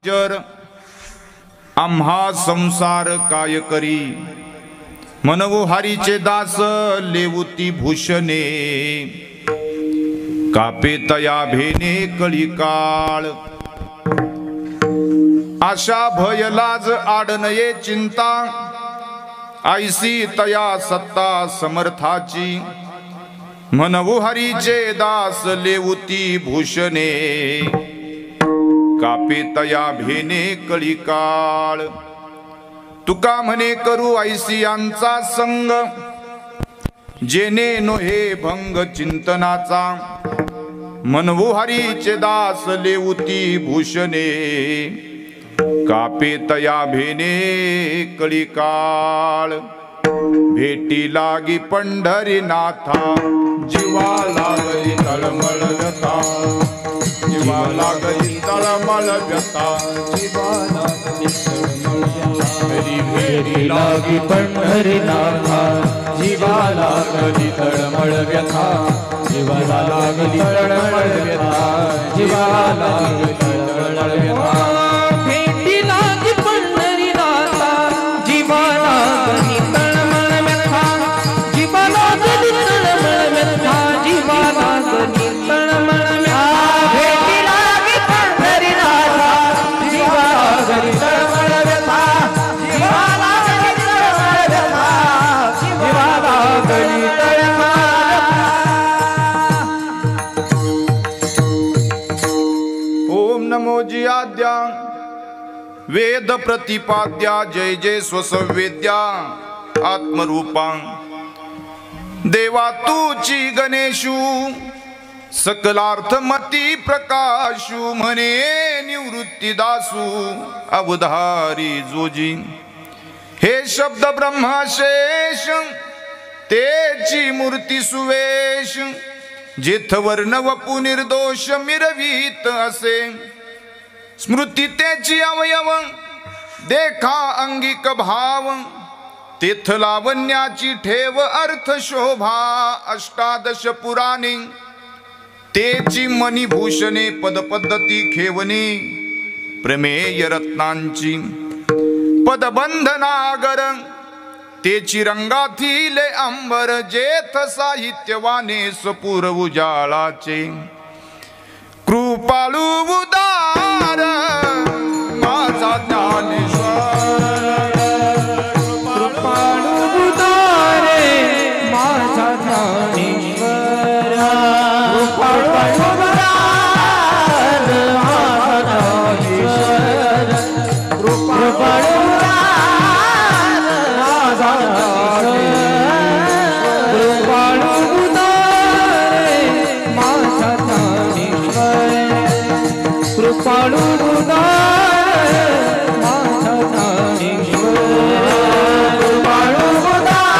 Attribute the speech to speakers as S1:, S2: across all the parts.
S1: जर आम्हा संसार काय करी, मनवो हरीचे दास लेवुती भूषणे, कापे तया भेने कळी काळ, आशा भय लाज आडनये चिंता, ऐसी तया सत्ता समर्थाची, मनवो हरीचे दास लेवुती भूषणे, कापे तया भेने कळी काळ, तुका म्हणे करू ऐसी यांचा संग, जेने नोहे भंग चिंतनाचा, मनवो हरीचे दास लेवुती भूषणे, कापे तया भेने कळी काळ, भेटी लागी पंढरीनाथा, जीवा लागली तळमळ व्यथा, जीवा लागली तळमळ व्यथा, जीवा लागली तळमळ व्यथा,
S2: भेटी लागी पंढरीनाथा, जीवा लागली तळमळ व्यथा, जीवा लागली तळमळ व्यथा, जीवा लागली तळमळ व्यथा, भेटी लागी पंढरीनाथा, जीवा लागली तळमळ व्यथा, जीवा लागली तळमळ व्यथा, जीवा लागली तळमळ व्यथा, भेटी लागी पंढरीनाथा, जीवा लागली तळमळ व्यथा, जीवा लागली तळमळ व्यथा, जीवा लागली तळमळ व्यथा.
S1: ओम नमो जी आद्या वेद प्रतिपाद्या, जय जय स्वसंवेद्या आत्मरूपा, देवा तूची गणेशू, सकलार्थमती प्रकाशू, म्हणे निवृत्ती दासू अवधारी जोजी, हे शब्द ब्रह्मशेष तेची मूर्ती सुवेश, जेथ वर्ण वपु निर्दोष मिरवीत असे, स्मृती त्याची अवयव देखा अंगिक भाव, तेथ लावण्याची ठेव अर्थ शोभा, अष्टादश पुराणे तेची मणिभूषणे, पदपद्धती खेवणे प्रमेय रत्नांची, पदबंधनागर तेची रंगातील अंबर, जेथ साहित्यवाने सपूर उजाळाचे, कृपाळू उदार माझा ज्ञानेश्वर,
S2: कृपाळू उदारे माझा ज्ञानेश्वर, कृपाळू उदार माझा ज्ञानेश्वर, कृपाळू उदार माझा ज्ञानेश्वर, कृपाळू उदारे माझा ज्ञानेश्वर, कृपाळू उदार माझा ज्ञानेश्वर, कृपाळू उदार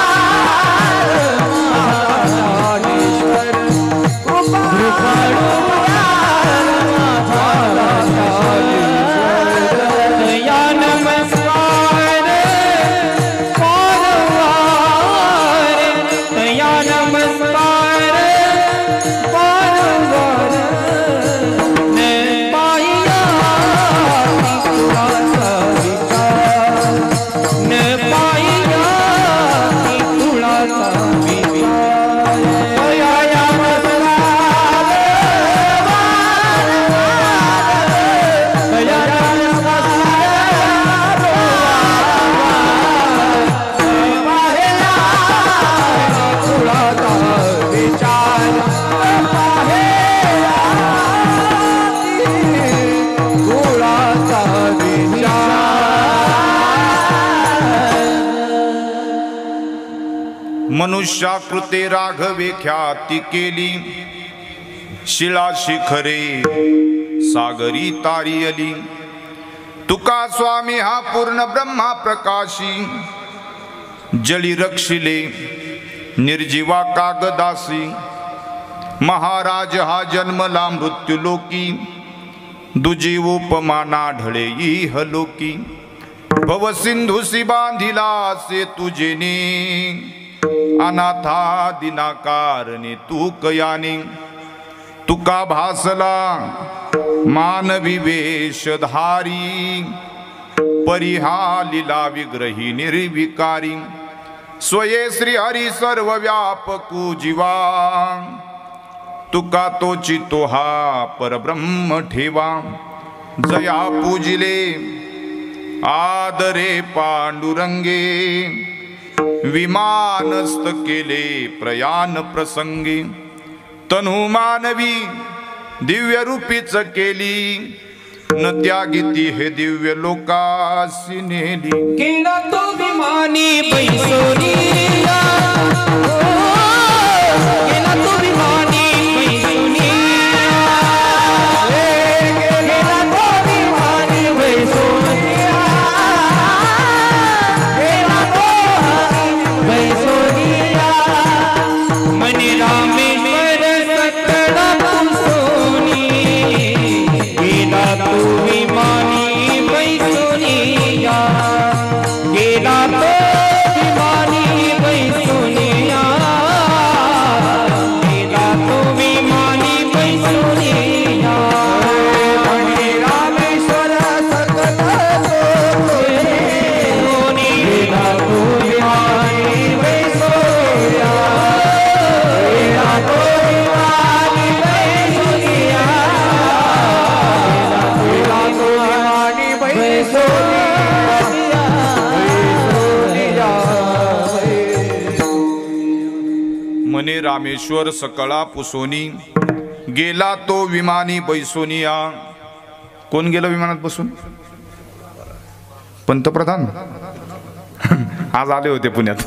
S2: माझा ज्ञानेश्वर, कृपाळू उदार माझा ज्ञानेश्वर, या नमस्कार पारवार, या नमस्कार पारवार, न पाहिया तुळाचा विचार, न पाहिया तुळाचा विचार, या नमस्कार या नमस्कार तुळाचा विचार, तुळाचा विचार.
S1: मनुष्याकृते राघवे ख्याती केली, शिळा शिखरे सागरी तारियली, तुका स्वामी हा पूर्ण ब्रह्मा प्रकाशी, जळी रक्षिले निर्जीवा कागदासी, महाराज हा जन्मला मृत्युलोकी, दुजी उपमाना ढळे इहलोकी, भवसिंधुसी बांधिला से तुझेने, अनाथा दिनाकारणे तू कयाने, तुका भासला मानवी वेशधारी परिहा लीला विग्रही निर्विकारी स्वये श्री हरी सर्व व्यापकू जीवा तुका तोची तो हा परब्रह्म ठेवा जया पूजिले आदरे पांडुरंगे विमानस्थ केले प्रयाण प्रसंगी तनु मानवी दिव्य रूपीच केली न त्यागिती हे दिव्य लोकासी नेली
S2: केला तो विमानी बैसोनिया केला तो विमानी बैसोनिया केला तो विमानी बैसोनिया केला तो बैसोनिया मन रामेश्वर सकळा पुसोनी केला तो विमानी बैसोनिया गेला तो विमानी बैसोनिया गेला तो विमानी बैसोनिया म्हणे रामेश्वर सकल सोनी गेला तो विमानी बैसोनिया गेला तो विमानी बैसोनिया गेला तो विमानी बैसोनिया
S1: मने रामेश्वर सकळा पुसोनी गेला तो विमानी बैसोनिया कोण गेलं विमानात बसून पंतप्रधान आज आले होते पुण्यात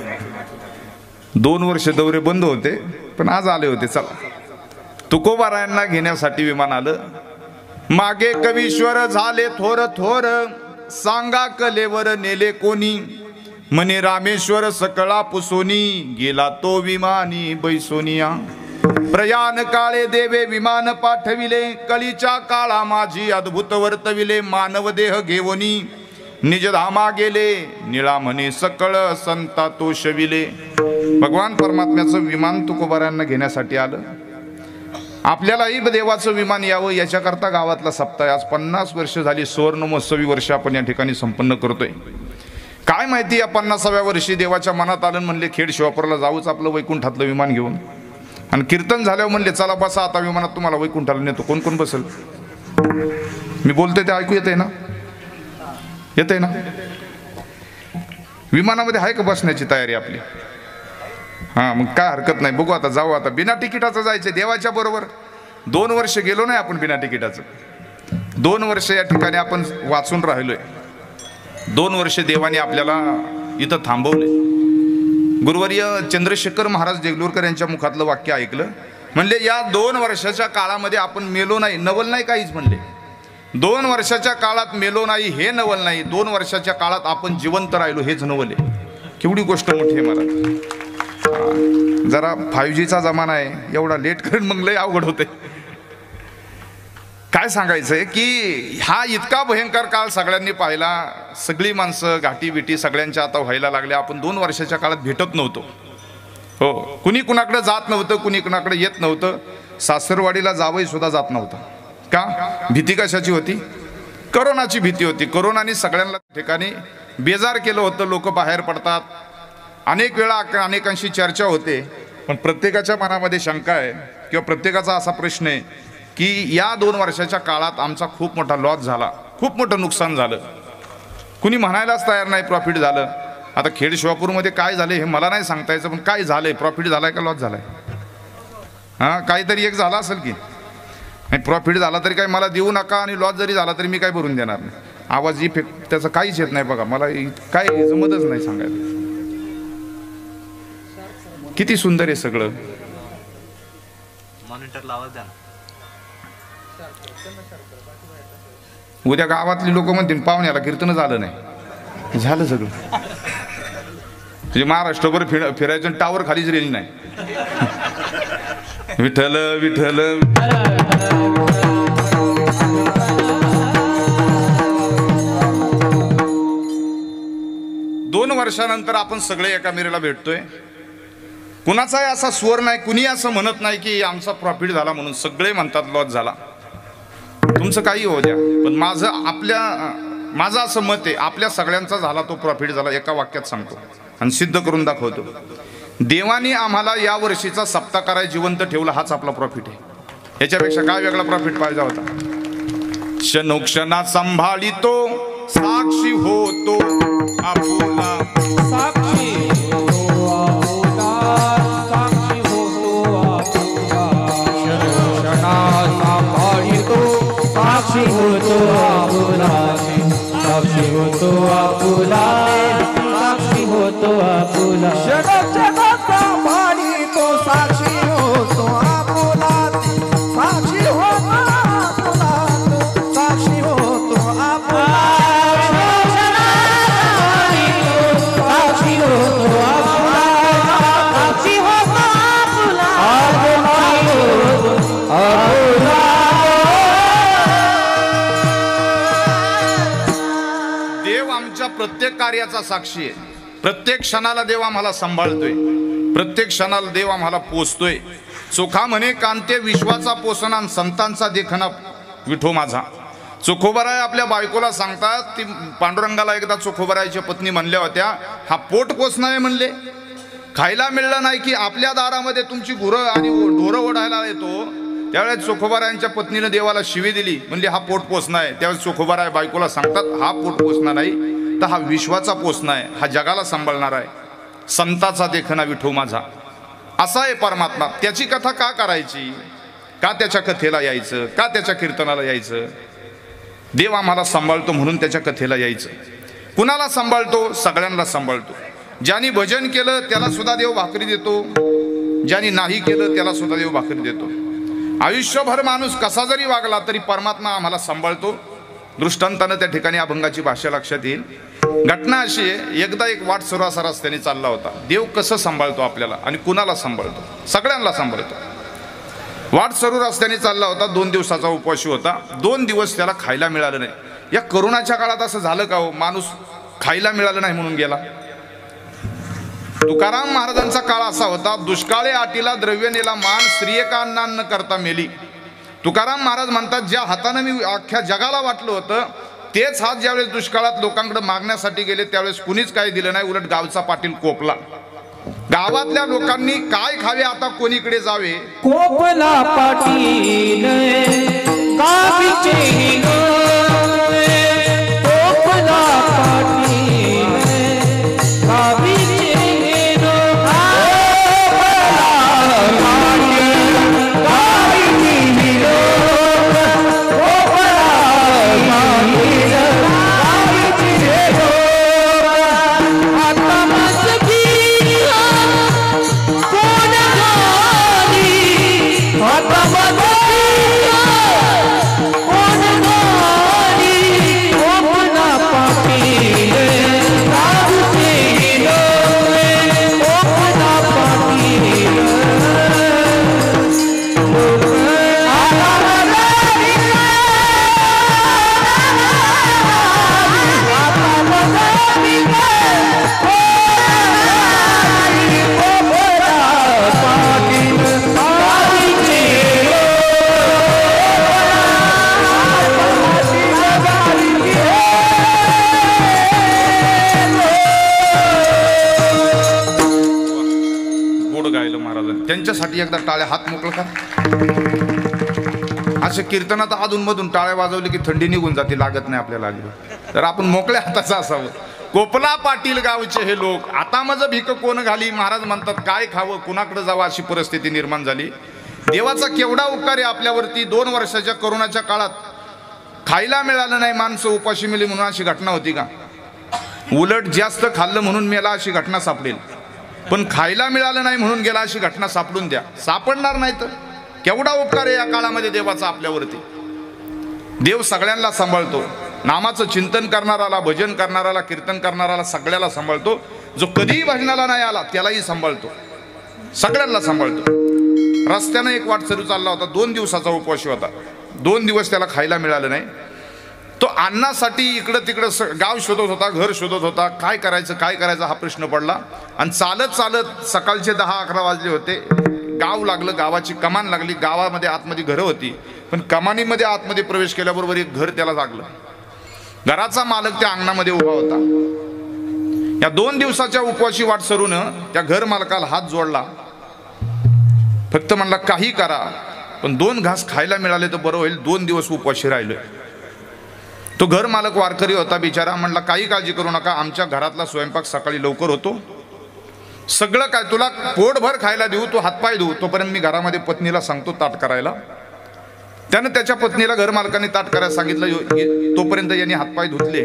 S1: 2 वर्ष दौरे बंद होते पण आज आले होते चला तुकोबारायांना घेण्यासाठी विमान आलं मागे कवीश्वर झाले थोर थोर सांगा कलेवर नेले कोणी मने रामेश्वर सकळा पुसोनी गेला तो विमानी बैसोनिया प्रयाण काळे देवे विमान पाठविले कलीच्या काळा माझी अद्भुत वर्तविले मानव देह घेवनी निजधामा गेले निळा म्हणे सकळ संता तो शविले भगवान परमात्म्याचं विमान तुकोबारायांना घेण्यासाठी आलं आपल्यालाही देवाचं विमान यावं याच्याकरता गावातला सप्ताह आज 50 वर्ष झाली सुवर्ण महोत्सवी वर्ष आपण या ठिकाणी संपन्न करतोय काय माहिती या 50व्या वर्षी देवाच्या मनात आलं म्हणले खेड शिवापूरला जाऊच आपलं वैकुंठातलं विमान घेऊन आणि कीर्तन झाल्यावर म्हणले चला बसा आता विमानात तुम्हाला वैकुंठाला नेतो कोण कोण बसेल मी बोलतोय ते ऐकू येतंय ना येतंय ना विमानामध्ये आहे का बसण्याची तयारी आपली हां मग काय हरकत नाही बघू आता जाऊ आता बिना तिकिटाचं जायचं देवाच्या बरोबर 2 वर्ष गेलो नाही आपण बिना तिकिटाचं 2 वर्ष या ठिकाणी आपण वाचून राहिलोय 2 वर्ष देवाने आपल्याला इथं थांबवले गुरुवर्य चंद्रशेखर महाराज देगलूरकर यांच्या मुखातलं वाक्य ऐकलं म्हणले या 2 वर्षाच्या काळामध्ये आपण मेलो नाही नवल नाही काहीच म्हणले 2 वर्षाच्या काळात मेलो नाही हे नवल नाही 2 वर्षाच्या काळात आपण जिवंत राहिलो हेच नवल आहे केवढी गोष्ट मोठी आहे मला जरा 5Gचा जमाना आहे एवढा लेट करून मग लय अवघड होते काय सांगायचंय की हा इतका भयंकर काळ सगळ्यांनी पाहिला सगळी माणसं घाटी बिटी सगळ्यांच्या आता व्हायला लागल्या आपण 2 वर्षाच्या काळात भेटत नव्हतो हो कुणी कुणाकडे जात नव्हतं कुणी कुणाकडे येत नव्हतं सासरवाडीला जावई सुद्धा जात नव्हतं का भीती कशाची होती करोनाची भीती होती करोनाने सगळ्यांना ठिकाणी बेजार केलं होतं लोक बाहेर पडतात अनेक वेळा अनेकांशी चर्चा होते पण प्रत्येकाच्या मनामध्ये शंका आहे किंवा प्रत्येकाचा असा प्रश्न आहे की या 2 वर्षाच्या काळात आमचा खूप मोठा लॉस झाला खूप मोठं नुकसान झालं कुणी म्हणायलाच तयार नाही प्रॉफिट झालं आता खेड शिवापूरमध्ये काय झाले हे मला नाही सांगता यायचं पण काय झालंय प्रॉफिट झालाय का लॉस झालाय हां काहीतरी एक झाला असेल की नाही प्रॉफिट झाला तरी काय मला देऊ नका आणि लॉस जरी झाला तरी मी काय भरून देणार नाही आवाज इफेक्ट त्याचं काहीच येत नाही बघा मला काय जमतच नाही सांगायला किती सुंदर आहे सगळं
S3: मॉनिटरला आवाज द्या
S1: उद्या गावातली लोक म्हणतील पाहुण्याला कीर्तन झालं नाही झालं सगळं म्हणजे महाराष्ट्रभर फिरायचं टावर खालीच रेंज नाही विठ्ठल विठ्ठल 2 वर्षानंतर आपण सगळे एका मेरेला भेटतोय कुणाचाही असा स्वर नाही कुणी असं म्हणत नाही की आमचा प्रॉफिट झाला म्हणून सगळे म्हणतात लॉस झाला तुमचं काही हो द्या, पण माझं असं मत आहे, आपल्या सगळ्यांचा झाला तो प्रॉफिट झाला. एका वाक्यात सांगतो आणि सिद्ध करून दाखवतो. देवाने आम्हाला या वर्षीचा सप्ताह कराय जिवंत ठेवला, हाच आपला प्रॉफिट आहे. याच्यापेक्षा काय वेगळा प्रॉफिट पाहिजे होता? क्षणोक्षणा सांभाळितो, साक्षी होतो आपुला.
S2: साक्षी होतो आपुला, साक्षी होतो आपुला. क्षणा सांभाळितो, साक्षी होतो आपुला. साक्षी होतो आपुला, साक्षी होतो आपुला. क्षणा सांभाळितो, साक्षी होतो आपुला. साक्षी होतो आपुला, साक्षी होतो आपुला.
S1: देव आमच्या प्रत्येक कार्याचा साक्षी आहे. प्रत्येक क्षणाला देव आम्हाला सांभाळतोय, प्रत्येक क्षणाला देव आम्हाला पोचतोय. चोखा म्हणे कांते विश्वाचा पोसना, संतांचा देखना विठो माझा. चोखोबराय आपल्या बायकोला सांगतात, ती पांडुरंगाला एकदा चोखोबरायच्या पत्नी म्हणल्या होत्या, हा पोट पोसणार आहे म्हणले. खायला मिळलं नाही की आपल्या दारामध्ये तुमची गुरं आणि ढोरं ओढायला येतो. त्यावेळेस चोखोबारायांच्या पत्नीने देवाला शिवी दिली, म्हणजे हा पोट पोसणं आहे. त्यावेळेस चोखोबाराय बायकोला सांगतात, हा पोट पोसणार नाही तर हा विश्वाचा पोसणं आहे, हा जगाला सांभाळणार आहे. संताचा देखना विठो माझा. असा आहे परमात्मा. त्याची कथा का करायची? का त्याच्या कथेला यायचं? का त्याच्या कीर्तनाला यायचं? देव आम्हाला सांभाळतो म्हणून त्याच्या कथेला यायचं. कुणाला सांभाळतो? सगळ्यांना सांभाळतो. ज्यांनी भजन केलं त्याला सुद्धा देव भाकरी देतो, ज्यांनी नाही केलं त्याला सुद्धा देव भाकरी देतो. आयुष्यभर माणूस कसा जरी वागला तरी परमात्मा आम्हाला सांभाळतो. दृष्टांतानं त्या ठिकाणी अभंगाची भाषा लक्षात येईल. घटना अशी आहे, एकदा एक वाट सुरासा रस्त्याने चालला होता. देव कसं सांभाळतो आपल्याला आणि कुणाला सांभाळतो? सगळ्यांना सांभाळतो. वाट सरू रस्त्याने चालला होता. 2 दिवसाचा उपवासी होता. 2 दिवस त्याला खायला मिळालं नाही. या करोनाच्या काळात असं झालं का हो? माणूस खायला मिळालं नाही म्हणून गेला. तुकाराम महाराजांचा काळ असा होता, दुष्काळे आटीला द्रव्य नेला मान, स्त्रियेका अन्नान्न करता मेली. तुकाराम महाराज म्हणतात, ज्या हाताने मी अख्ख्या जगाला वाटलं होतं तेच हात ज्यावेळेस दुष्काळात लोकांकडे मागण्यासाठी गेले त्यावेळेस कुणीच काही दिलं नाही. उलट गावचा पाटील कोपला. गावातल्या लोकांनी काय खावे आता कोणीकडे जावे?
S2: कोपला पाटील गावीचे कोपला पाटील गावीचे
S1: त्यांच्यासाठी एकदा टाळ्या हात मोकळं का. असे कीर्तनात अधूनमधून टाळ्या वाजवली की थंडी निघून जाते, लागत नाही आपल्याला अजिबात. तर आपण मोकळ्या हाताचं असावं. कोपला पाटील गावचे हे लोक, आता माझं भीक कोण घाली. महाराज म्हणतात, काय खावं कुणाकडे जावं अशी परिस्थिती निर्माण झाली. देवाचा केवढा उपकार आहे आपल्यावरती. 2 वर्षाच्या करोनाच्या काळात खायला मिळालं नाही, माणसं उपाशी मिली म्हणून अशी घटना होती का? उलट जास्त खाल्लं म्हणून मेला अशी घटना सापडेल. पण खायला मिळालं नाही म्हणून गेला अशी घटना सापडून द्या, सापडणार नाही. तर केवढा उपकार आहे या काळामध्ये देवाचा आपल्यावरती. देव सगळ्यांना सांभाळतो. नामाचं चिंतन करणाराला, भजन करणाराला, कीर्तन करणाराला सगळ्याला सांभाळतो. जो कधीही भजनाला नाही आला त्यालाही सांभाळतो, सगळ्यांना सांभाळतो. रस्त्यानं एक वाट सरू चालला होता. 2 दिवसाचा उपवासी होता. 2 दिवस त्याला खायला मिळालं नाही. तो अन्नासाठी इकडं तिकडं गाव शोधत होता, घर शोधत होता. काय करायचं हा प्रश्न पडला. आणि चालत चालत सकाळचे 10-11 वाजले होते. गाव लागलं, गावाची कमान लागली. गावामध्ये आतमध्ये घरं होती. पण कमानीमध्ये आतमध्ये प्रवेश केल्याबरोबर एक घर त्याला लागलं. घराचा मालक त्या अंगणामध्ये उभा होता. या 2 दिवसाच्या उपवाशी वाट सरून त्या घर मालकाला हात जोडला. फक्त म्हणला काही करा पण 2 घास खायला मिळाले तर बरं होईल. 2 दिवस उपवाशी राहिले. तो घर मालक वारकरी होता बिचारा. म्हणला काही काळजी करू नका, आमच्या घरातला स्वयंपाक सकाळी लवकर होतो, सगळं काय तुला पोटभर खायला देऊ, तू हातपाय धुऊ, तोपर्यंत मी घरामध्ये पत्नीला सांगतो ताट करायला. त्यानं त्याच्या पत्नीला घर मालकाने ताट करायला सांगितलं. तोपर्यंत यांनी हातपाय धुतले.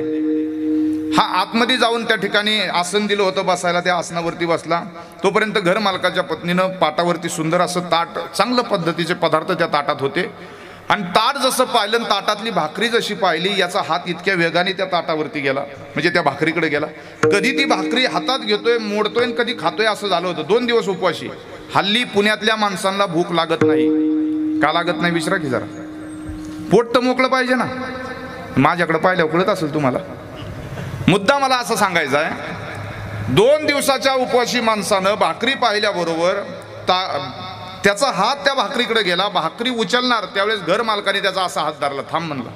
S1: हा आतमध्ये जाऊन त्या ठिकाणी आसन दिलं होतं बसायला, त्या आसनावरती बसला. तोपर्यंत घर मालकाच्या पत्नीनं पाटावरती सुंदर असं ताट, चांगलं पद्धतीचे पदार्थ त्या ताटात होते. आणि ताट जसं पाहिलं, ताटातली भाकरी जशी पाहिली, याचा हात इतक्या वेगाने त्या ताटावरती गेला, म्हणजे त्या भाकरीकडे गेला. कधी ती भाकरी हातात घेतोय, मोडतोय आणि कधी खातोय असं झालं होतं. 2 दिवस उपवाशी. हल्ली पुण्यातल्या माणसांना भूक लागत नाही. का लागत नाही विचारा की जरा. पोट तर मोकळं पाहिजे ना. माझ्याकडे पाहिल्यावर कळत असेल तुम्हाला. मुद्दा मला असं सांगायचा आहे, 2 दिवसाच्या उपवाशी माणसानं भाकरी पाहिल्याबरोबर त्याचा हात त्या भाकरीकडे गेला. भाकरी उचलणार त्यावेळेस घर मालकाने त्याचा असा हात धरला. थांब म्हणला.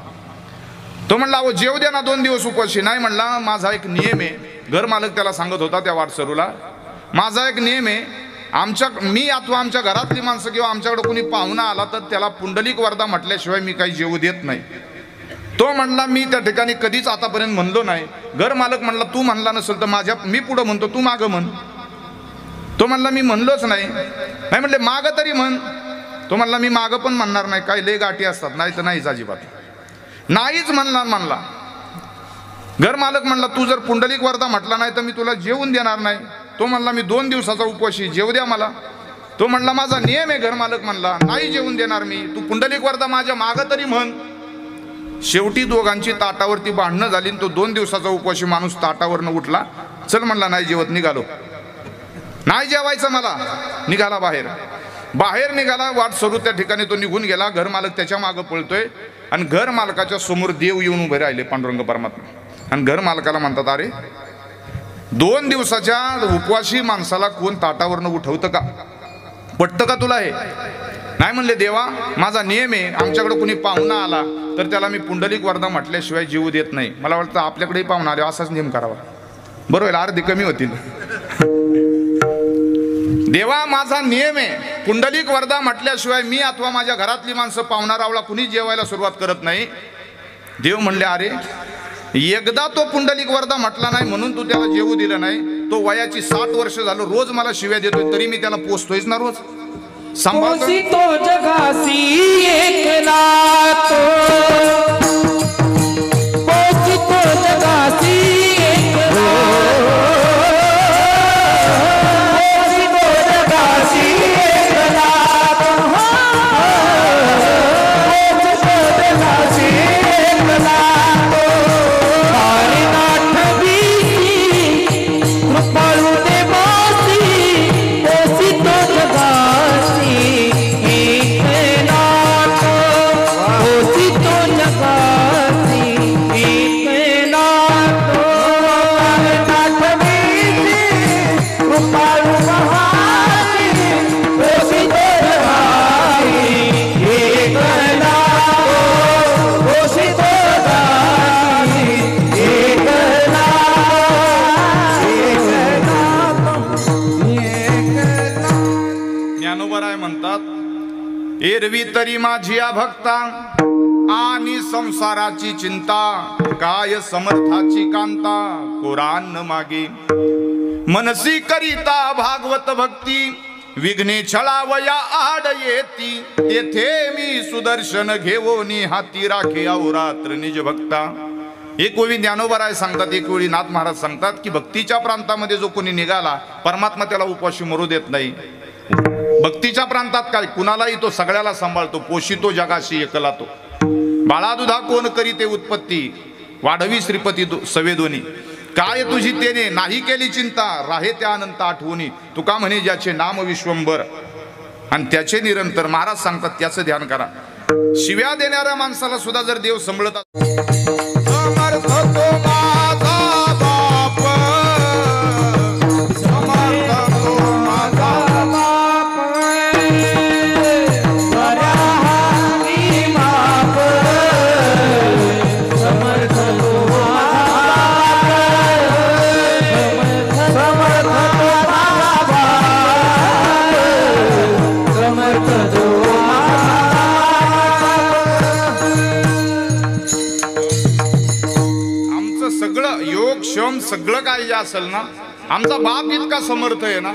S1: तो म्हणला अहो जेव द्या ना, 2 दिवस उपवाशी. नाही म्हणला, माझा एक नियम आहे. घर मालक त्याला सांगत होता त्या वाटसरूला, माझा एक नियम आहे, मी अथवा आमच्या घरातली माणसं किंवा आमच्याकडे कोणी पाहुणा आला तर त्याला पुंडलिक वरदा म्हटल्याशिवाय मी काही जेवू देत नाही. तो म्हणला मी त्या ठिकाणी कधीच आतापर्यंत म्हणलो नाही. घर मालक म्हणला तू म्हणला नसेल तर मी पुढं म्हणतो, तू मागं म्हण. तो म्हणला मी म्हणलोच नाही. नाही म्हणले मागं तरी म्हण. तो म्हणला मी मागं पण म्हणणार नाही, काही लय गाठी असतात, नाही तर नाहीच अजिबात. नाहीच म्हणला. घर मालक म्हणला तू जर पुंडलिक वरदा म्हटला नाही तर मी तुला जेवून देणार नाही. तो म्हणला मी 2 दिवसाचा उपवासी, जेव द्या मला. तो म्हणला माझा नियम आहे. घर मालक म्हणला नाही जेवून देणार मी, तू पुंडलिक वरदा माझ्या मागं तरी म्हण. शेवटी दोघांची ताटावरती भांडणं झाली. तो 2 दिवसाचा उपवासी माणूस ताटावरनं उठला. चल म्हणला नाही जेवत, निघालो. नाही जेवायचं मला. निघाला बाहेर निघाला. वाट सरू त्या ठिकाणी तो निघून गेला. घर मालक त्याच्या मागं पळतोय आणि घर मालकाच्या समोर देव येऊन उभे राहिले, पांडुरंग परमात्मा. आणि घर मालकाला म्हणतात अरे 2 दिवसाच्या उपवासी माणसाला कोण ताटावरनं उठवतं का? पटतं का तुला हे? नाही म्हणले देवा माझा नियम आहे, आमच्याकडे कोणी पाहुणा आला तर त्याला मी पुंडलिक वरदा म्हटल्याशिवाय जीव देत नाही. मला वाटतं आपल्याकडेही पाहुणा आले असाच नियम करावा, बरोबर अर्धी कमी होतील. देवा माझा नियम आहे, पुंडलिक वरदा म्हटल्याशिवाय मी अथवा माझ्या घरातली माणसं पाहुणा रावळा कुणी जेवायला सुरुवात करत नाही. देव म्हणले अरे एकदा तो पुंडलिक वरदा म्हटला नाही म्हणून तू त्याला जेवू दिलं नाही. तो वयाची 60 वर्ष झालं रोज मला शिव्या देतोय, तरी मी त्याला पोचतोयच ना रोज.
S2: सांभाळतो तो जगासी एकला तो, पोसितो जगासी एकला, पोसितो जगासी एकला तो, पोसितो जगासी एकला तो. तारे नाठवीसी कृपाळू दे मासी, पोसितो जगासी एकला तो, पोसितो जगासी एकला तो. तारे नाठवीसी कृपाळू महासी, पोसितो जगासी एकला तो, पोसितो जगासी एकला,
S1: ज्ञानोबराय म्हणतात एरवी तरी माझी भक्ता आणि संसाराची चिंता, काय समर्थाची कांता कुरान मागे. मनसी करिता भागवत भक्ती, विघ्ने छळावया आड येती, तेथे मी सुदर्शन घेवोनी हाती राखे अहोरात्र निज भक्ता. एक वेळी ज्ञानोबराय सांगतात, एक वेळी नाथ महाराज सांगतात की भक्तीच्या प्रांतामध्ये जो कोणी निघाला परमात्मा त्याला उपवाशी मरू देत नाही. भक्तीच्या प्रांतात काय कुणालाही तो सगळ्याला सांभाळतो, पोषितो जगाशी एकला तो. बाळा दुधा कोण करीते उत्पत्ती, वाढवी श्रीपती सवेदोनी. काय तुझी तेने नाही केली चिंता, राहे त्या अनंत आठवणी. तुका म्हणे ज्याचे नाम विश्वंभर आणि त्याचे निरंतर. महाराज सांगतात त्याचं ध्यान करा. शिव्या देणाऱ्या माणसाला सुद्धा जर देव सांभाळतात. समर्थ तो माझा बाप, समर्थ तो माझा
S2: बऱ्या हाती
S1: सगळं योग क्षम सगळं काय जे असेल ना, आमचा बाप इतका समर्थ आहे ना,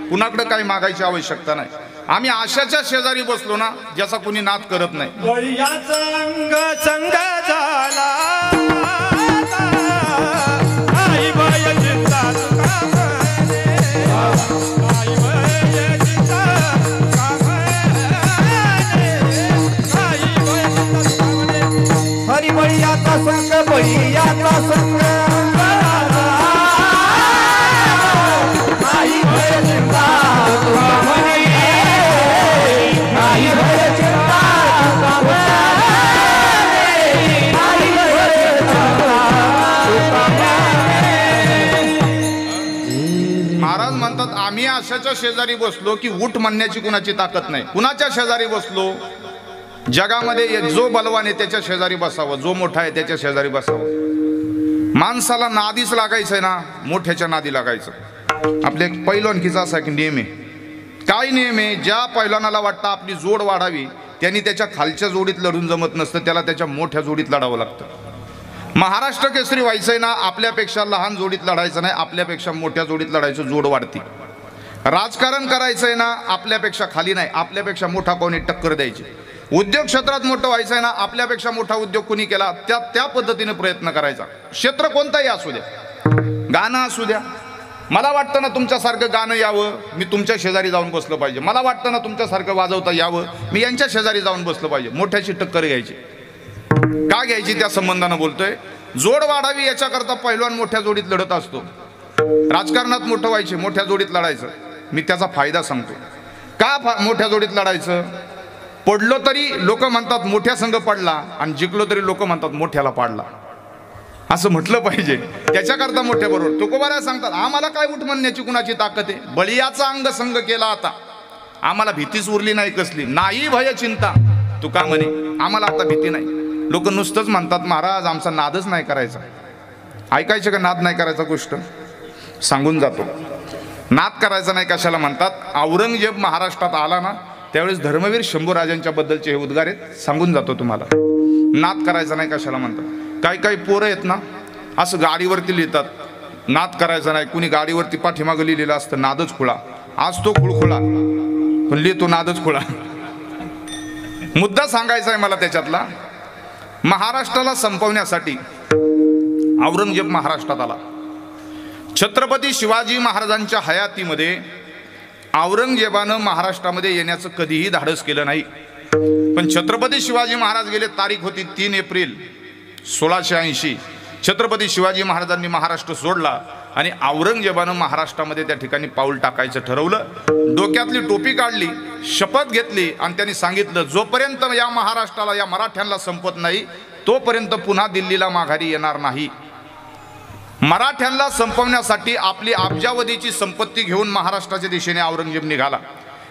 S1: कुणाकडे काही मागायची आवश्यकता नाही. आम्ही आशाच्या शेजारी बसलो ना, ज्याचा कुणी नाद करत नाही.
S2: बळीयाचा अंग संग झाला, आई बाय चिंता तुका म्हणे, आई बाय चिंता तुका म्हणे, आई बाय चिंता तुका म्हणे. हरी बळीयाचा संग, बळीयाचा संग झाला, आई बाय चिंता तुका म्हणे, आई बाय चिंता तुका म्हणे, आई बाय चिंता तुका म्हणे.
S1: महाराज म्हणतात आम्ही आशाच्या शेजारी बसलो की उठ म्हणण्याची कुणाची ताकद नाही. कुणाच्या शेजारी बसलो? जगामध्ये जो बलवान आहे त्याच्या शेजारी बसावं, जो मोठा आहे त्याच्या शेजारी बसावं. माणसाला नादीच लागायचंय ना, मोठ्याच्या नादी लागायचं. आपले एक पैलवानकीचा असा एक नियम आहे. काय नियम आहे? ज्या पैलवानाला वाटतं आपली जोड वाढावी, त्यांनी त्याच्या खालच्या जोडीत लढून जमत नसतं, त्याला त्याच्या मोठ्या जोडीत लढावं लागतं. महाराष्ट्र केसरी व्हायचंय ना, आपल्यापेक्षा लहान जोडीत लढायचं नाही, आपल्यापेक्षा मोठ्या जोडीत लढायचं, जोड वाढती. राजकारण करायचंय ना, आपल्यापेक्षा खाली नाही, आपल्यापेक्षा मोठा कोणी टक्कर द्यायची. उद्योग क्षेत्रात मोठं व्हायचंय ना, आपल्यापेक्षा मोठा उद्योग कोणी केला त्या पद्धतीने प्रयत्न करायचा. क्षेत्र कोणताही असू द्या, गाणं असू द्या. मला वाटतं ना तुमच्यासारखं गाणं यावं, मी तुमच्या शेजारी जाऊन बसलं पाहिजे. मला वाटतं ना तुमच्यासारखं वाजवता यावं, मी यांच्या शेजारी जाऊन बसलं पाहिजे. मोठ्याची टक्कर घ्यायची. का घ्यायची? त्या संबंधानं बोलतोय. जोड वाढावी याच्याकरता पहिलवान मोठ्या जोडीत लढत असतो. राजकारणात मोठं व्हायचे, मोठ्या जोडीत लढायचं. मी त्याचा फायदा सांगतो. का मोठ्या जोडीत लढायचं? पडलो तरी लोक म्हणतात मोठ्या संघ पडला, आणि जिंकलो तरी लोक म्हणतात मोठ्याला पाडला. असं म्हटलं पाहिजे. त्याच्याकरता मोठ्या बरोबर तुकोबाराय सांगतात आम्हाला काय उठ म्हणण्याची कुणाची ताकद आहे? बळीयाचा अंग संग केला आता, आम्हाला भीतीच उरली नाही कसली. नाही भय चिंता तुका म्हणे, आम्हाला आता भीती नाही. लोक नुसतंच म्हणतात महाराज आमचा नादच नाही करायचा. ऐकायचं का नाद नाही करायचा? गोष्ट सांगून जातो. नाद करायचा नाही कशाला म्हणतात? औरंगजेब महाराष्ट्रात आला ना, त्यावेळेस धर्मवीर शंभूराजांच्या बद्दलचे हे उद्गार आहेत, सांगून जातो तुम्हाला. नाद करायचा नाही कशाला म्हणतात? काही काही पोरं आहेत ना, असं गाडीवरती लिहितात नाद करायचा नाही. कुणी गाडीवरती पाठीमागं लिहिलेलं असतं नादच खुळा. आज तो खुळखुळा, पण लिहितो नादच खुळा. मुद्दा सांगायचा आहे मला त्याच्यातला. महाराष्ट्राला संपवण्यासाठी औरंगजेब महाराष्ट्रात आला. छत्रपती शिवाजी महाराजांच्या हयातीमध्ये औरंगजेबानं महाराष्ट्रामध्ये येण्याचं कधीही धाडस केलं नाही. पण छत्रपती शिवाजी महाराज गेले. तारीख होती 3 एप्रिल 1680. छत्रपती शिवाजी महाराजांनी महाराष्ट्र सोडला आणि औरंगजेबानं महाराष्ट्रामध्ये त्या ठिकाणी पाऊल टाकायचं ठरवलं. डोक्यातली टोपी काढली, शपथ घेतली आणि त्यांनी सांगितलं जोपर्यंत या महाराष्ट्राला, या मराठ्यांना संपत नाही तोपर्यंत पुन्हा दिल्लीला माघारी येणार नाही. मराठ्यांना संपवण्यासाठी आपली अब्जावधीची संपत्ती घेऊन महाराष्ट्राच्या दिशेने औरंगजेब निघाला.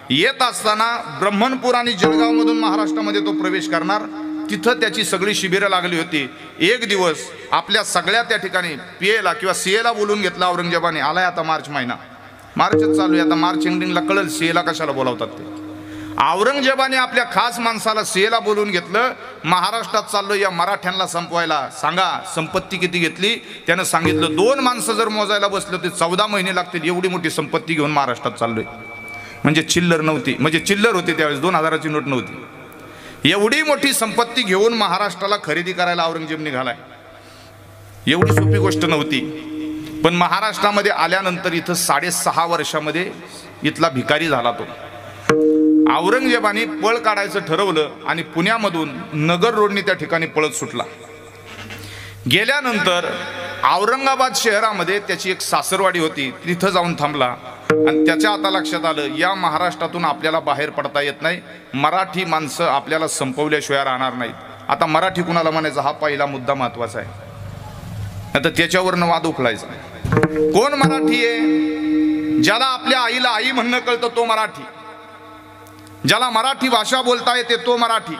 S1: येत असताना ब्रह्मणपूर आणि जळगावमधून महाराष्ट्रामध्ये तो प्रवेश करणार. तिथं त्याची सगळी शिबिरं लागली होती. एक दिवस आपल्या सगळ्या त्या ठिकाणी पीएला किंवा सीएला बोलून घेतला औरंगजेबाने. आलाय आता मार्च महिना, मार्चच चालू आहे आता. मार्च एंडिंगला कळल सीएला कशाला बोलावतात ते. औरंगजेबाने आपल्या खास माणसाला सीएला बोलून घेतलं. महाराष्ट्रात चाललो या मराठ्यांना संपवायला, सांगा संपत्ती किती घेतली? त्यानं सांगितलं 2 माणसं जर मोजायला बसलं तर 14 महिने लागतील. एवढी मोठी संपत्ती घेऊन महाराष्ट्रात चाललोय. म्हणजे चिल्लर नव्हती, म्हणजे चिल्लर होती त्यावेळेस, 2000ची नोट नव्हती. एवढी मोठी संपत्ती घेऊन महाराष्ट्राला खरेदी करायला औरंगजेब निघालाय. एवढी सोपी गोष्ट नव्हती. पण महाराष्ट्रामध्ये आल्यानंतर इथं 6.5 वर्षामध्ये इथला भिकारी झाला तो. औरंगजेबाने पळ काढायचं ठरवलं आणि पुण्यामधून नगर रोडनी त्या ठिकाणी पळत सुटला. गेल्यानंतर औरंगाबाद शहरामध्ये त्याची एक सासरवाडी होती, तिथं जाऊन थांबला आणि त्याच्या आता लक्षात आलं या महाराष्ट्रातून आपल्याला बाहेर पडता येत नाही. मराठी माणसं आपल्याला संपवल्याशिवाय राहणार नाहीत. आता मराठी कुणाला म्हणायचा हा पहिला मुद्दा महत्वाचा आहे. आता त्याच्यावरनं वाद उखळायचा. कोण मराठी आहे? ज्याला आपल्या आईला आई म्हणणं कळतं तो मराठी. ज्याला मराठी भाषा बोलता येते तो मराठी.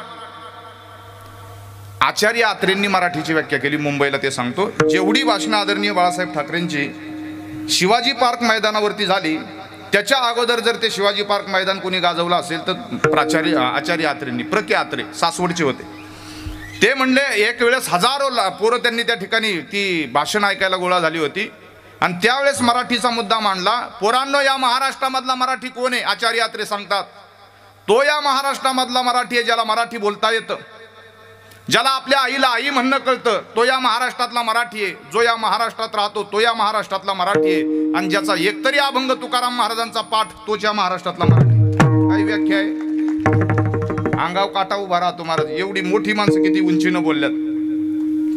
S1: आचार्य आत्रेंनी मराठीची व्याख्या केली मुंबईला, ते सांगतो. जेवढी भाषणं आदरणीय बाळासाहेब ठाकरेंची शिवाजी पार्क मैदानावरती झाली त्याच्या अगोदर जर ते शिवाजी पार्क मैदान कोणी गाजवलं असेल तर आचार्य आत्रेंनी, प्रके आत्रे सासवडचे होते. ते म्हणले, एक वेळेस हजारो पोरं त्यांनी त्या ठिकाणी ती भाषण ऐकायला गोळा झाली होती आणि त्यावेळेस मराठीचा मुद्दा मांडला. पोरांनो, या महाराष्ट्रामधला मराठी कोण आहे? आचार्य यात्रे सांगतात, तो या महाराष्ट्रामधला मराठी आहे ज्याला मराठी बोलता येतं, ज्याला आपल्या आईला आई म्हणणं कळतं, तो या महाराष्ट्रातला मराठी आहे. जो या महाराष्ट्रात राहतो तो या महाराष्ट्रातला मराठी आहे. आणि ज्याचा एकतरी अभंग तुकाराम महाराजांचा पाठ, तोच या महाराष्ट्रातला मराठी. काही व्याख्या आहे? अंगाव काटा उभा राहतो महाराज. एवढी मोठी माणसं किती उंचीनं बोलल्यात.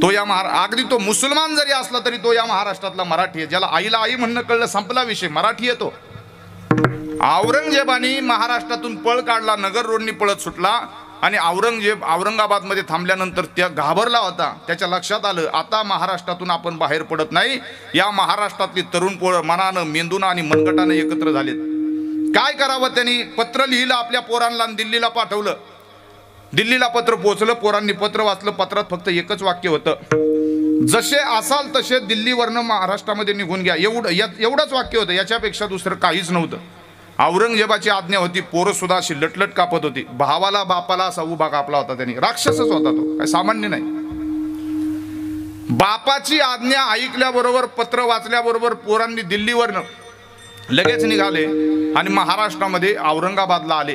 S1: तो या अगदी तो मुसलमान जरी असला तरी तो या महाराष्ट्रातला मराठी आहे. ज्याला आईला आई म्हणणं कळलं, संपला विषय, मराठी आहे तो. औरंगजेबाने महाराष्ट्रातून पळ काढला, नगर रोडनी पळत सुटला आणि औरंगजेब औरंगाबादमध्ये थांबल्यानंतर त्या घाबरला होता. त्याच्या लक्षात आलं, आता महाराष्ट्रातून आपण बाहेर पडत नाही. या महाराष्ट्रातली तरुण पोरं मनानं, मेंदूनं आणि मनगटानं एकत्र झालेत. काय करावं? त्यांनी पत्र लिहिलं आपल्या पोरांना आणि दिल्लीला पाठवलं. दिल्लीला पत्र पोहोचलं. पोरांनी पत्र वाचलं. पत्रात फक्त एकच वाक्य होतं, जसे असाल तसे दिल्लीवरनं महाराष्ट्रामध्ये निघून घ्या. एवढंच वाक्य होतं. याच्यापेक्षा दुसरं काहीच नव्हतं. औरंगजेबाची आज्ञा होती. पोरं सुद्धा अशी लटलट कापत होती. भावाला बापाला असा उभा कापला होता त्यांनी. राक्षसच होता तो, काही सामान्य नाही. बापाची आज्ञा ऐकल्याबरोबर, पत्र वाचल्याबरोबर पोरांनी दिल्लीवरनं लगेच निघाले आणि महाराष्ट्रामध्ये औरंगाबादला आले.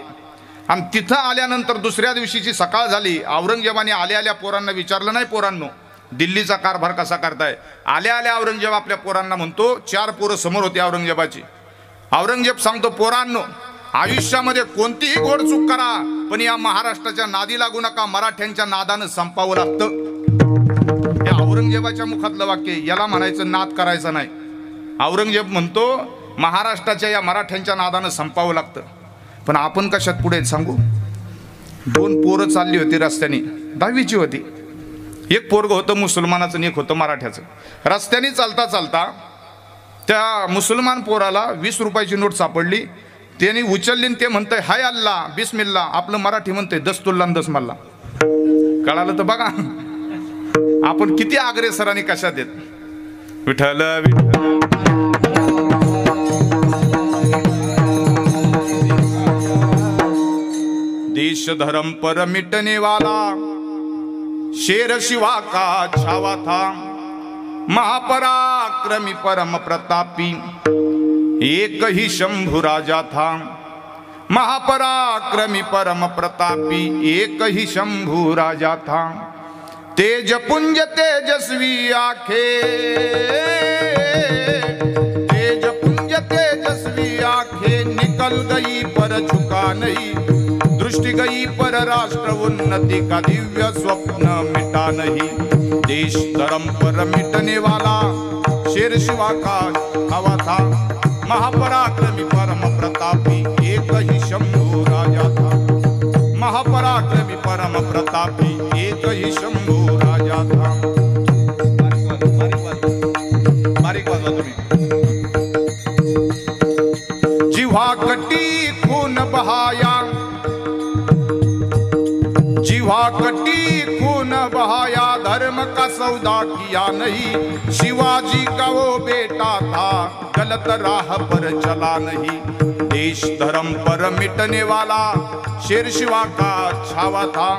S1: आणि तिथं आल्यानंतर दुसऱ्या दिवशीची सकाळ झाली. औरंगजेबाने आल्या आल्या पोरांना विचारलं, नाही पोरांनो, दिल्लीचा कारभार कसा करताय? आल्या आल्या औरंगजेब आपल्या पोरांना म्हणतो, 4 पोरं समोर होती औरंगजेबाची. औरंगजेब सांगतो, पोरांनो, आयुष्यामध्ये कोणतीही गोड चूक करा, पण या महाराष्ट्राच्या नादी लागू नका. मराठ्यांच्या नादानं संपावं लागतं. हे औरंगजेबाच्या मुखातलं वाक्य. याला म्हणायचं नाद करायचा नाही. औरंगजेब म्हणतो, महाराष्ट्राच्या या मराठ्यांच्या नादानं संपावं लागतं. पण आपण कशात पुढे सांगू? 2 पोरं चालली होती रस्त्याने, 10वीची होती. एक पोरगं होतं मुसलमानाचं आणि एक होतं मराठ्याचं. रस्त्याने चालता चालता त्या मुसलमान पोराला 20 रुपयाची नोट सापडली. त्याने उचलली. ते म्हणतंय, हाय अल्लाह बिस्मिल्ला. आपलं मराठी म्हणतंय, दस्तुल्ला दसमल्ला. कळालं तर बघा आपण किती अग्रेसरांनी कशात येत. विठ्ठल विठ्ठल देश धर्म पर मिटने वाला शेर शिवा का छावा था. महापराक्रमी परम प्रतापी एक ही शंभु राजा था. महापराक्रमी परम प्रतापी एक ही शंभु राजा था. तेज पुंज तेजस्वी आखे, तेज पुंज तेजस्वी आखे. निकल गई पर झुका नहीं, दृष्टि गई पर राष्ट्र उन्नति का दिव्य स्वप्न मिटा नहीं. देश धर्म पर मिटने वाला शेर शिवा का हवा था. महापराक्रमी परम प्रतापी एक ही शंभु राजा था. महापराक्रमी परम प्रतापी एक ही शंभु राजा था. बारीक वाजवा तुम्ही. जिव्हा कटी खून बहाया, जिव्हा कटी खून बहाया. धर्म का सौदा किया नहीं, शिवाजी का वो बेटा था. गलत राह पर चला नहीं. देश धर्म पर मिटने वाला शेर शिवा का छावा था.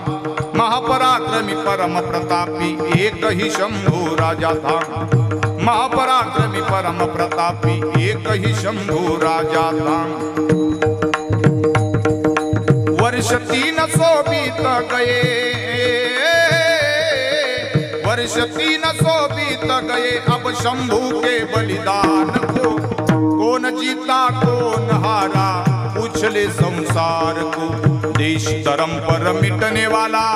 S1: महापराक्रमी परम प्रतापी एक ही शंभु राजा था. महापराक्रमी परम प्रतापी एक ही शंभु राजा था. वर्ष 300 बीत गए, वर्ष 300 बीत गए. अब शंभू के बलिदान को कौन जीता कौन हारा, पूछ ले संसार को. देश धर्म पर मिटने वाला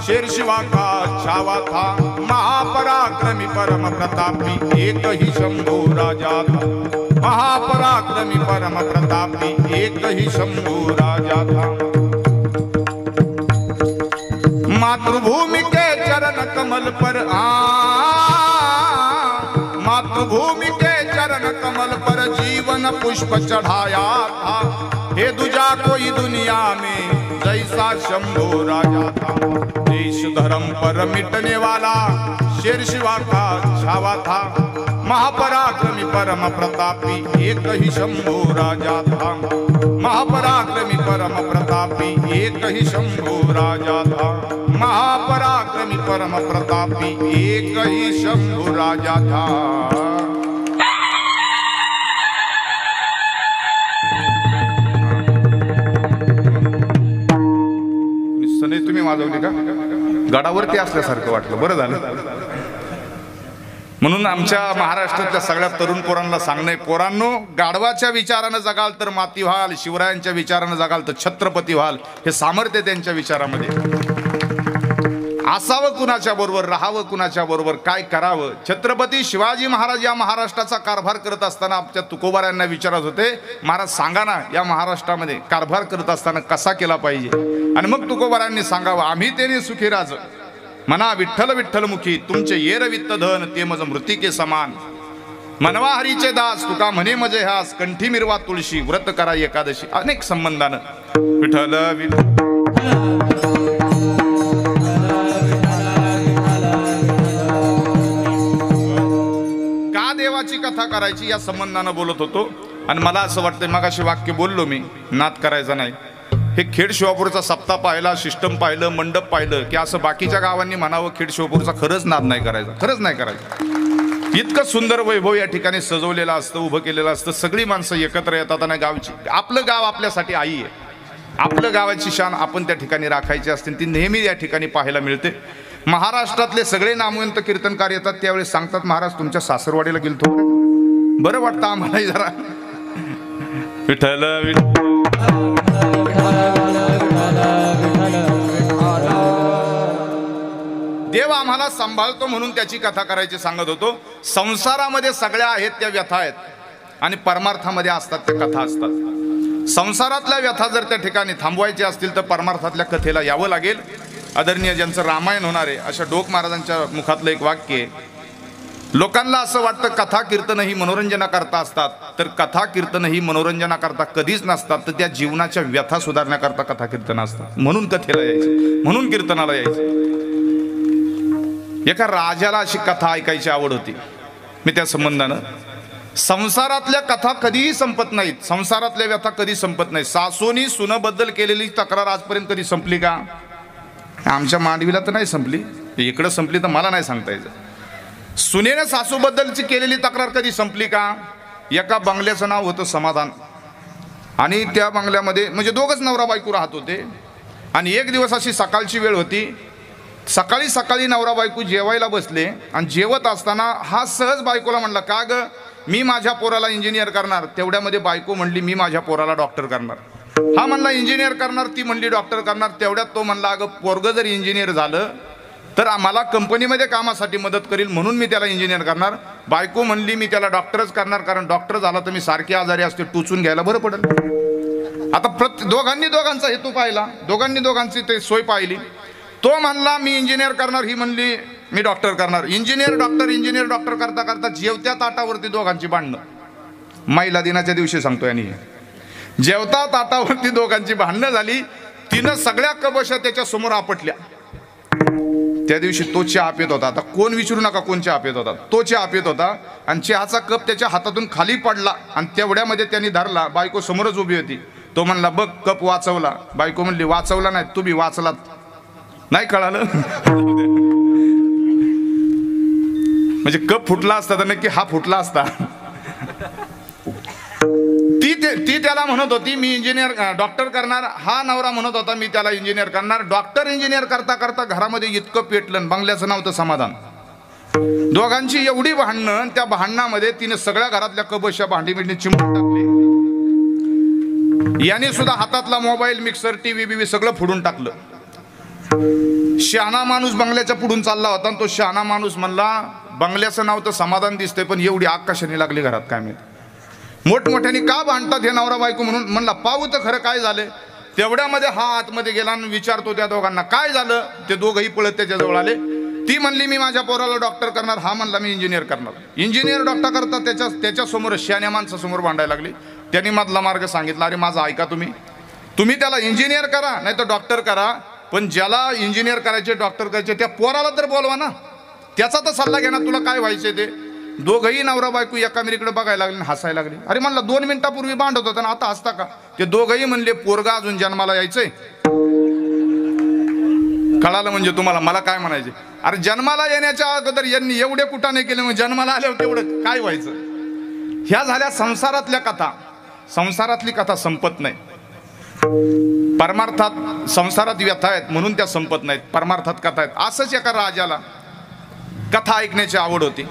S1: शेर शिवा का छावा था. महापराक्रमी परम प्रतापी एक ही शंभु राजा था. महापराक्रमी परम प्रतापी एक ही शंभु राजा था. मातृभूमि के चरण कमल पर मातृभूमि के चरण कमल पर जीवन पुष्प चढ़ाया था. हे दूजा कोई दुनिया में जैसा शंभो राजा था। देश धर्म पर मिटने वाला शेर शिवा का छावा था। महापराक्रमी परम प्रतापी एक ही शंभो राजा था। महापराक्रमी परम प्रतापी एक ही शंभो राजा था। महापराक्रमी परम प्रतापी एक ही शंभो राजा था। सने तुम्ही वाजवली का? गडावरती असल्यासारखं वाटलं, बरं झालं. म्हणून आमच्या महाराष्ट्रातल्या सगळ्या तरुण पोरांना सांगणे, पोरांनो गाढवाच्या विचारानं जगाल तर माती व्हाल, शिवरायांच्या विचारानं जगाल तर छत्रपती व्हाल. हे सामर्थ्य त्यांच्या विचारामध्ये. असावं कुणाच्या बरोबर, राहावं कुणाच्या बरोबर, काय करावं. छत्रपती शिवाजी महाराज या महाराष्ट्राचा कारभार करत असताना आमच्या तुकोबारायांना विचारत होते, महाराज सांगा ना या महाराष्ट्रामध्ये कारभार करत असताना कसा केला पाहिजे. आणि मग तुकोबारायांनी सांगावं, आम्ही तेने सुखी राज म्हणा विठ्ठल विठ्ठल मुखी, तुमचे येर वित्त धन ते मज मृतिके समान. मनवा हरीचे दास तुका म्हणे मजे हास, कंठी मिरवा तुळशी व्रत करा एकादशी. अनेक संबंधानं विठ्ठल का देवाची कथा करायची या संबंधानं बोलत होतो. आणि मला असं वाटतं, मगाशी वाक्य बोललो मी, नाद करायचा नाही. हे खेड शिवापूरचा सप्ताह पाहिला, सिस्टम पाहिलं, मंडप पाहिलं की असं बाकीच्या गावांनी म्हणावं खेड शिवापूरचा खरंच नाद नाही करायचा, खरंच नाही करायचा. इतकं सुंदर वैभव या ठिकाणी सजवलेलं असतं, उभं केलेलं असतं. सगळी माणसं एकत्र येतात आणि गावची, आपलं गाव आपल्यासाठी आई आहे. आपलं गावाची शान आपण त्या ठिकाणी राखायची असते, ती नेहमी या ठिकाणी पाहायला मिळते. महाराष्ट्रातले सगळे नामवंत कीर्तनकार येतात त्यावेळेस सांगतात, महाराज तुमच्या सासरवाडीला गेलतो, बरं वाटतं आम्हालाही जरा. विठ्ठल देव आम्हाला सांभाळतो म्हणून त्याची कथा करायची सांगत होतो. संसारामध्ये सगळ्या आहेत त्या व्यथा आहेत आणि परमार्थामध्ये असतात त्या कथा असतात. संसारातल्या व्यथा जर त्या ठिकाणी थांबवायच्या असतील तर परमार्थातल्या कथेला यावं लागेल. आदरणीय ज्यांचं रामायण होणार आहे अशा डोक महाराजांच्या मुखातलं एक वाक्य आहे. लोकांना असं वाटतं कथा कीर्तन ही मनोरंजनाकरता असतात, तर कथा कीर्तन ही मनोरंजनाकरता कधीच नसतात, तर त्या जीवनाच्या व्यथा सुधारण्याकरता कथा कीर्तन असतात. म्हणून कथेला यायचे, म्हणून कीर्तनाला यायचे. एका राजाला अशी कथा ऐकायची आवड होती. मी त्या संबंधानं, संसारातल्या कथा कधीही संपत नाहीत, संसारातल्या व्यथा कधी संपत नाहीत. सासूनी सुनबद्दल केलेली तक्रार आजपर्यंत कधी संपली का? आमच्या मांडवीला तर नाही संपली, इकडं संपली तर मला नाही सांगता यायचं. सुनेने सासूबद्दलची केलेली तक्रार कधी संपली का? एका बंगल्याचं नाव होतं समाधान आणि त्या बंगल्यामध्ये म्हणजे दोघच नवरा बायको राहत होते. आणि एक दिवस अशी सकाळची वेळ होती, सकाळी सकाळी नवरा बायको जेवायला बसले आणि जेवत असताना हा सहज बायकोला म्हणला, का ग मी माझ्या पोराला इंजिनियर करणार. तेवढ्यामध्ये बायको म्हणली, मी माझ्या पोराला डॉक्टर करणार. हा म्हणला इंजिनियर करणार, ती म्हणली डॉक्टर करणार. तेवढ्यात तो म्हणला, अगं पोरगं जर इंजिनियर झालं तर आम्हाला कंपनीमध्ये कामासाठी मदत करील म्हणून मी त्याला इंजिनियर करणार. बायको म्हणली, मी त्याला डॉक्टरच करणार, कारण डॉक्टर झाला तर मी सारखे आजारी असते, टुचून घ्यायला बरं पडेल. आता दोघांचा हेतू पाहिला, दोघांची ते सोय पाहिली. तो म्हणला मी इंजिनियर करणार, ही म्हणली मी डॉक्टर करणार. इंजिनियर डॉक्टर करता करता जेवत्या ताटावरती दोघांची भांडणं. महिला दिनाच्या दिवशी सांगतो यांनी, जेवता ताटावरती दोघांची भांडणं झाली. तिनं सगळ्या कबशा त्याच्या समोर आपटल्या. त्या दिवशी तो चहा पित होता. आता कोण विचारू नका कोण चहा पित होता, तो चहा पित होता आणि चहाचा कप त्याच्या हातातून खाली पडला आणि तेवढ्यामध्ये त्यांनी धरला. बायको समोरच उभी होती. तो म्हणला, बघ कप वाचवला. बायको म्हणली, वाचवला नाही, तुम्ही वाचलात. नाही कळालं म्हणजे कप फुटला असता तर नक्की हा फुटला असता. ती त्याला म्हणत होती मी इंजिनियर डॉक्टर करणार. हा नवरा म्हणत होता मी त्याला इंजिनियर करणार. डॉक्टर इंजिनियर करता करता घरामध्ये इतकं पेटलं. बंगल्याचं नाव तर समाधान. दोघांची एवढी भांडणं, त्या भांडणामध्ये तिने सगळ्या घरातल्या कबशा भांडी बिंडी चिमून टाकली. याने सुद्धा हातातला मोबाईल, मिक्सर, टीव्ही बीव्ही सगळं फोडून टाकलं. शहाणा माणूस बंगल्याच्या पुढून चालला होता आणि तो शहाणा माणूस म्हणला, बंगल्याचं नाव तर समाधान दिसतंय पण एवढी आग कशाने लागली घरात काय माहिती. मोठमोठ्याने का भांडतात हे नवरा बायको म्हणून. म्हणला पाहू तर खरं काय झालं. तेवढ्यामध्ये हा आतमध्ये गेला आणि विचारतो त्या दोघांना काय झालं. ते दोघंही पळत त्याच्याजवळ आले. ती म्हणली मी माझ्या पोराला डॉक्टर करणार. हा म्हणला मी इंजिनियर करणार. इंजिनियर डॉक्टर करता त्याच्या समोर शहाण्या माणसासमोर भांडायला लागली. त्यांनी मधला मार्ग सांगितला, अरे माझा ऐका तुम्ही त्याला इंजिनियर करा नाही तर डॉक्टर करा, पण ज्याला इंजिनियर करायचे डॉक्टर करायचे त्या पोराला तर बोलवा ना, त्याचा तर सल्ला घे ना, तुला काय व्हायचे ते. दोघंही नवरा बायको एकामेरीकडे बघायला लागले, हसायला लागले. अरे म्हणलं 2 मिनिटापूर्वी भांडत होता ना, आता हसता का? ते दोघंही म्हणले पोरगा अजून जन्माला यायचंय. कळालं म्हणजे तुम्हाला मला काय म्हणायचे? अरे जन्माला येण्याच्या अगोदर यांनी एवढे कुटाणे केले, मग जन्माला आल्यावर तेवढं काय व्हायचं? ह्या झाल्या संसारातल्या कथा. संसारातली कथा संपत नाही. परमार्थात संसारात व्यथा आहेत म्हणून त्या संपत नाहीत, परमार्थात कथा आहेत. असंच एका राजाला कथा ऐकण्याची आवड होती.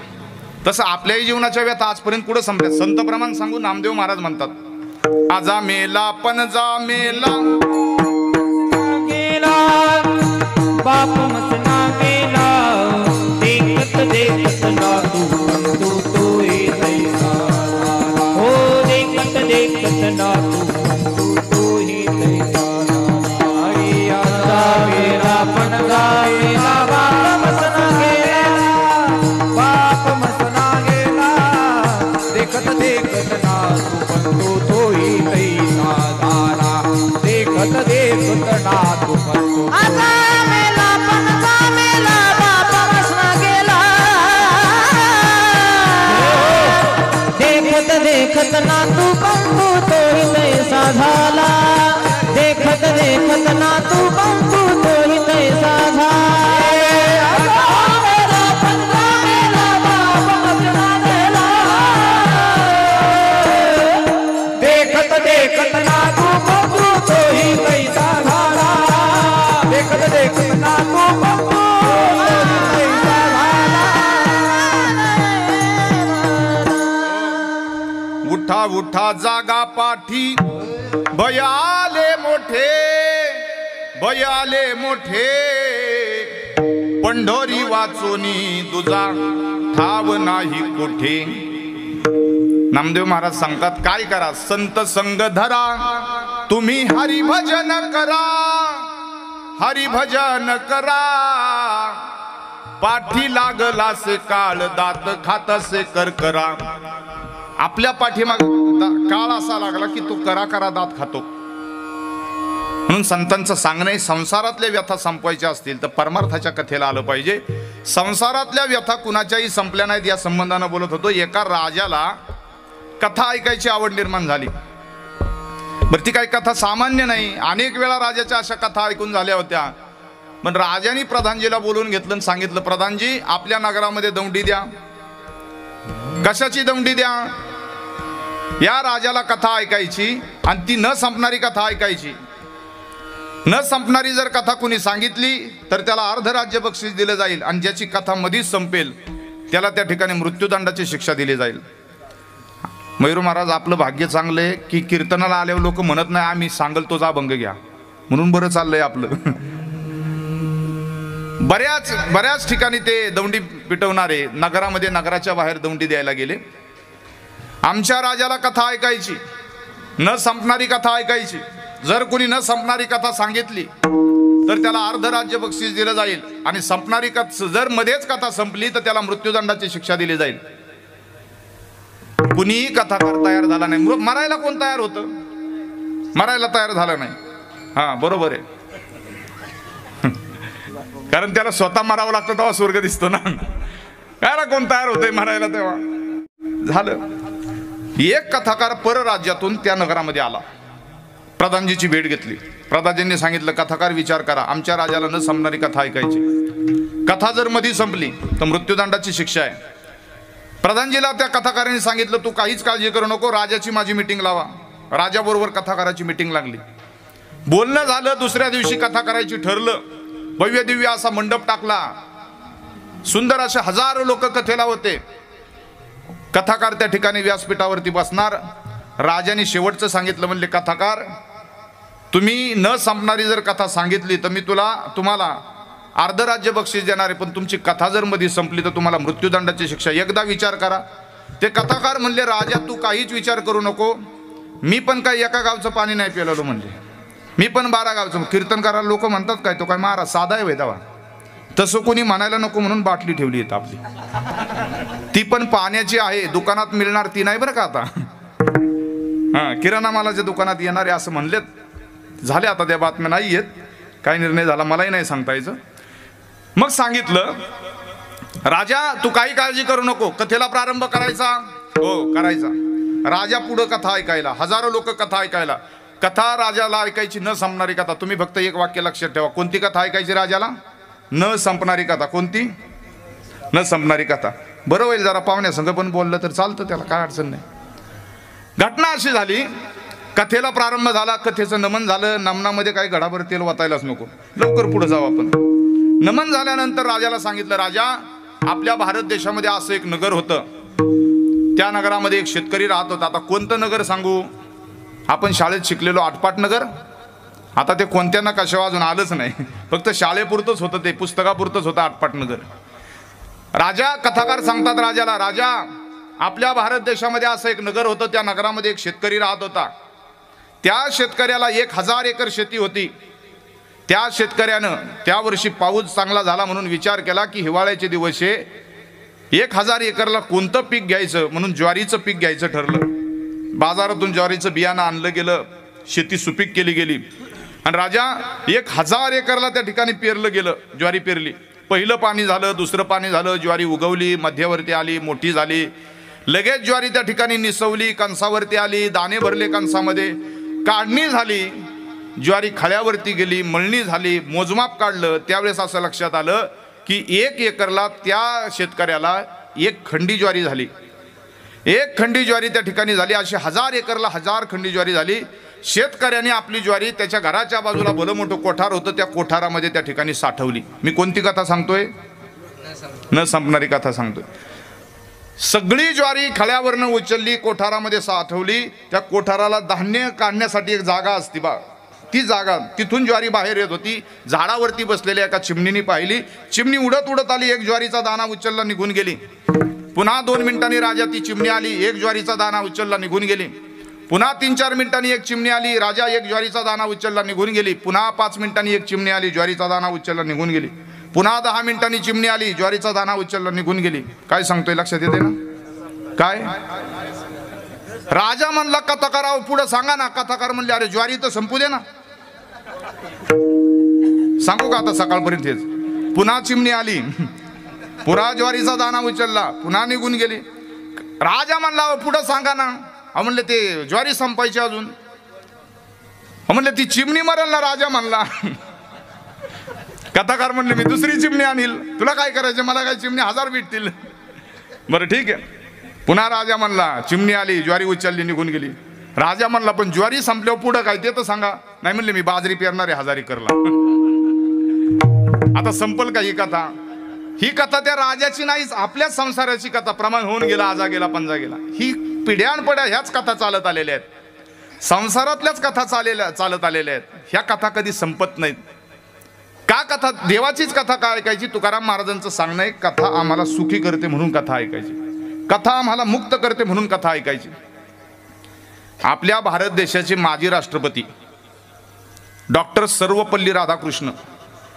S1: तसं आपल्याही जीवनाच्या व्यथा आजपर्यंत कुठं संपल्या? संत प्रमाण सांगू नामदेव महाराज म्हणतात, आजा मेला पण जा मेला
S2: गेला बाप मसना गेला, देखत देखत ना तू ही तैसा हो, देखत देखत ना तू ही तैसा. आजा गेला पण जा गेला बाप मसना गेला, बाप मसना गेला, देखत देखत ना तू ही तैसा झाला, देखत देखत ना तू
S3: आजा मेला पण जा मेला, बाप मसना गेला, देखत देखत ना तू बंधू तोही तैसा झाला, देखत देखत ना तू बंधू तोही तैसा झाला. मेला पण जा मेला, बाप मसना गेला,
S2: देखत देखत ना तू बंधू तोही तैसा झाला, देखत देखत ना तू बंधू तोही तैसा झाला.
S1: उठा उठा जागा पाठी, भयाले मोठे भयाले मोठे, पंढोरी वाचोनी तुझा ठाव नाही कुठे. नामदेव महाराज सांगतात, काय करा? संत संग धरा, तुम्ही हरिभजन करा, हरिभजन करा. पाठी लागला से काळ, दात खातसे करकरा. आपल्या पाठीमाग काळ असा लागला की तू करा करा दात खातो. म्हणून संतांचं सांगणं, संसारातल्या व्यथा संपवायच्या असतील तर परमार्थाच्या कथेला आलं पाहिजे. संसारातल्या व्यथा कुणाच्याही संपल्या नाहीत या संबंधानं बोलत होतो. एका राजाला कथा ऐकायची आवड निर्माण झाली. बरं, ती काही कथा सामान्य नाही. अनेक वेळा राजाच्या अशा कथा ऐकून झाल्या होत्या. पण राजाने प्रधानजीला बोलून घेतलं आणि सांगितलं, प्रधानजी आपल्या नगरामध्ये दौंडी द्या. कशाची दौंडी द्या? या राजाला कथा ऐकायची आणि ती न संपणारी कथा ऐकायची. न संपणारी जर कथा कुणी सांगितली तर त्याला अर्ध राज्य बक्षीस दिलं जाईल, आणि ज्याची कथा मधीच संपेल त्याला त्या ठिकाणी मृत्यूदंडाची शिक्षा दिली जाईल. मयूर महाराज, आपलं भाग्य चांगलं आहे की कीर्तनाला आल्यावर लोक म्हणत नाही आम्ही सांगल तो जा भंग घ्या, म्हणून बरं चाललंय आपलं. बऱ्याच ठिकाणी ते दौंडी पिटवणारे नगरामध्ये नगराच्या बाहेर दौंडी द्यायला गेले. आमच्या राजाला कथा ऐकायची, न संपणारी कथा ऐकायची. जर कोणी न संपणारी कथा सांगितली तर त्याला अर्ध राज्य बक्षीस दिलं जाईल, आणि संपणारी कथा जर मध्येच कथा संपली तर त्याला मृत्यूदंडाची शिक्षा दिली जाईल. कुणीही कथाकार तयार झाला नाही. मरायला कोण तयार होतं? मरायला तयार झालं नाही. हा, बरोबर आहे. कारण त्याला स्वतः मरावं लागतं तेव्हा स्वर्ग दिसतो ना. काय कोण तयार होतंय मरायला तेव्हा? झालं. एक कथाकार परराज्यातून त्या नगरामध्ये आला, प्रधानजीची भेट घेतली. प्रधानजींनी सांगितलं, कथाकार विचार करा, आमच्या राजाला न संपणारी कथा ऐकायची. कथा जर मध्ये संपली तर मृत्यूदंडाची शिक्षा आहे. प्रधानजीला त्या कथाकाराने सांगितलं, तू काहीच काळजी करू नको, राजाची माझी मीटिंग लावा. राजाबरोबर कथाकाराची मीटिंग लागली. बोलणं झालं. दुसऱ्या दिवशी कथा करायची ठरलं. भव्य दिव्य असा मंडप टाकला. सुंदर असे हजारो लोक कथेला होते. कथाकार त्या ठिकाणी व्यासपीठावरती बसणार. राजाने शेवटचं सांगितलं, म्हणले, कथाकार तुम्ही न संपणारी जर कथा सांगितली तर मी तुम्हाला अर्ध राज्य बक्षीस देणार आहे, पण तुमची कथा जर मध्ये संपली तर तुम्हाला मृत्यूदंडाची शिक्षा. एकदा विचार करा. ते कथाकार म्हणले, राजा तू काहीच विचार करू नको, मी पण काही एका गावचं पाणी नाही पिलेलो, म्हणजे मी पण 12 गावचं. कीर्तन करायला लोक म्हणतात काय तो काय महाराज साधा आहे वेदावा. तसं कोणी म्हणायला नको म्हणून बाटली ठेवली आहे आपली. ती पण पाण्याची आहे, दुकानात मिळणार ती नाही बरं का. आता किराणा मालाच्या दुकानात येणारे असं म्हणलेत. झाले आता त्या बातम्या नाही येत, काय निर्णय झाला मलाही नाही सांगता यायचं. मग सांगितलं, राजा तू काही काळजी करू नको, कथेला प्रारंभ करायचा. हो करायचा. राजा पुढं कथा ऐकायला, हजारो लोक कथा ऐकायला. कथा राजाला ऐकायची न संपणारी कथा. तुम्ही फक्त एक वाक्य लक्षात ठेवा, कोणती कथा ऐकायची राजाला? न संपणारी कथा. कोणती? न संपणारी कथा. बरं होईल जरा पाहुण्यासंग पण बोललं तर चालतं, त्याला काय अडचण नाही. घटना अशी झाली, कथेला प्रारंभ झाला, कथेचं नमन झालं. नमनामध्ये काही घडाभर तेल वाचायलाच नको, लवकर पुढे जाऊ आपण. नमन झाल्यानंतर राजाला सांगितलं, राजा आपल्या भारत देशामध्ये असं एक नगर होतं, त्या नगरामध्ये एक शेतकरी राहत होता. आता कोणतं नगर सांगू? आपण शाळेत शिकलेलो आटपाट नगर. आता ते कोणत्या कशावर अजून आलंच नाही, फक्त शाळेपुरतंच होतं, ते पुस्तकापुरतंच होतं आटपाट नगर. राजा, कथाकार सांगतात राजाला, राजा आपल्या भारत देशामध्ये असं एक नगर होतं, त्या नगरामध्ये एक शेतकरी राहत होता. त्या शेतकऱ्याला 1000 एकर शेती होती. त्या शेतकऱ्यानं त्या वर्षी पाऊस चांगला झाला म्हणून विचार केला की हिवाळ्याचे दिवस आहे, 1000 एकरला कोणतं पीक घ्यायचं म्हणून ज्वारीचं पीक घ्यायचं ठरलं. बाजारातून ज्वारीचं बियाणं आणलं गेलं, शेती सुपीक केली गेली आणि राजा 1000 एकरला त्या ठिकाणी पेरलं गेलं. ज्वारी पेरली, पहिलं पाणी झालं, दुसरं पाणी झालं, ज्वारी उगवली, मध्यवर्ती आली, मोठी झाली. लगेच ज्वारी त्या ठिकाणी निसवली, कणसावरती आली, दाणे भरले कणसामध्ये, काढणी झाली, ज्वारी खळ्यावरती गेली, मळणी झाली, मोजमाप काढलं. त्यावेळेस असं लक्षात आलं की 1 एकरला त्या शेतकऱ्याला 1 खंडी ज्वारी झाली. 1 खंडी ज्वारी त्या ठिकाणी झाली. अशी 1000 एकरला 1000 खंडी ज्वारी झाली. शेतकऱ्याने आपली ज्वारी त्याच्या घराच्या बाजूला भलं मोठं कोठार होतं, त्या कोठारामध्ये त्या ठिकाणी साठवली. मी कोणती कथा सांगतोय? न संपणारी कथा सांगतोय. सगळी ज्वारी खळ्यावरनं उचलली, कोठारामध्ये साठवली. त्या कोठाराला धान्य काढण्यासाठी एक जागा असते बा, ती जागा, तिथून ज्वारी बाहेर येत होती. झाडावरती बसलेल्या एका चिमणीने पाहिली, चिमणी उडत उडत आली, 1 ज्वारीचा दाणा उचलला, निघून गेली. पुन्हा 2 मिनिटांनी राजा ती चिमणी आली, 1 ज्वारीचा दाणा उचलला, निघून गेली. पुन्हा 3-4 मिनिटांनी एक चिमणी आली, राजा 1 ज्वारीचा दाणा उचलला, निघून गेली. पुन्हा 5 मिनिटांनी एक चिमणी आली, ज्वारीचा दाणा उचलला, निघून गेली. पुन्हा 10 मिनिटांनी चिमणी आली, ज्वारीचा दाणा उचलला, निघून गेली. काय सांगतोय लक्षात येते ना? काय? राजा म्हणला कथाकाराव पुढे सांगा ना. कथाकार म्हणले, अरे ज्वारी तर संपू दे ना. सांगू का आता सकाळपर्यंत हेच? पुन्हा चिमणी आली, पुन्हा ज्वारीचा दाणा उचलला, पुन्हा निघून गेली. राजा म्हणला पुढे सांगा ना. म्हणले ते ज्वारी संपायची अजून. म्हणले ती चिमणी मरेल ना. राजा म्हणला. कथाकार म्हणले मी दुसरी चिमणी आणील, तुला काय करायचं, मला काय चिमणी 1000 भेटतील. बरं ठीक आहे. पुन्हा राजा म्हणला, चिमणी आली, ज्वारी उचलली, निघून गेली. राजा म्हणला पण ज्वारी संपल्यावर पुढं काय ते तर सांगा. नाही म्हणले मी बाजरी पेरणार आहे 1000 एकरला. आता संपल का ही कथा? ही कथा त्या राजाची नाहीच, आपल्याच संसाराची कथा. प्रमाण होऊन गेला, आजा गेला, पंजा गेला. ही पिढ्यानपड्या ह्याच कथा चालत आलेल्या आहेत, संसारातल्याच कथा चालत आलेल्या आहेत. ह्या कथा कधी संपत नाहीत. का कथा? देवाचीच कथा का ऐकायची? तुकाराम महाराजांचं सांगणं आहे, कथा आम्हाला सुखी करते म्हणून कथा ऐकायची, कथा आम्हाला मुक्त करते म्हणून कथा ऐकायची. आपल्या भारत देशाचे माजी राष्ट्रपती डॉक्टर सर्वपल्ली राधाकृष्ण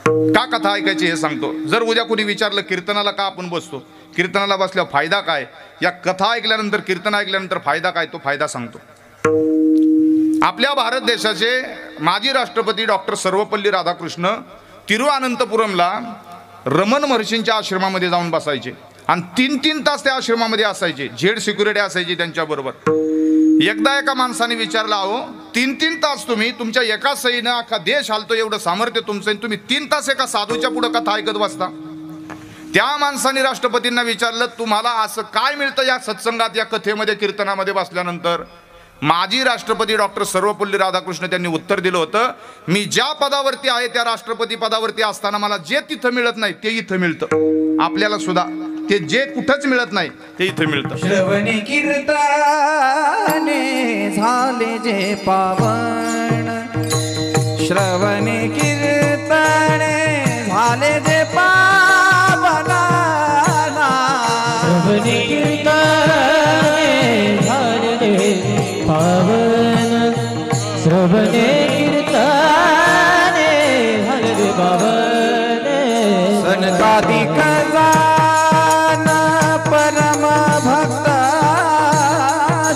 S1: का कथा ऐकायची हे सांगतो. जर उद्या कोणी विचारलं कीर्तनाला का आपण बसतो, कीर्तनाला बसल्यावर फायदा काय, या कथा ऐकल्यानंतर, कीर्तन ऐकल्यानंतर फायदा काय, तो फायदा सांगतो. आपल्या भारत देशाचे माजी राष्ट्रपती डॉक्टर सर्वपल्ली राधाकृष्ण तिरुअनंतपुरमला रमण महर्षींच्या आश्रमामध्ये जाऊन बसायचे आणि 3-3 तास त्या आश्रमामध्ये असायचे. झेड सिक्युरिटी असायची त्यांच्याबरोबर. एकदा एका माणसाने विचारला, अहो 3-3 तास तुम्ही, तुमच्या एका सईनं अख्खा देश हालतो, एवढं सामर्थ्य तुमचं, तुम्ही 3 तास एका साधूच्या पुढे कथा ऐकत बसता. त्या माणसाने राष्ट्रपतींना विचारलं, तुम्हाला असं काय मिळतं या सत्संगात, या कथेमध्ये, कीर्तनामध्ये बसल्यानंतर? माजी राष्ट्रपती डॉक्टर सर्वपल्ली राधाकृष्ण त्यांनी उत्तर दिलं होतं, मी ज्या पदावरती आहे त्या राष्ट्रपती पदावरती असताना मला जे तिथं मिळत नाही ते इथं मिळतं. आपल्याला सुद्धा ते जे कुठंच मिळत नाही ते इथं मिळतं.
S2: श्रवणे कीर्तने झाले जे पावन, श्रवणे कीर्तने झाले जे पावन,
S3: श्रवणे कीर्तने झाले जे पावन, श्रवणे कीर्तने झाले जे पावन.
S2: सनकादिक परम भक्त,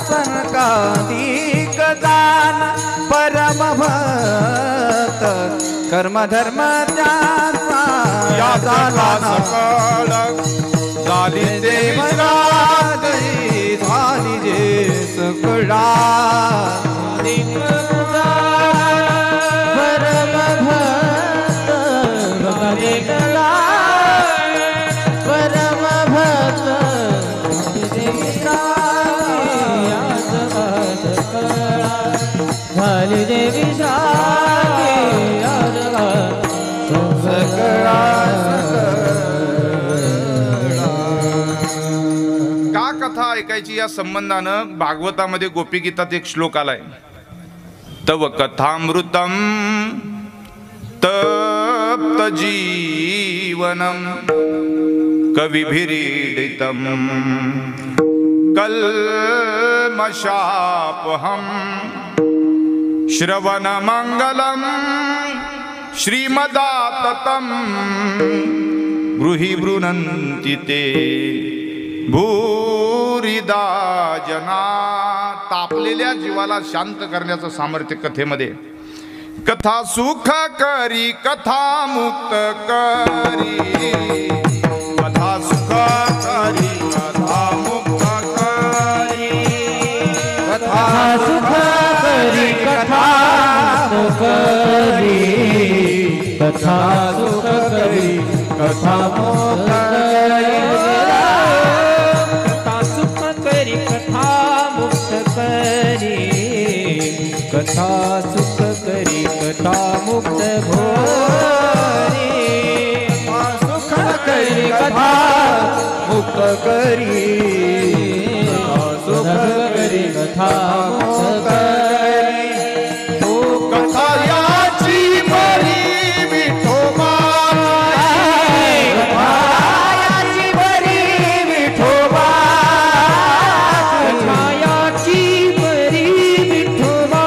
S2: सनकादिक कर्म धर्म त्याचा
S1: या
S2: झाला
S1: सकळ झाली ते
S2: देवराजई झाली जे सकळा
S1: का कथा ऐकायची या संबंधानं भागवतामध्ये गोपीगीतात एक श्लोक आलाय. तव कथामृतम तप्त जीवनम कविभिरीडितम कल्मषापहम श्रवण मंगलम श्रीमदाततम गृही गृह्णन्ति ते भूरिदा जना. तापलेल्या जीवाला शांत करण्याचं सामर्थ्य कथेमध्ये. कथा सुख करी कथा मुक्त करी कथा सुख करी कथा मुक्त करी
S3: कथा सुख करी कथा मुक्त करी कथा सुख करी कथा मुक्त करी कथा सुख करी कथा मुक्त करी कथा सुख करी कथा मुक्त भोरी सुख करी कथा मुक्त करी सुख करी कथा मुक्त करी
S1: कथा याची बरी विठोबा
S3: कथा याची बरी विठोबा कथा याची बरी विठोबा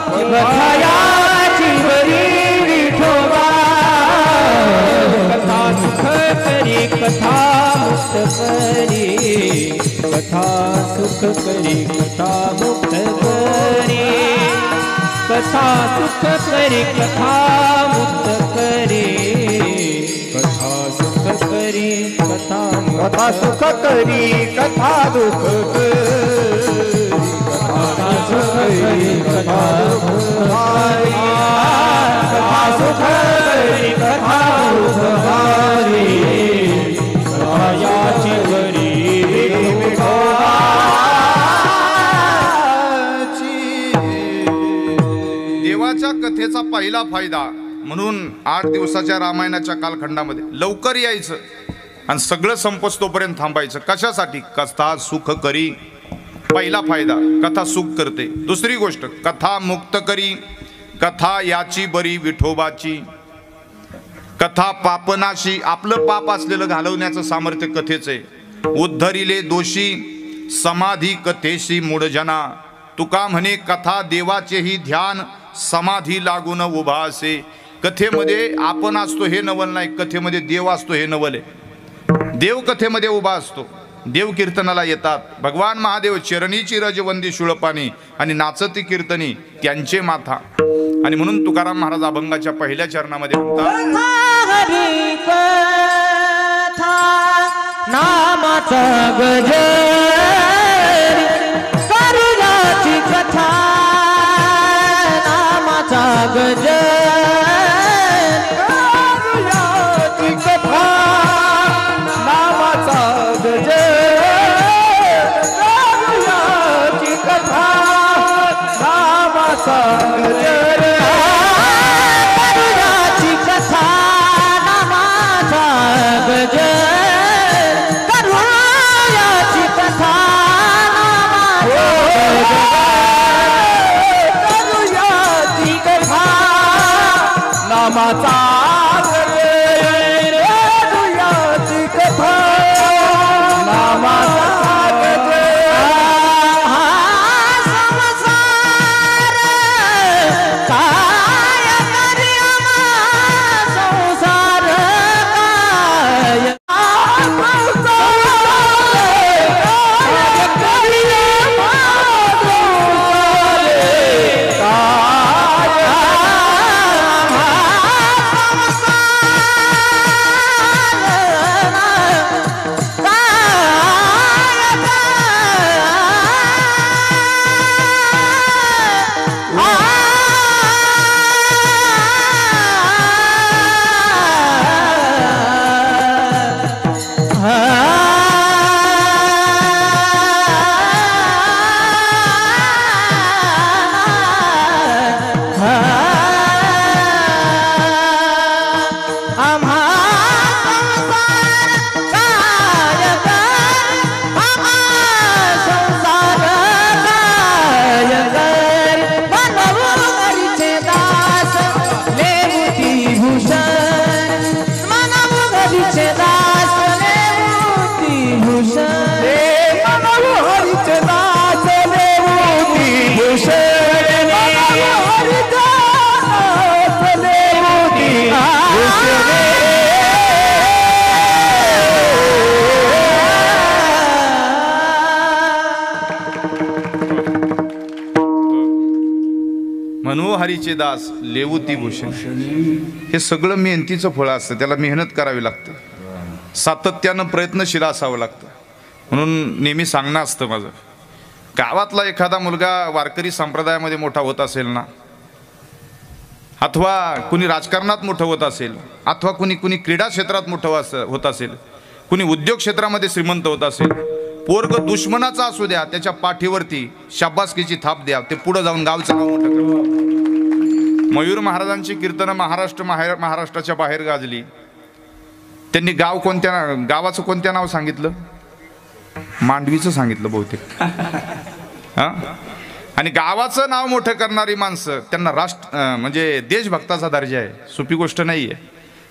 S3: कथा याची बरी विठोबा कथा सुख करी कथा मुक्त करी कथा सुख करी कथा मुक्त करी कथा सुख करी कथा मुक्त करी कथा सुख करी कथा
S2: कथा सुख करी कथा दुःख करी
S3: कथा सुख करी कथा दुःख करी कथा सुख करी कथा दुःख करी कथा याची बरी
S1: देवाच्या कथेचा पहिला फायदा म्हणून 8 दिवसाच्या रामायणाच्या कालखंडामध्ये लवकर यायचं आणि सगळं संपस्तोपर्यंत थांबायचं. कशासाठी? कथा सुख करी. पहिला फायदा कथा सुख करते. दुसरी गोष्ट कथा मुक्त करी. कथा याची बरी विठोबाची. कथा पापनाशी. आपलं पाप असलेलं घालवण्याचं सामर्थ्य कथेचं आहे. उद्धरिले दोषी समाधी कथेशी मूढजना. तुका म्हणे कथा देवाचेही ध्यान समाधी लागून उभा असे. कथेमध्ये आपण असतो हे नवल नाही, कथेमध्ये देव असतो हे नवल आहे. देव कथेमध्ये उभा असतो. देव कीर्तनाला येतात. भगवान महादेव चरणीची रजवंदी शुळपाणी आणि नाचती कीर्तनी त्यांचे माथा. आणि म्हणून तुकाराम महाराज अभंगाच्या पहिल्या चरणामध्ये म्हणतात,
S3: हरी कथा नामाचा गजर करुणाची कथा नामाचा गजर करुणाची कथा नामाचा गजर करुणाची कथा नामाचा गजर करुणाची कथा नामाचा गजर करुणाची कथा करुणाची कथा नामाचा गजर करुणाची कथा नामाचा गजर हा संसार काय करी संसार काय संसार
S1: हरीचे दास लेवुती भूषण. हे सगळं मेहनतीचं फळ असतं, त्याला मेहनत करावी लागते, सातत्यानं प्रयत्नशील असावं लागतं. म्हणून नेहमी सांगणं असतं माझं, गावातला एखादा मुलगा वारकरी संप्रदायामध्ये मोठा होत असेल ना, अथवा कुणी राजकारणात मोठं होत असेल, अथवा कुणी क्रीडा क्षेत्रात मोठं होत असेल, कुणी उद्योग क्षेत्रामध्ये श्रीमंत होत असेल, पोरग दुश्मनाचा असू द्या, त्याच्या पाठीवरती शाबासकीची थाप द्या, ते पुढे जाऊन गावचं नाव मोठं करतात. मयूर महाराजांची कीर्तनं महाराष्ट्राच्या बाहेर गाजली. त्यांनी गावाचं कोणत्या नाव सांगितलं? मांडवीचं सांगितलं बहुतेक. हा, आणि गावाचं नाव मोठं करणारी माणसं, त्यांना म्हणजे देशभक्ताचा दर्जा आहे, सोपी गोष्ट नाही आहे.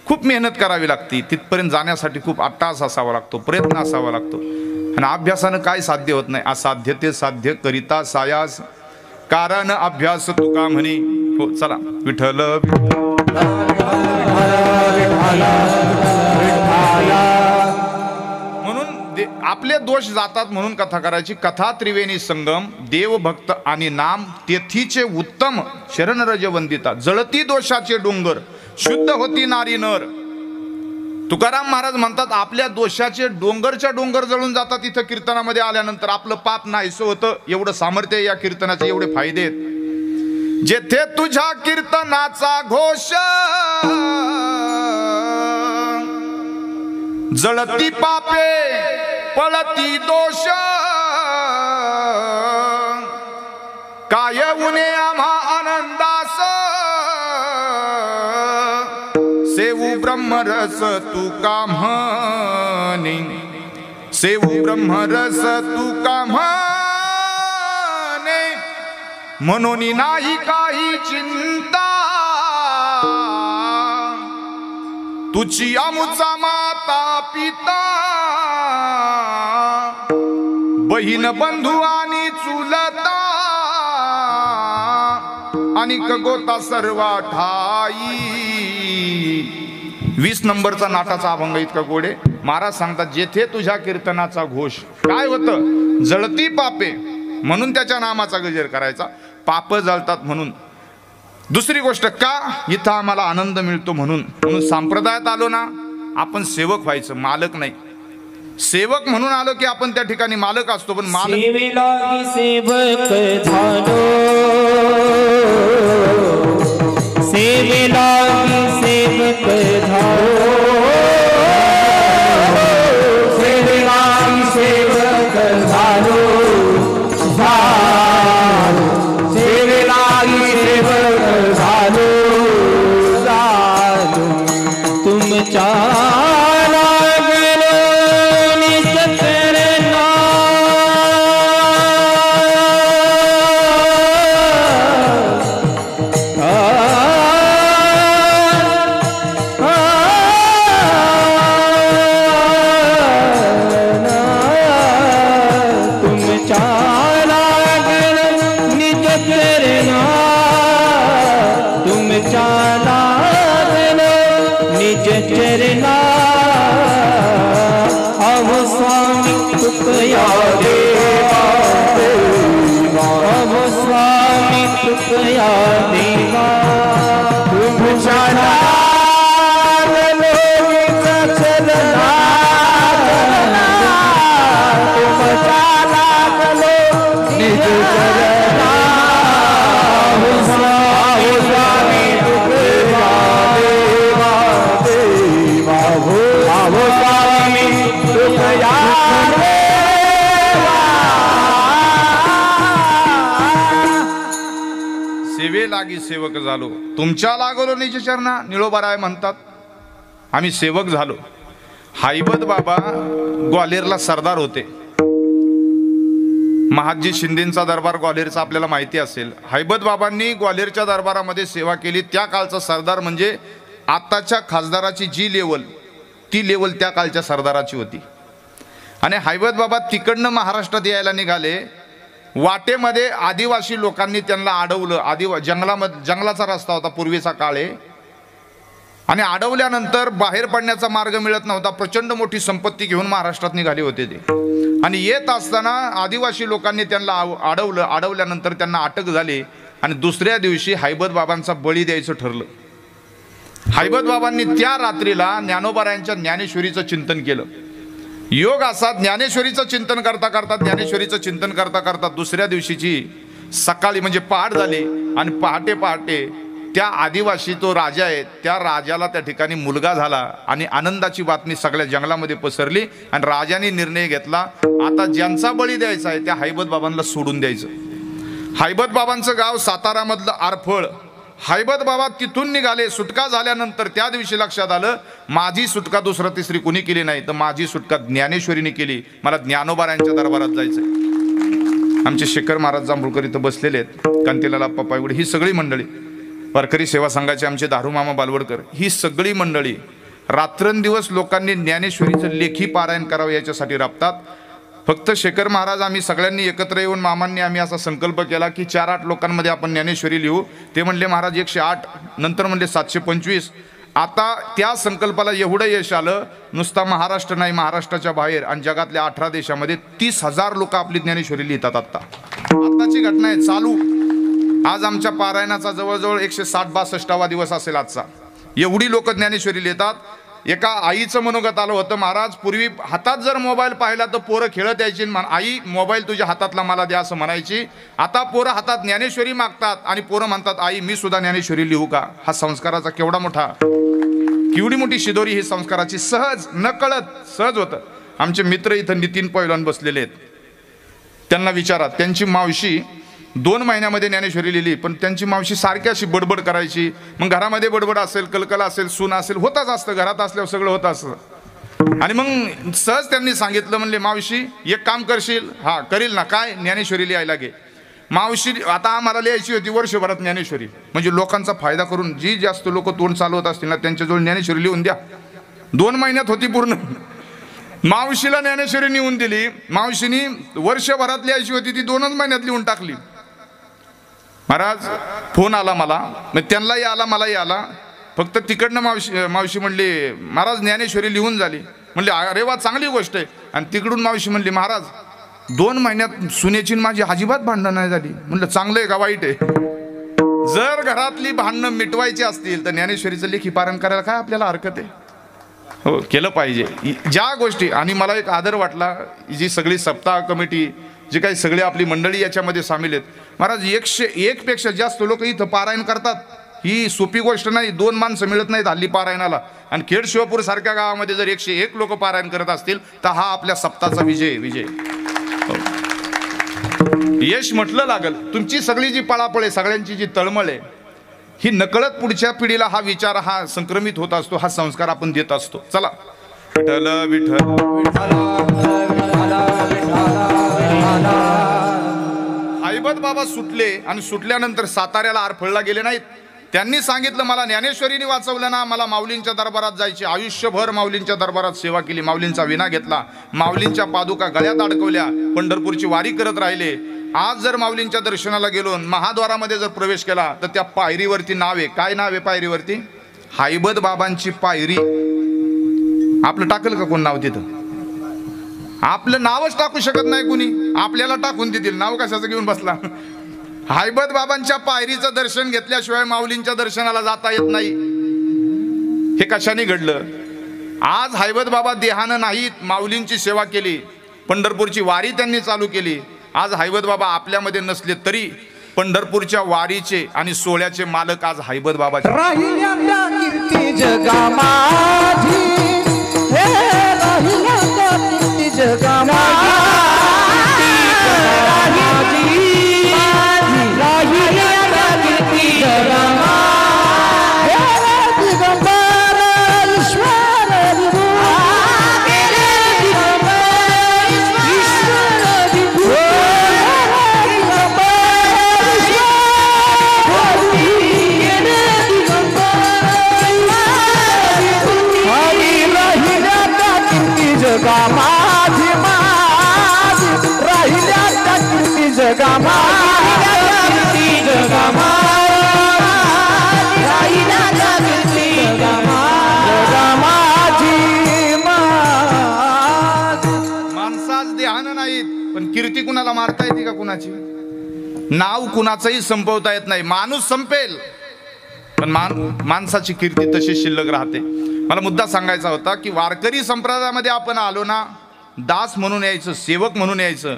S1: खूप मेहनत करावी लागते, तिथपर्यंत जाण्यासाठी खूप अट्टास असावा लागतो, प्रयत्न असावा लागतो. आणि अभ्यासानं काय साध्य होत नाही, असाध्य ते साध्य करिता सायास, कारण अभ्यास तुका म्हणी. हो चला, विठ्ठल म्हणून आपले दोष जातात म्हणून कथा करायची. कथा त्रिवेणी संगम, देवभक्त आणि नाम तेथीचे उत्तम, शरण रज वंदिता, जळती दोषाचे डोंगर, शुद्ध होती नारी नर. तुकाराम महाराज म्हणतात आपल्या दोषाचे डोंगरच्या डोंगर जळून जातात इथं कीर्तनामध्ये आल्यानंतर. आपलं पाप नाहीसं होतं. एवढं सामर्थ्य या कीर्तनाचे, एवढे फायदे आहेत. जेथे तुझ्या कीर्तनाचा घोष, जळती पापे पळती दोष, काय उने आम्हा आनंदास, सेवू ब्रह्मरस तू का म्हणे, सेवू ब्रह्मरस तू का म्हणे. म्हणून नाही काही चिंता, तुझी आमुचा माता पिता, बहीण बंधू आणि चुलता, आणि गोता सर्वा ठाई. 20 नंबरचा नाटाचा अभंग इतका गोडे. महाराज सांगतात जेथे तुझ्या कीर्तनाचा घोष, काय होतं? जळती पापे, म्हणून त्याच्या नामाचा गजर करायचा. पाप जळतात म्हणून. दुसरी गोष्ट, का इथं आम्हाला आनंद मिळतो म्हणून. संप्रदायात आलो ना, आपण सेवक व्हायचं, मालक नाही. सेवक म्हणून आलो की आपण त्या ठिकाणी मालक असतो, पण मालक
S3: सेवेला सेवक झालो, सेवेला सेवक झालो, सेवेला सेवक झालो, सेवेला सेवक झालो, तुमच्या
S1: लागी सेवक झालो, तुमच्या लागलो निज चरणा. निळोबाराय म्हणतात आम्ही सेवक झालो. हैबत बाबा ग्वाल्हेरला सरदार होते. महादजी शिंदेचा दरबार ग्वाल्हेरचा आपल्याला माहिती असेल. हैबत बाबांनी ग्वाल्हेरच्या दरबारामध्ये सेवा केली. त्या काळचा सरदार म्हणजे आताच्या खासदाराची जी लेवल, ती लेवल त्या काळच्या सरदाराची होती. आणि हैबत बाबा तिकडनं महाराष्ट्रात यायला निघाले. वाटेमध्ये आदिवासी लोकांनी त्यांना अडवलं. जंगलाचा रस्ता होता पूर्वीचा काळे. आणि अडवल्यानंतर बाहेर पडण्याचा मार्ग मिळत नव्हता. प्रचंड मोठी संपत्ती घेऊन महाराष्ट्रात निघाले होते ते. आणि येत असताना आदिवासी लोकांनी त्यांना अडवलं. अडवल्यानंतर त्यांना अटक झाली आणि दुसऱ्या दिवशी हैबत बाबांचा बळी द्यायचं ठरलं. हैबत बाबांनी त्या रात्रीला ज्ञानोबारायांच्या ज्ञानेश्वरीचं चिंतन केलं. योग असा ज्ञानेश्वरीचं चिंतन करता करता दुसऱ्या दिवशीची सकाळी म्हणजे पहाट झाली आणि पहाटे त्या आदिवासी तो राजा आहे त्या राजाला त्या ठिकाणी मुलगा झाला आणि आनंदाची बातमी सगळ्या जंगलामध्ये पसरली आणि राजाने निर्णय घेतला आता ज्यांचा बळी द्यायचा आहे त्या हैबत बाबांना सोडून द्यायचं. हैबत बाबांचं गाव सातारामधलं आरफळ. हैबत बाबा तिथून निघाले. सुटका झाल्यानंतर त्या दिवशी लक्षात आलं माझी सुटका दुसरा तिसरी कुणी केली नाही तर माझी सुटका ज्ञानेश्वरीने केली. मला ज्ञानोबारायांच्या दरबारात जायचंय. आमचे शेखर महाराज जांभूळकर इथं बसलेले आहेत. कांतीलाल आप्पा पायगुडे ही सगळी मंडळी, वारकरी सेवा संघाचे आमचे दारूमामा बालवडकर ही सगळी मंडळी रात्रंदिवस लोकांनी ज्ञानेश्वरीचं लेखी पारायण करावं याच्यासाठी राबतात. फक्त शेखर महाराज आम्ही सगळ्यांनी एकत्र येऊन मामांनी आम्ही असा संकल्प केला की 4-8 लोकांमध्ये आपण ज्ञानेश्वरी लिहू. ते म्हणले महाराज 108, नंतर म्हणले 725. आता त्या संकल्पाला एवढं यश आलं नुसता महाराष्ट्र नाही महाराष्ट्राच्या बाहेर आणि जगातल्या 18 देशामध्ये 30,000 लोक आपली ज्ञानेश्वरी लिहितात. आत्ताची घटना आहे चालू. आज आमच्या पारायणाचा जवळजवळ 160-62वा दिवस असेल आजचा. एवढी लोक ज्ञानेश्वरी लिहितात. एका आईचं मनोगत आलं होतं महाराज पूर्वी हातात जर मोबाईल पाहिला तर पोरं खेळत यायची आई मोबाईल तुझ्या हातातला मला द्या असं म्हणायची. आता पोरं हातात ज्ञानेश्वरी मागतात आणि पोरं म्हणतात आई मी सुद्धा ज्ञानेश्वरी लिहू का. हा संस्काराचा केवढी मोठी शिदोरी ही संस्काराची. सहज नकळत सहज होतं. आमचे मित्र इथं नितीन पैलवान बसलेले आहेत. त्यांना विचारा त्यांची मावशी 2 महिन्यामध्ये ज्ञानेश्वरी लिहिली पण त्यांची मावशी सारखी अशी बडबड करायची. मग घरामध्ये बडबड असेल कलकल असेल सून असेल होतच असतं घरात असल्यावर सगळं होतं असतं. आणि मग सहज त्यांनी सांगितलं म्हणले मावशी एक काम करशील. हा करील ना. काय ज्ञानेश्वरी लिहायला घे. मावशी आता आम्हाला लिहायची होती वर्षभरात ज्ञानेश्वरी. म्हणजे लोकांचा फायदा करून जी जास्त लोक तोंड चालवत असतील ना त्यांच्याजवळ ज्ञानेश्वरी लिहून द्या. 2 महिन्यात होती पूर्ण. मावशीला ज्ञानेश्वरी लिहून दिली. मावशीनी वर्षभरात लिहायची होती ती 2च महिन्यात लिहून टाकली. महाराज फोन आला मला मग त्यांनाही आला मलाही आला. फक्त तिकडनं मावशी म्हणली महाराज ज्ञानेश्वरी लिहून झाली. म्हणले अरे वा चांगली गोष्ट आहे. आणि तिकडून मावशी म्हणली महाराज 2 महिन्यात सुनेची माझी अजिबात भांडणं नाही झाली. म्हणलं चांगलं आहे का वाईट आहे. जर घरातली भांडणं मिटवायची असतील तर ज्ञानेश्वरीचं लेखी पारायण करायला काय आपल्याला हरकत आहे. हो केलं पाहिजे ज्या गोष्टी. आणि मला एक आदर वाटला जी सगळी सप्ताह कमिटी जी काही सगळी आपली मंडळी याच्यामध्ये सामील आहेत. महाराज 101 पेक्षा जास्त लोक इथं पारायण करतात. ही सोपी गोष्ट नाही. 2 माणसं मिळत नाहीत हल्ली पारायणाला. आणि खेड शिवापूर सारख्या गावामध्ये जर 101 लोक पारायण करत असतील तर हा आपल्या सप्ताहाचा विजय. यश म्हटलं लागल. तुमची सगळी जी पळापळ आहे सगळ्यांची जी तळमळ आहे ही नकळत पुढच्या पिढीला हा विचार हा संक्रमित होत असतो. हा संस्कार आपण देत असतो. चला विठ्ठल विठ्ठल. हैबत बाबा सुटले आणि सुटल्यानंतर साताऱ्याला आरफळला गेले नाहीत. त्यांनी सांगितलं मला ज्ञानेश्वरीने वाचवलं ना मला माऊलींच्या दरबारात जायचे. आयुष्यभर माऊलींच्या दरबारात सेवा केली. माऊलींचा विना घेतला. माऊलींच्या पादुका गळ्यात अडकवल्या. पंढरपूरची वारी करत राहिले. आज जर माऊलींच्या दर्शनाला गेलो महाद्वारामध्ये जर प्रवेश केला तर त्या पायरीवरती नाव आहे. काय नाव आहे पायरीवरती. हैबत बाबांची पायरी. आपलं टाकल का कोण नाव तिथं. आपलं नावच टाकू शकत नाही कुणी. आपल्याला टाकून देतील. नाव कशाचं घेऊन बसला. हैबत बाबांच्या पायरीचं दर्शन घेतल्याशिवाय माऊलींच्या दर्शनाला जाता येत नाही. हे कशाने घडलं. आज हैबत बाबा देहानं नाहीत. माऊलींची सेवा केली. पंढरपूरची वारी त्यांनी चालू केली. आज हैबत बाबा आपल्यामध्ये नसले तरी पंढरपूरच्या वारीचे आणि सोहळ्याचे मालक आज हैबत बाबाचे.
S2: राहिल्या त्या कीर्ती जगा माझी. हे राहिल्या त्या कीर्ती जगा माझी. राहिल्या त्या कीर्ती जगा माझी. दिगंबर ईश्वर विभू. जगा माझी माझी राहिल्या त्या कीर्ती जगा माझी. जगा माझी राहिल्या त्या कीर्ती जगा माझी माझी.
S1: माणसाच देहानं नाहीत पण कीर्ती कुणाला मारता येते का कुणाची. नाव कुणाचंही संपवता येत नाही. माणूस संपेल पण माणसाची कीर्ती तशी शिल्लक राहते. मला मुद्दा सांगायचा होता की वारकरी संप्रदायामध्ये आपण आलो ना, दास म्हणून यायचं, सेवक म्हणून यायचं.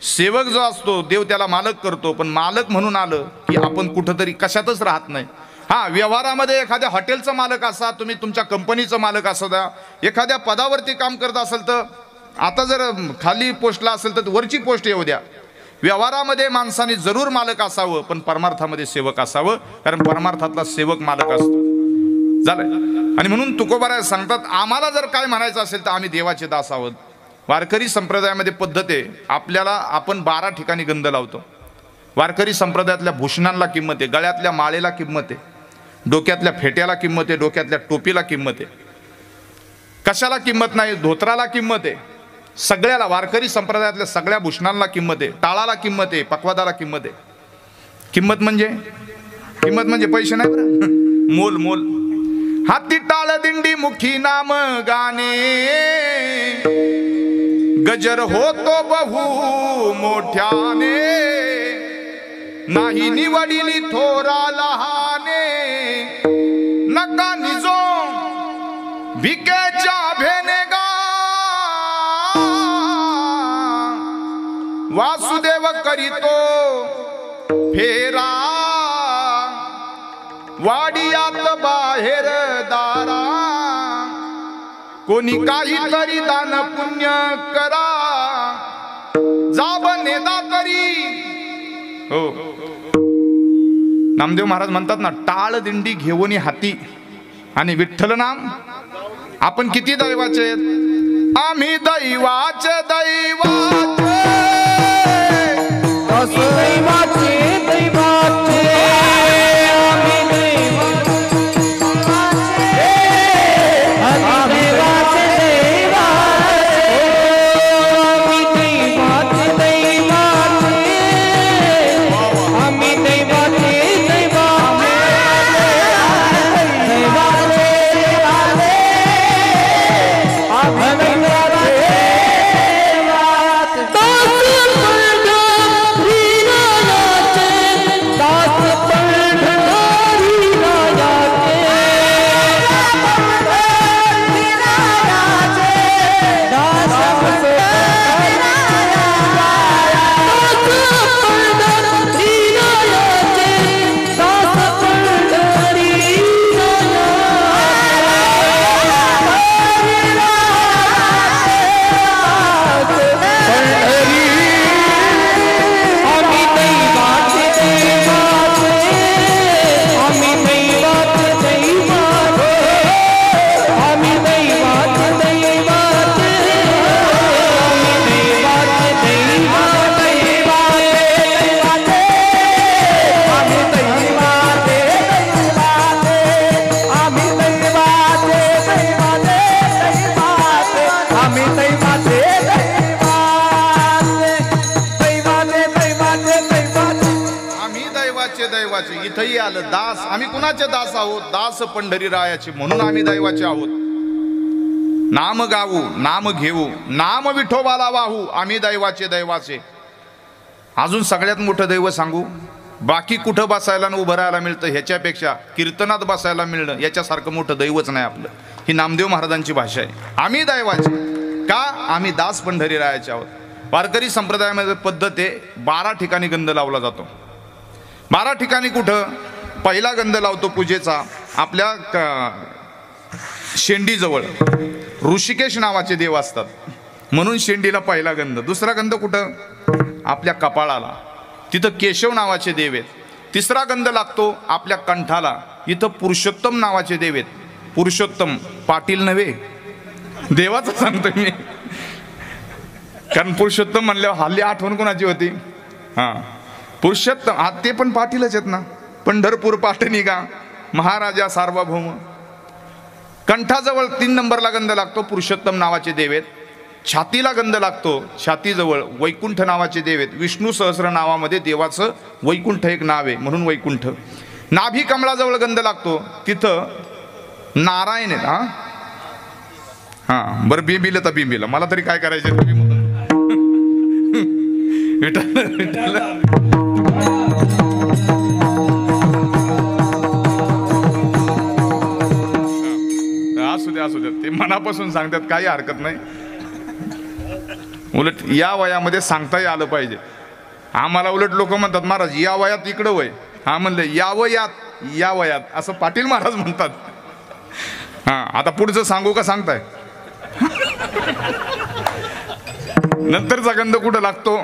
S1: सेवक जो असतो देव त्याला मालक करतो, पण मालक म्हणून आलं की आपण कुठंतरी कशातच राहत नाही. हा, व्यवहारामध्ये एखाद्या हॉटेलचा मालक असा, तुम्ही तुमच्या कंपनीचं मालक असू द्या, एखाद्या पदावरती काम करत असेल तर, आता जर खाली पोस्टला असेल तर वरची पोस्ट येऊ द्या. व्यवहारामध्ये माणसाने जरूर मालक असावं, पण परमार्थामध्ये सेवक असावं, कारण परमार्थातला सेवक मालक असतो. झालं. आणि म्हणून तुकोबाराय सांगतात, आम्हाला जर काय म्हणायचं असेल तर आम्ही देवाचे दास आहोत. वारकरी संप्रदायामध्ये पद्धत आहे, आपल्याला आपण 12 ठिकाणी गंध लावतो. वारकरी संप्रदायातल्या भूषणांना किंमत आहे, गळ्यातल्या माळेला किंमत आहे, डोक्यातल्या फेट्याला किंमत आहे, डोक्यातल्या टोपीला किंमत आहे. कशाला किंमत नाही? धोत्राला किंमत आहे. सगळ्याला, वारकरी संप्रदायातल्या सगळ्या भूषणांना किंमत आहे. टाळाला किंमत आहे, पक्वादाला किंमत आहे. किंमत म्हणजे पैसे नाही बरं, मोल मोल. हाती टाळ दिंडी मुखी नाम गाणे, गजर होतो बहु मोठ्याने, नाही निवडिली थोरा लहाने, नका निजो भिकेच्या भेनेगा, वासुदेव करीतो फेरा, वाडियात बाहेर दारा, कोणी काहीतरी दान पुण्य करा, जाब नेदा करी. हो, नामदेव महाराज म्हणतात ना, टाळ दिंडी घेऊन हाती आणि विठ्ठल नाम. आपण किती दैवाचे आहेत? आम्ही दैवाचे दैवाचे,
S2: दैवाचे दैवाचे, आम्ही
S1: इथंही आलं दास. आम्ही कुणाचे दास आहोत? दास पंढरीरायाचे, म्हणून आम्ही दैवाचे आहोत. नाम गाऊ, नाम घेऊ, नाम विठोबाला वाहू, आम्ही दैवाचे दैवाचे. अजून सगळ्यात मोठं दैव सांगू, बाकी कुठं बसायला आणि उभं राहायला मिळतं ह्याच्यापेक्षा कीर्तनात बसायला मिळणं याच्यासारखं मोठं दैवच नाही आपलं. ही नामदेव महाराजांची भाषा आहे. आम्ही दैवाचे का? आम्ही दास पंढरीरायाचे आहोत. वारकरी संप्रदायामध्ये पद्धत आहे, 12 ठिकाणी गंध लावला जातो. 12 ठिकाणी कुठं? पहिला गंध लावतो पूजेचा आपल्या शेंडीजवळ. ऋषिकेश नावाचे देव असतात म्हणून शेंडीला पहिला गंध. दुसरा गंध कुठं? आपल्या कपाळाला, तिथं केशव नावाचे देव आहेत. तिसरा गंध लागतो आपल्या कंठाला, इथं पुरुषोत्तम नावाचे देव आहेत. पुरुषोत्तम पाटील नव्हे, देवाचं सांगतो मी, कारण पुरुषोत्तम म्हणल्यावर हल्ली आठवण कोणाची होती? हा, पुरुषोत्तम. हा, ते पण पाटीलच आहेत ना. पंढरपूर पाटणी गा महाराजा सार्वभौम. कंठाजवळ 3 नंबरला गंध लागतो, पुरुषोत्तम नावाचे देव आहेत. छातीला गंध लागतो, छातीजवळ वैकुंठ नावाचे देव आहेत. विष्णू सहस्र नावामध्ये देवाचं वैकुंठ एक नाव आहे म्हणून वैकुंठ. नाभी कमळाजवळ गंध लागतो, तिथं नारायण आहेत. हा हा, बरं बिंबिलं तर बिंबिलं, मला तरी काय करायचं? विठ्ठल विठ्ठल असू द्या ते मनापासून सांगतात, काही हरकत नाही. उलट या वयामध्ये सांगताही आलं पाहिजे. आम्हाला उलट लोक म्हणतात महाराज या वयात इकडं वय. हा म्हणले या वयात असं पाटील महाराज म्हणतात. हा आता पुढचं सांगू का सांगताय? नंतरचा गंध कुठं लागतो?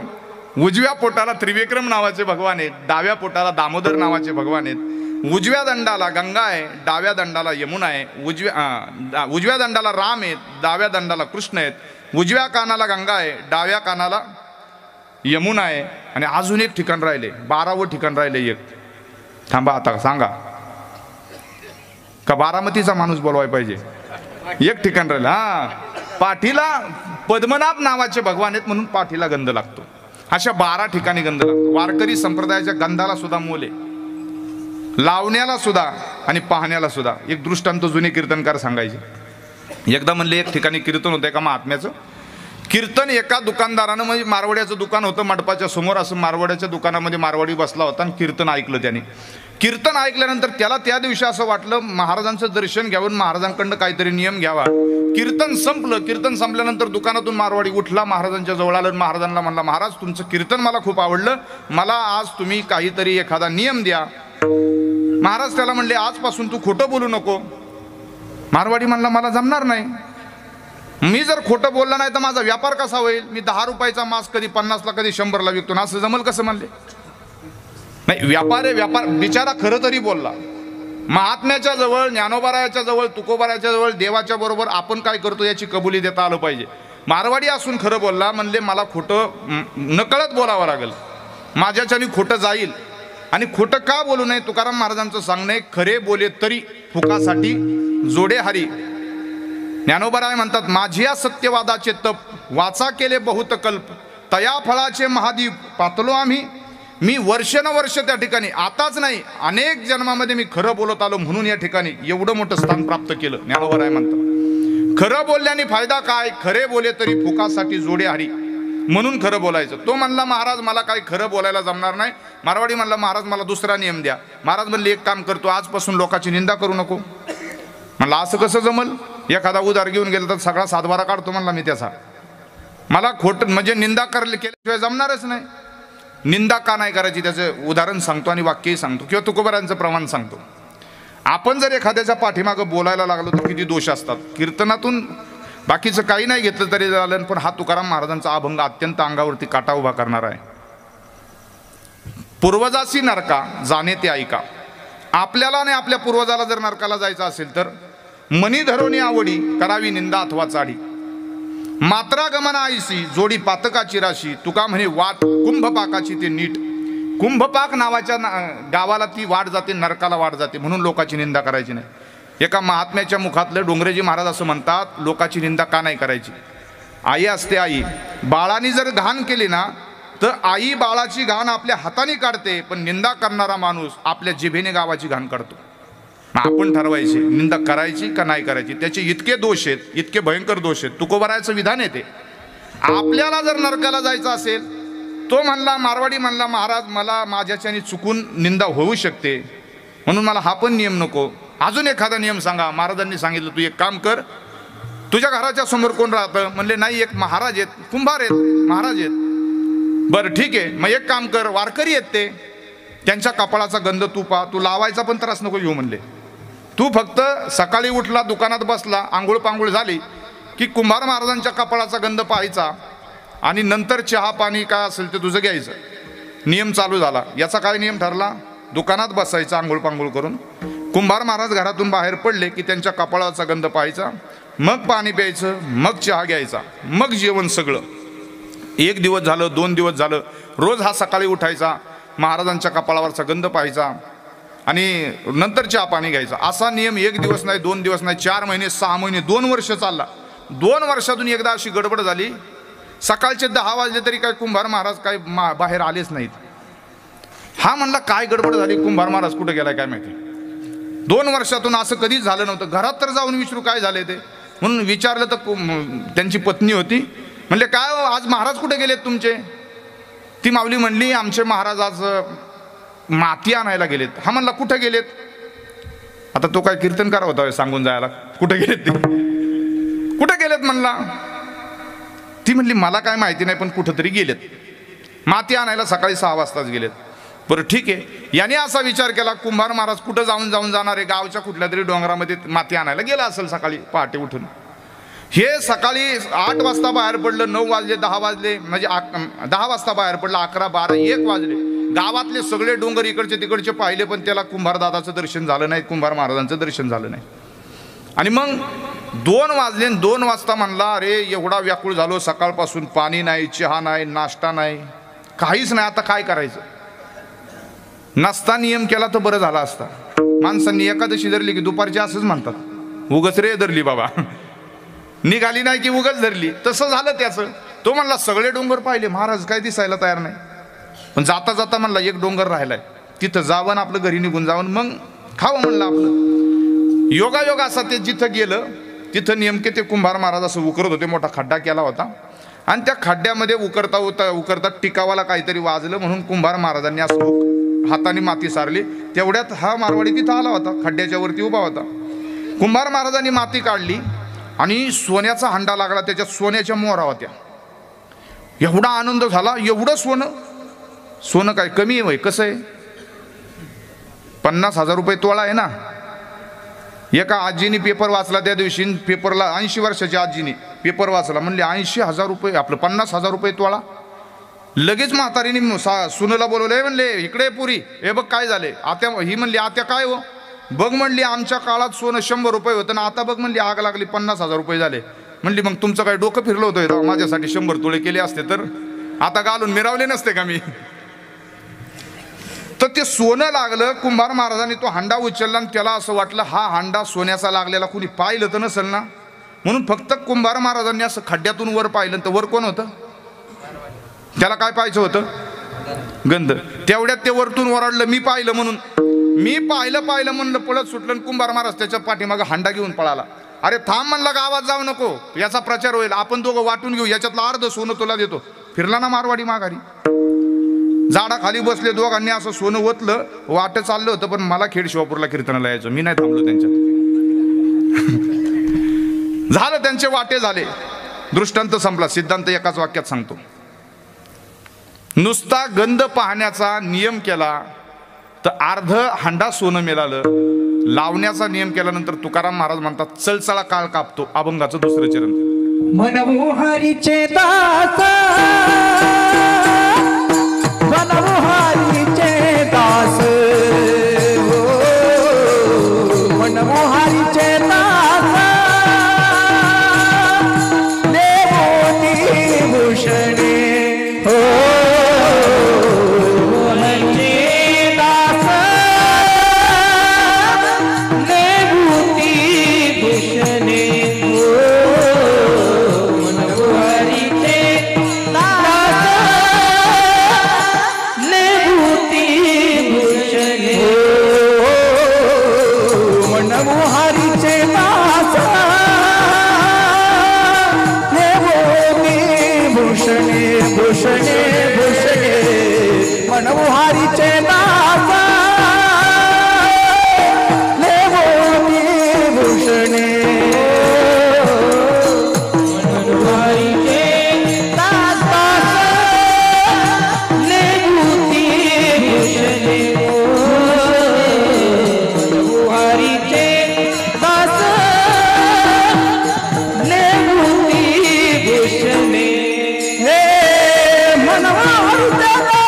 S1: उजव्या पोटाला त्रिविक्रम नावाचे भगवान आहेत, डाव्या पोटाला दामोदर नावाचे भगवान आहेत. उजव्या दंडाला गंगा आहे, डाव्या दंडाला यमुना आहे. उजव्या दंडाला राम आहेत, डाव्या दंडाला कृष्ण आहेत. उजव्या कानाला गंगा आहे, डाव्या कानाला यमुना आहे. आणि अजून एक ठिकाण राहिले, 12वं ठिकाण राहिले एक. थांबा आता सांगा का बारामतीचा माणूस बोलवाय पाहिजे? एक ठिकाण राहिलं. हा पाठीला पद्मनाभ नावाचे भगवान आहेत म्हणून पाठीला गंध लागतो. अशा 12 ठिकाणी गंध लागतो. वारकरी संप्रदायाच्या गंधाला सुद्धा मोल आहे, लावण्याला सुद्धा आणि पाहण्याला सुद्धा. एक दृष्टांत जुने कीर्तनकार सांगायचे. एकदा म्हणले एक ठिकाणी कीर्तन होतं एका महात्म्याचं. कीर्तन एका दुकानदारानं, म्हणजे मारवाड्याचं दुकान होतं मंडपाच्या समोर, असं मारवाड्याच्या दुकानामध्ये मारवाडी बसला होता आणि कीर्तन ऐकलं त्याने. कीर्तन ऐकल्यानंतर त्याला त्या दिवशी असं वाटलं महाराजांचं दर्शन घ्यावं, महाराजांकडनं काहीतरी नियम घ्यावा. कीर्तन संपलं. कीर्तन संपल्यानंतर दुकानातून मारवाडी उठला, महाराजांच्या जवळ आलं, महाराजांना म्हणला महाराज तुमचं कीर्तन मला खूप आवडलं, मला आज तुम्ही काहीतरी एखादा नियम द्या. महाराज त्याला म्हणले आजपासून तू खोटं बोलू नको. मारवाडी म्हणला मला जमणार नाही, मी जर खोटं बोलला नाही तर माझा व्यापार कसा होईल? मी 10 रुपयाचा मास्क कधी 50ला कधी 100ला विकतो ना, असं जमल कसं? म्हणले नाही, व्यापार आहे व्यापार. बिचारा खरं तरी बोलला. महात्म्याच्या जवळ, ज्ञानोबारायाच्या जवळ, तुकोबारायाच्या जवळ देवाच्या बरोबर आपण काय करतो याची कबुली देता आलं पाहिजे. मारवाडी असून खरं बोलला. म्हणले मला खोटं नकळत बोलावं लागेल, माझ्याच्याने खोटं जाईल. आणि खोटं का बोलू नये? तुकाराम महाराजांचं सांगणं, खरे बोले तरी फुकासाठी जोडे हरी. ज्ञानोबाराय म्हणतात माझिया सत्यवादाचे तप वाचा केले बहुत कल्प, तया फळाचे महादीप पातलो आम्ही. मी वर्षानुवर्ष त्या ठिकाणी, आताच नाही अनेक जन्मामध्ये मी खरं बोलत आलो म्हणून या ठिकाणी एवढं मोठं स्थान प्राप्त केलं. ज्ञानोबाराय म्हणतात खरं बोलल्याने फायदा काय? खरे बोले तरी फुकासाठी जोडे हरी, म्हणून खरं बोलायचं. तो म्हणला महाराज मला काही खरं बोलायला जमणार नाही. मारवाडी म्हणला महाराज मला दुसरा नियम द्या. महाराज म्हणले एक काम करतो, आजपासून लोकांची निंदा करू नको. म्हणला असं कसं जमल? एखादा उधार घेऊन गेला तर सगळा सातबारा काढतो म्हणला मी त्याचा. मला खोट म्हणजे निंदा केल्याशिवाय जमणारच नाही. निंदा का नाही करायची त्याचं उदाहरण सांगतो आणि वाक्यही सांगतो, किंवा तुकोबारांचं प्रमाण सांगतो. आपण जर एखाद्याच्या पाठीमागं बोलायला लागलो तर किती दोष असतात. कीर्तनातून बाकीचं काही नाही घेतलं तरी झालं, पण हा तुकाराम महाराजांचा अभंग अत्यंत अंगावरती काटा उभा करणार आहे. पूर्वजासी नरका जाणे ते ऐका. आपल्याला आणि आपल्या पूर्वजाला जर नरकाला जायचं असेल तर मनी धरोनी आवडी करावी निंदा अथवा चाडी. मात्रा गमना आईसी जोडी पातकाची राशी. तुका म्हणे वाट कुंभपाकाची ते नीट. कुंभपाक नावाच्या गावाला ती वाट जाते, नरकाला वाट जाते, म्हणून लोकांची निंदा करायची नाही. एका महात्म्याच्या मुखातलं डोंगरेजी महाराज असं म्हणतात, लोकांची निंदा का नाही करायची? आई असते आई. बाळाने जर घाण केली ना तर आई बाळाची घाण आपल्या हाताने काढते, पण निंदा करणारा माणूस आपल्या जिभेने गावाची घाण काढतो. आपण ठरवायची निंदा करायची का नाही करायची. त्याचे इतके दोष आहेत, इतके भयंकर दोष आहेत. तुकोबारायचं विधान येते. आपल्याला जर नरकाला जायचं असेल, तो म्हणला मारवाडी म्हणला महाराज मला माझ्याच्याने चुकून निंदा होऊ शकते, म्हणून मला हा पण नियम नको. अजून एखादा नियम सांगा. महाराजांनी सांगितलं तू एक काम कर, तुझ्या घराच्या समोर कोण राहतं? म्हणले नाही एक महाराज आहेत, कुंभार आहेत, महाराज आहेत. बरं ठीक आहे, मग एक काम कर, वारकरी आहेत ते, त्यांच्या कपाळाचा गंध तू पा, तू लावायचा पण त्रास नको घेऊ म्हणले. तू फक्त सकाळी उठला, दुकानात बसला, आंघोळ पांघोळ झाली की कुंभार महाराजांच्या कपाळाचा गंध पाहायचा आणि नंतर चहा पाणी काय असेल ते तुझं घ्यायचं. नियम चालू झाला. याचा काय नियम ठरला? दुकानात बसायचं आंघोळ पांघोळ करून. कुंभार महाराज घरातून बाहेर पडले की त्यांच्या कपाळाचा गंध पाहायचा, मग पाणी प्यायचं, मग चहा घ्यायचा, मग जेवण सगळं. 1 दिवस झालं, 2 दिवस झालं, रोज हा सकाळी उठायचा, महाराजांच्या कपाळावरचा गंध पाहायचा आणि नंतर चहा पाणी घ्यायचा. असा नियम 1 दिवस नाही, 2 दिवस नाही, 4 महिने, 6 महिने, 2 वर्ष चालला. 2 वर्षातून एकदा अशी गडबड झाली, सकाळचे 10 वाजले तरी काय कुंभार महाराज काय बाहेर आलेच नाहीत. हा म्हणला काय गडबड झाली, कुंभार महाराज कुठे गेलाय काय माहिती. 2 वर्षातून असं कधीच झालं नव्हतं. घरात तर जाऊन विचारू काय झाले ते, म्हणून विचारलं तर त्यांची पत्नी होती. म्हणले काय आज महाराज कुठे गेलेत तुमचे? ती माऊली म्हणली आमचे महाराज आज माती आणायला गेलेत. हा म्हणला कुठे गेलेत? आता तो काय कीर्तनकार होता सांगून जायला कुठे गेलेत ते, कुठे गेलेत म्हणला. ती म्हणली मला काय माहिती नाही पण कुठंतरी गेलेत, माती आणायला सकाळी 6 वाजताच गेलेत. बरं ठीक आहे. याने असा विचार केला कुंभार महाराज कुठं जाऊन जाणार आहे, गावच्या कुठल्या तरी डोंगरामध्ये माती आणायला गेला असेल सकाळी पहाटे उठून. हे सकाळी 8 वाजता बाहेर पडलं, 9 वाजले, 10 वाजले, म्हणजे 10 वाजता बाहेर पडलं, 11, 12, 1 वाजले. गावातले सगळे डोंगर इकडचे तिकडचे पाहिले पण त्याला कुंभार दादाचं दर्शन झालं नाही, कुंभार महाराजांचं दर्शन झालं नाही. आणि मग 2 वाजले, 2 वाजता म्हणला अरे एवढा व्याकुळ झालो, सकाळपासून पाणी नाही, चहा नाही, नाश्ता नाही, काहीच नाही, आता काय करायचं. नसता नियम केला तर बरं झाला असता. माणसांनी एकादशी धरली की दुपारची असंच म्हणतात, उगच रे धरली बाबा, निघाली नाही की उगच धरली. तसं झालं त्याचं. तो म्हणला सगळे डोंगर पाहिले, महाराज काय दिसायला तयार नाही. पण जाता जाता म्हणला एक डोंगर राहिलाय, तिथं जावं आपलं घरी निघून जावं मग खावं म्हणलं आपलं. योगायोग असा ते जिथं गेलं तिथं नेमके ते कुंभार महाराज असं उकरत होते, मोठा खड्डा केला होता आणि त्या खड्ड्यामध्ये उकरता टिकावाला काहीतरी वाजलं म्हणून कुंभार महाराजांनी असं हाताने माती सारली. तेवढ्यात हा मारवाडी तिथं आला होता, खड्ड्याच्या वरती उभा होता. कुंभार महाराजांनी माती काढली आणि सोन्याचा हंडा लागला, त्याच्यात सोन्याच्या मोहरा होत्या. एवढा आनंद झाला, एवढं सोनं काय कमी आहे? कसं आहे, 50,000 रुपये तोळा आहे ना. एका आजीने पेपर वाचला त्या दिवशी, पेपरला 80 वर्षाच्या आजीने पेपर वाचला, म्हणले 80,000 रुपये, आपलं 50,000 रुपये तोळा. लगेच म्हातारीने सुनेला बोलवले, म्हणले इकडे पुरी, हे बघ काय झाले. आत्या ही म्हणली आत्या काय हो? बघ म्हणली आमच्या काळात सोनं 100 रुपये होतं ना, आता बघ म्हणली आग लागली 50,000 रुपये झाले. म्हणली मग तुमचं काय डोकं फिरलं होतं, माझ्यासाठी 100 तोळे केले असते तर आता घालून मिरावले नसते का मी. तर ते सोनं लागलं. कुंभार महाराजांनी तो हांडा उचलला आणि त्याला असं वाटलं हा हांडा सोन्याचा लागलेला कुणी पाहिलं तर नसेल ना, म्हणून फक्त कुंभार महाराजांनी असं खड्ड्यातून वर पाहिलं. तर वर कोण होतं? त्याला काय पाहायचं होतं? गंध. तेवढ्यात ते वरतून ओरडलं मी पाहिलं म्हणून. मी पाहिलं म्हणलं, पळत सुटलं. कुंभार महाराज त्याच्या पाठीमागं हांडा घेऊन पळाला. अरे थांब म्हणलं, गावात जाऊ नको, याचा प्रचार होईल, आपण दोघं वाटून घेऊ, याच्यातलं अर्ध सोनं तुला देतो. फिरला ना मारवाडी माघारी. झाडाखाली बसले दोघांनी, असं सोनं ओतलं, वाट चाललं होतं. पण मला खेड शिवापूरला कीर्तनाला यायचं, मी नाही थांबलो त्यांच्यात. झालं, त्यांचे वाटे झाले, दृष्टांत संपला. सिद्धांत एकाच वाक्यात सांगतो. नुसता गंध पाहण्याचा नियम केला तर अर्ध हांडा सोनं मिळालं. लावण्याचा नियम केल्यानंतर तुकाराम महाराज म्हणतात चळचळा काळ कापतो. अभंगाचं 2रं चरण.
S2: मनमोहरीचे दास, मनमोहरीचे दास, मनमोहरीचे दास, देवोती भूषणे हो. मनमोहरीचे दास, देवोती भूषणे, मनमोहरीचे दास, देवोती भूषणे, मनमोहरीचे दास, देवोती भूषणे. हे मनमोहरीचे दास,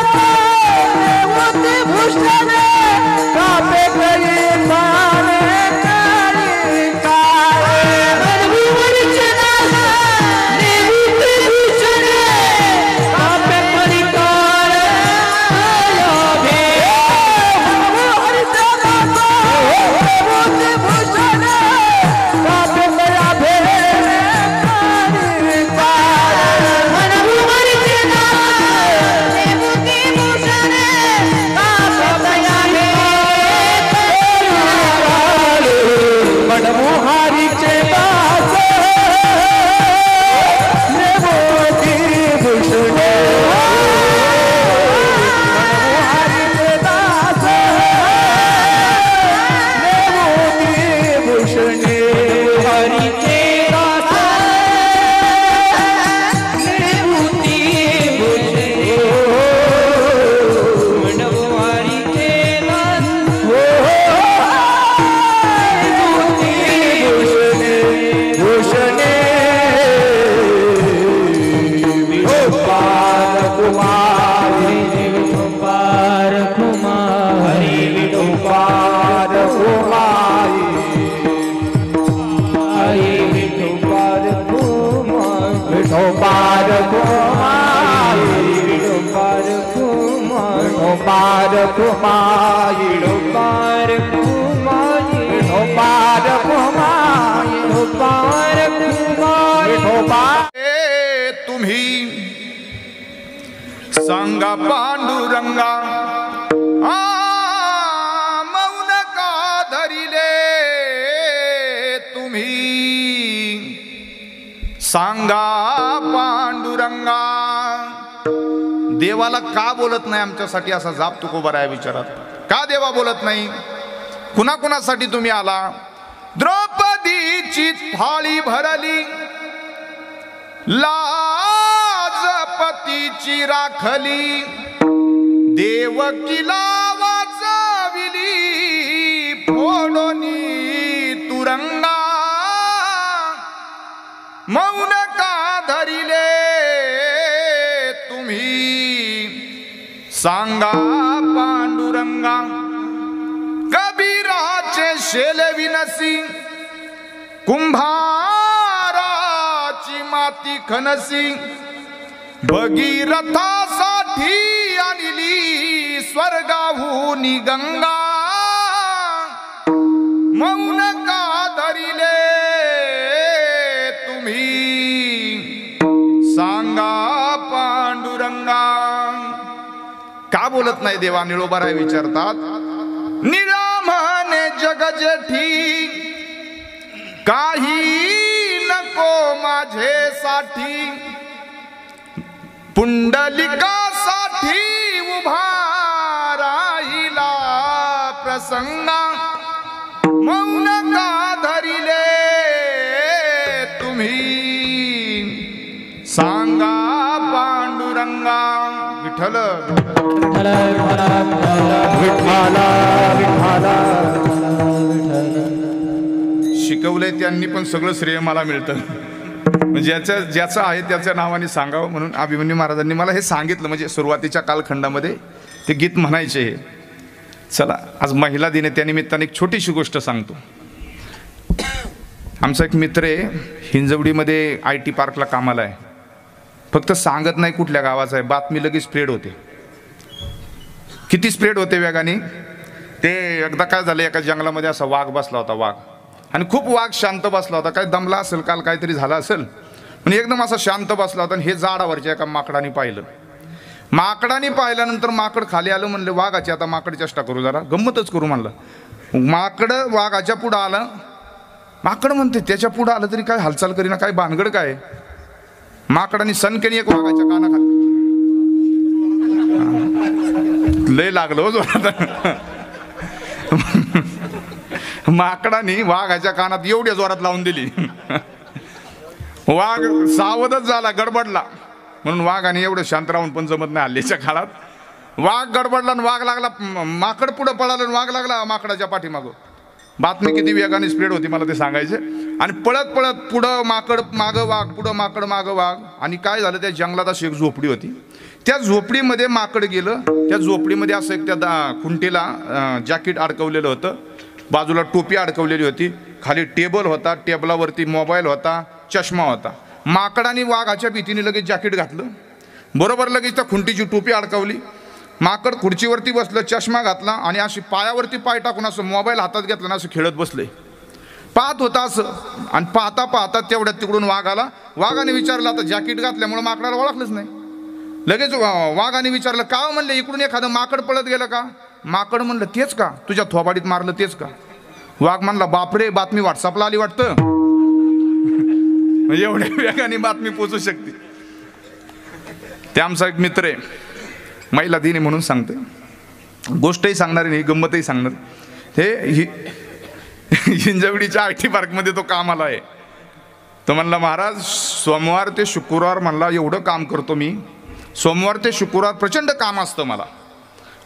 S2: विठोबार कुमाई
S3: पार कुमाई
S2: विठोबार कुमाई
S3: पार कुमाई
S2: विठोबा
S1: ए तुम्ही सांगा पांडुरंगा आ मौन का धरिले तुम्ही सांगा पांडुरंगा देवाला का बोलत नाही आमच्यासाठी असा जाप तुकोबा आहे विचारात का देवा बोलत नाही कुणाकुणासाठी तुम्ही आला द्रौपदीची थाळी भरली लाजपतीची राखली देवकीला वाचविली फोडोनी तुरंगा मौन का धरिले तुम्ही सांगा पांडुरंगा कबीराचे शेलवी नसी कुंभाराची माती खनसी भगीरथासाठी आणली स्वर्गाहूनी गंगा मौन का धरिले तुम्ही सांगा पांडुरंगा का बोलत नाही देवा निळोबाराय विचारतात निरामने जग जेठी काही नको माझेसाठी पुंडलिकासाठी उभा राहिला प्रसंगा मौन का धरिले तुम्ही सांगा पांडुरंगा विठ्ठल
S2: विठ्ठला विठ्ठला
S1: शिकवलंय त्यांनी पण सगळं श्रेय मला मिळतं ज्याचं आहे त्याच्या नावाने सांगावं म्हणून अभिमन्यू महाराजांनी मला हे सांगितलं म्हणजे सुरुवातीच्या कालखंडामध्ये ते गीत म्हणायचे चला आज महिला दिन आहे त्यानिमित्ताने एक छोटीशी गोष्ट सांगतो आमचा एक मित्र आहे हिंजवडीमध्ये IT पार्कला कामाला आहे फक्त सांगत नाही कुठल्या गावाचा आहे बातमी लगेच स्प्रेड होते किती स्प्रेड होते वेगाने ते एकदा काय झालं एका जंगलामध्ये असा वाघ बसला होता वाघ आणि खूप वाघ शांत बसला होता काय दमला असेल काल काहीतरी झालं असेल म्हणजे एकदम असा शांत बसला होता आणि हे झाडावरच्या एका माकडाने पाहिलं माकडाने पाहिल्यानंतर माकड खाली आलं म्हणलं वाघाची आता माकड चेष्टा करू जरा गंमतच करू म्हणलं माकड वाघाच्या पुढं आलं माकड म्हणते त्याच्या पुढं आलं तरी काय हालचाल करीना काय भानगड काय माकडाने सनकेने एक वाघाच्या कानाखाली लय लागलो हो जोरात माकडाने वाघाच्या कानात एवढ्या जोरात लावून दिली वाघ सावधच झाला गडबडला म्हणून वाघाने एवढं शांत राहून पण जमत नाही हल्लीच्या काळात वाघ गडबडला आणि वाघ लागला माकड पुढं पळालं आणि वाघ लागला माकडाच्या पाठीमागं बातमी किती वेगाने स्प्रेड होती मला ते सांगायचे आणि पळत पळत पुढं माकड मागं वाघ पुढं माकड मागं वाघ आणि काय झालं त्या जंगलात अशी एक झोपडी होती त्या झोपडीमध्ये माकड गेलं त्या झोपडीमध्ये असं एक त्या खुंटीला जॅकेट अडकवलेलं होतं बाजूला टोपी अडकवलेली होती खाली टेबल होता टेबलावरती मोबाईल होता चष्मा होता माकडाने वाघाच्या भीतीने लगेच जॅकेट घातलं बरोबर लगेच त्या खुंटीची टोपी अडकवली माकड खुर्चीवरती बसलं चष्मा घातला आणि अशी पायावरती पाय टाकून असं मोबाईल हातात घेतला ना असं खेळत बसले पाहत होता असं आणि पाहता पाहता तेवढ्यात तिकडून वाघ आला वाघाने विचारलं आता जॅकेट घातल्यामुळे माकडाला ओळखलंच नाही लगेच वाघाने विचारलं का म्हणले इकडून एखादं माकड पळत गेलं का माकड म्हणलं तेच का तुझ्या थोबाडीत मारलं तेच का वाघ म्हणला बापरे बातमी व्हॉट्सअपला आली वाटतं म्हणजे एवढ्या वेगाने बातमी पोचू शकते ते आमचा एक मित्र आहे महिला दिनी म्हणून सांगते गोष्टही सांगणार नाही गंमतही सांगणार हे हिंजवडीच्या IT पार्कमध्ये तो कामाला आहे तो म्हणला महाराज सोमवार ते शुक्रवार म्हणला एवढं काम करतो मी सोमवार ते शुक्रवार प्रचंड काम असतं मला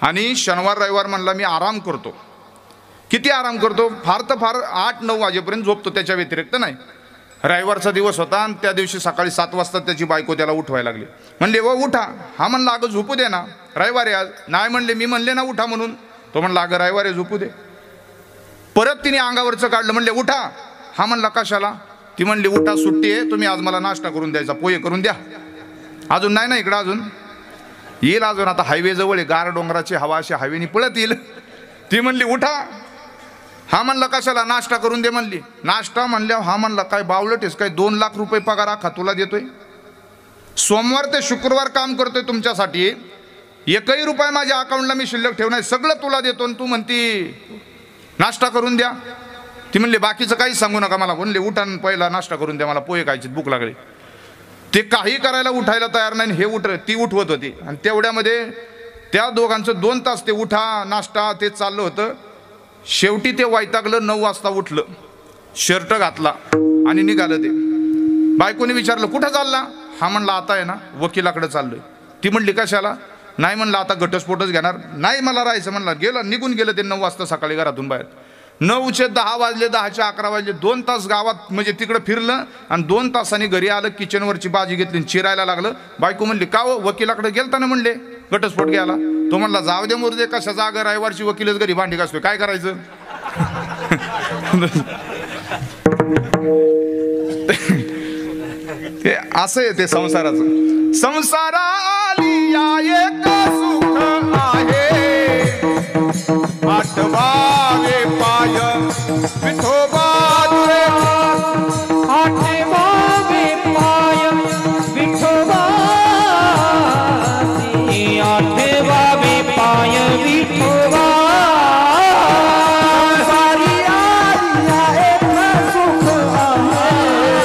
S1: आणि शनिवार रविवार म्हणला मी आराम करतो किती आराम करतो फार तर फार 8-9 वाजेपर्यंत झोपतो त्याच्या व्यतिरिक्त नाही रविवारचा दिवस होता आणि त्या दिवशी सकाळी 7 वाजता त्याची बायको त्याला उठवायला लागली म्हणले व उठा हा म्हणला अगं झोपू दे ना रविवारी आज नाही म्हणले मी म्हणले ना उठा म्हणून तो म्हणला अगं रविवारी झोपू दे परत तिने अंगावरचं काढलं म्हणले उठा हा म्हणला कशाला ती म्हणली उठा सुट्टी आहे तुम्ही आज मला नाश्ता करून द्यायचा पोहे करून द्या अजून नाही ना इकडं अजून येईल अजून, आता हायवे जवळ आहे, गार डोंगराची हवा अशी हवेनी पळत येईल. ती म्हणली उठा. हा म्हणला कशाला? नाश्ता करून दे म्हणली. नाश्ता म्हणल्यावर हा म्हणला काय बावलटेस काय, 2 लाख रुपये पगार आखा तुला देतोय, सोमवार ते शुक्रवार काम करतोय तुमच्यासाठी, 1ही रुपया माझ्या अकाउंटला मी शिल्लक ठेवणार, सगळं तुला देतो आणि तू म्हणती नाश्ता करून द्या. ती म्हणली बाकीचं काहीच सांगू नका मला, म्हणले उठा पहिला नाश्ता करून द्या, मला पोहे खायचे, भूक लागली. ते काही करायला उठायला तयार नाही, हे ती उठवत होती. आणि तेवढ्यामध्ये त्या दोघांचं 2 तास ते उठा नाश्ता ते चाललं होतं. शेवटी ते वैतागलं, 9 वाजता उठलं, शर्ट घातला आणि निघालं. ते बायकोने विचारलं कुठं चालला? हा म्हणला आता आहे ना वकिलाकडे चाललोय. ती म्हणली कशाला? नाही म्हणलं आता घटस्फोटच घेणार. नाही मला राहायचं म्हणलं. गेलं, निघून गेलं ते 9 वाजता सकाळी घरातून बाहेर. 9चे 10 वाजले, 10चे 11 वाजले, 2 तास गावात म्हणजे तिकडं फिरलं आणि 2 तासांनी घरी आलं. किचनवरची भाजी घेतली, चिरायला लागलं. बायको म्हणली का हो वकिलाकडे गेलता ना म्हणले घटस्फोट घ्यायला. तो म्हणला जाऊ दे मुर्दे, कशा जागा रविवारची वकीलच घरी भांडी घासतोय, काय करायचं. ते असं आहे ते संसाराचं. संसाराली या एक सुख आहे, आठवावे पाय विठोबा तुझे,
S3: आठवावे पाय विठोबा, आठवावे पाय विठोबा. सारी आलिया एक सुख आहे, आठवावे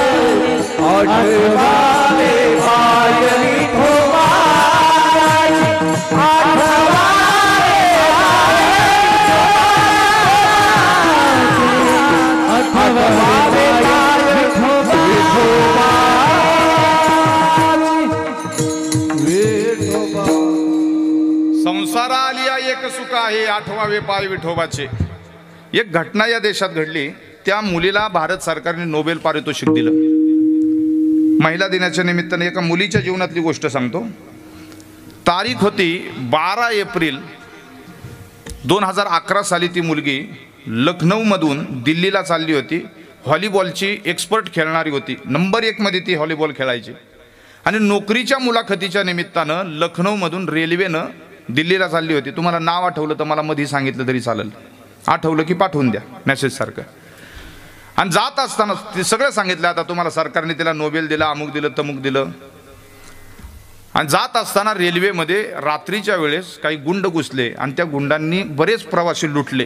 S3: पाय विठोबा,
S1: संसारा आलिया एक सुख आहे, आठवावे पाय विठोबाचे. एक घटना या देशात घडली. त्या मुलीला भारत सरकारने नोबेल पारितोषिक दिलं. महिला दिनाच्या निमित्ताने एका मुलीच्या जीवनातली गोष्ट सांगतो. तारीख होती 12 एप्रिल 2011 साली. ती मुलगी लखनौमधून दिल्लीला चालली होती. व्हॉलीबॉलची एक्सपर्ट खेळणारी होती, नंबर 1 मध्ये ती व्हॉलीबॉल खेळायची. आणि नोकरीच्या मुलाखतीच्या निमित्तानं लखनौमधून रेल्वेनं दिल्लीला चालली होती. तुम्हाला नाव आठवलं तर मला मधी सांगितलं तरी चालेल, आठवलं की पाठवून द्या मेसेज सारखं. आणि जात असताना ते सगळं सांगितलं, आता तुम्हाला सरकारने तिला नोबेल दिला, अमुक दिलं तमुक दिलं. आणि जात असताना रेल्वेमध्ये रात्रीच्या वेळेस काही गुंड घुसले आणि त्या गुंडांनी बरेच प्रवासी लुटले.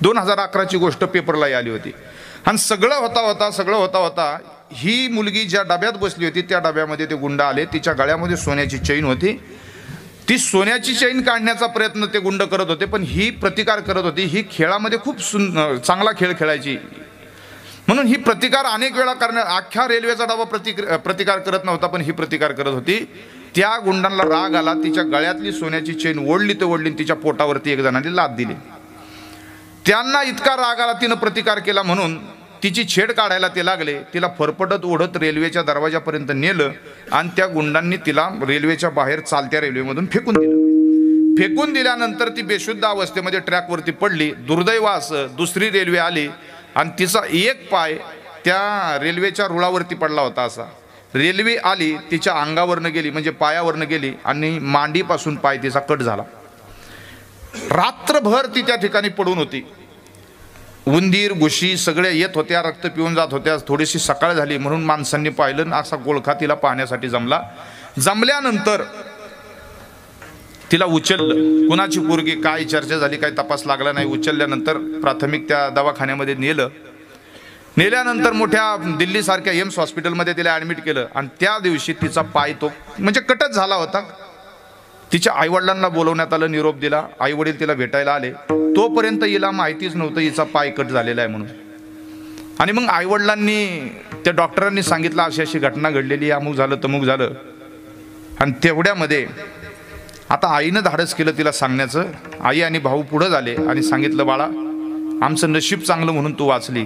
S1: 2011ची गोष्ट पेपरला आली होती. आणि सगळं होता होता ही मुलगी ज्या डब्यात बसली होती त्या डब्यामध्ये ते गुंड आले. तिच्या गळ्यामध्ये सोन्याची चैन होती. ती सोन्याची चैन काढण्याचा प्रयत्न ते गुंड करत होते, पण ही प्रतिकार करत होती. ही खेळामध्ये खूप चांगला खेळ खेळायची, म्हणून ही प्रतिकार अनेक वेळा करण्या, अख्ख्या रेल्वेचा डबा प्रतिकार करत नव्हता, पण ही प्रतिकार करत होती. त्या गुंडांना राग आला, तिच्या गळ्यातली सोन्याची चेन ओढली तर ओढली, तिच्या पोटावरती एक जणांनी लाथ दिली. त्यांना इतका राग आला, तिनं प्रतिकार केला म्हणून तिची छेड काढायला ते लागले. तिला फरफटत ओढत रेल्वेच्या दरवाजापर्यंत नेलं आणि त्या गुंडांनी तिला रेल्वेच्या बाहेर चालत्या रेल्वेमधून फेकून दिलं. फेकून दिल्यानंतर ती बेशुद्ध अवस्थेमध्ये ट्रॅकवरती पडली. दुर्दैव असं दुसरी रेल्वे आली आणि तिचा एक पाय त्या रेल्वेच्या रुळावरती पडला होता. असा रेल्वे आली, तिच्या अंगावरनं गेली, म्हणजे पायावरनं गेली आणि मांडीपासून पाय तिचा कट झाला. रात्रभर ती त्या ठिकाणी पडून होती. उंदीर घुशी सगळे येत होत्या, रक्त पिऊन जात होत्या. थोडीशी सकाळ झाली म्हणून माणसांनी पाहिलं, असा गोळखा तिला पाहण्यासाठी जमला. जमल्यानंतर तिला उचललं. कुणाची पोरगी, काय चर्चा झाली, काही तपास लागला नाही. उचलल्यानंतर प्राथमिक त्या दवाखान्यामध्ये नेल्यानंतर मोठ्या दिल्लीसारख्या एम्स हॉस्पिटलमध्ये तिला ॲडमिट केलं. आणि त्या दिवशी तिचा पाय तो म्हणजे कटच झाला होता. तिच्या आईवडिलांना बोलवण्यात आलं, निरोप दिला. आईवडील तिला भेटायला आले. तोपर्यंत हिला माहितीच नव्हतं हिचा पाय कट झालेला आहे म्हणून. आणि मग आईवडिलांनी त्या डॉक्टरांनी सांगितलं अशी अशी घटना घडलेली, अमुक झालं तमुक झालं. आणि तेवढ्यामध्ये आता आईनं धाडस केलं तिला सांगण्याचं. आई आणि भाऊ पुढं झाले आणि सांगितलं, बाळा आमचं नशीब चांगलं म्हणून तू वाचली.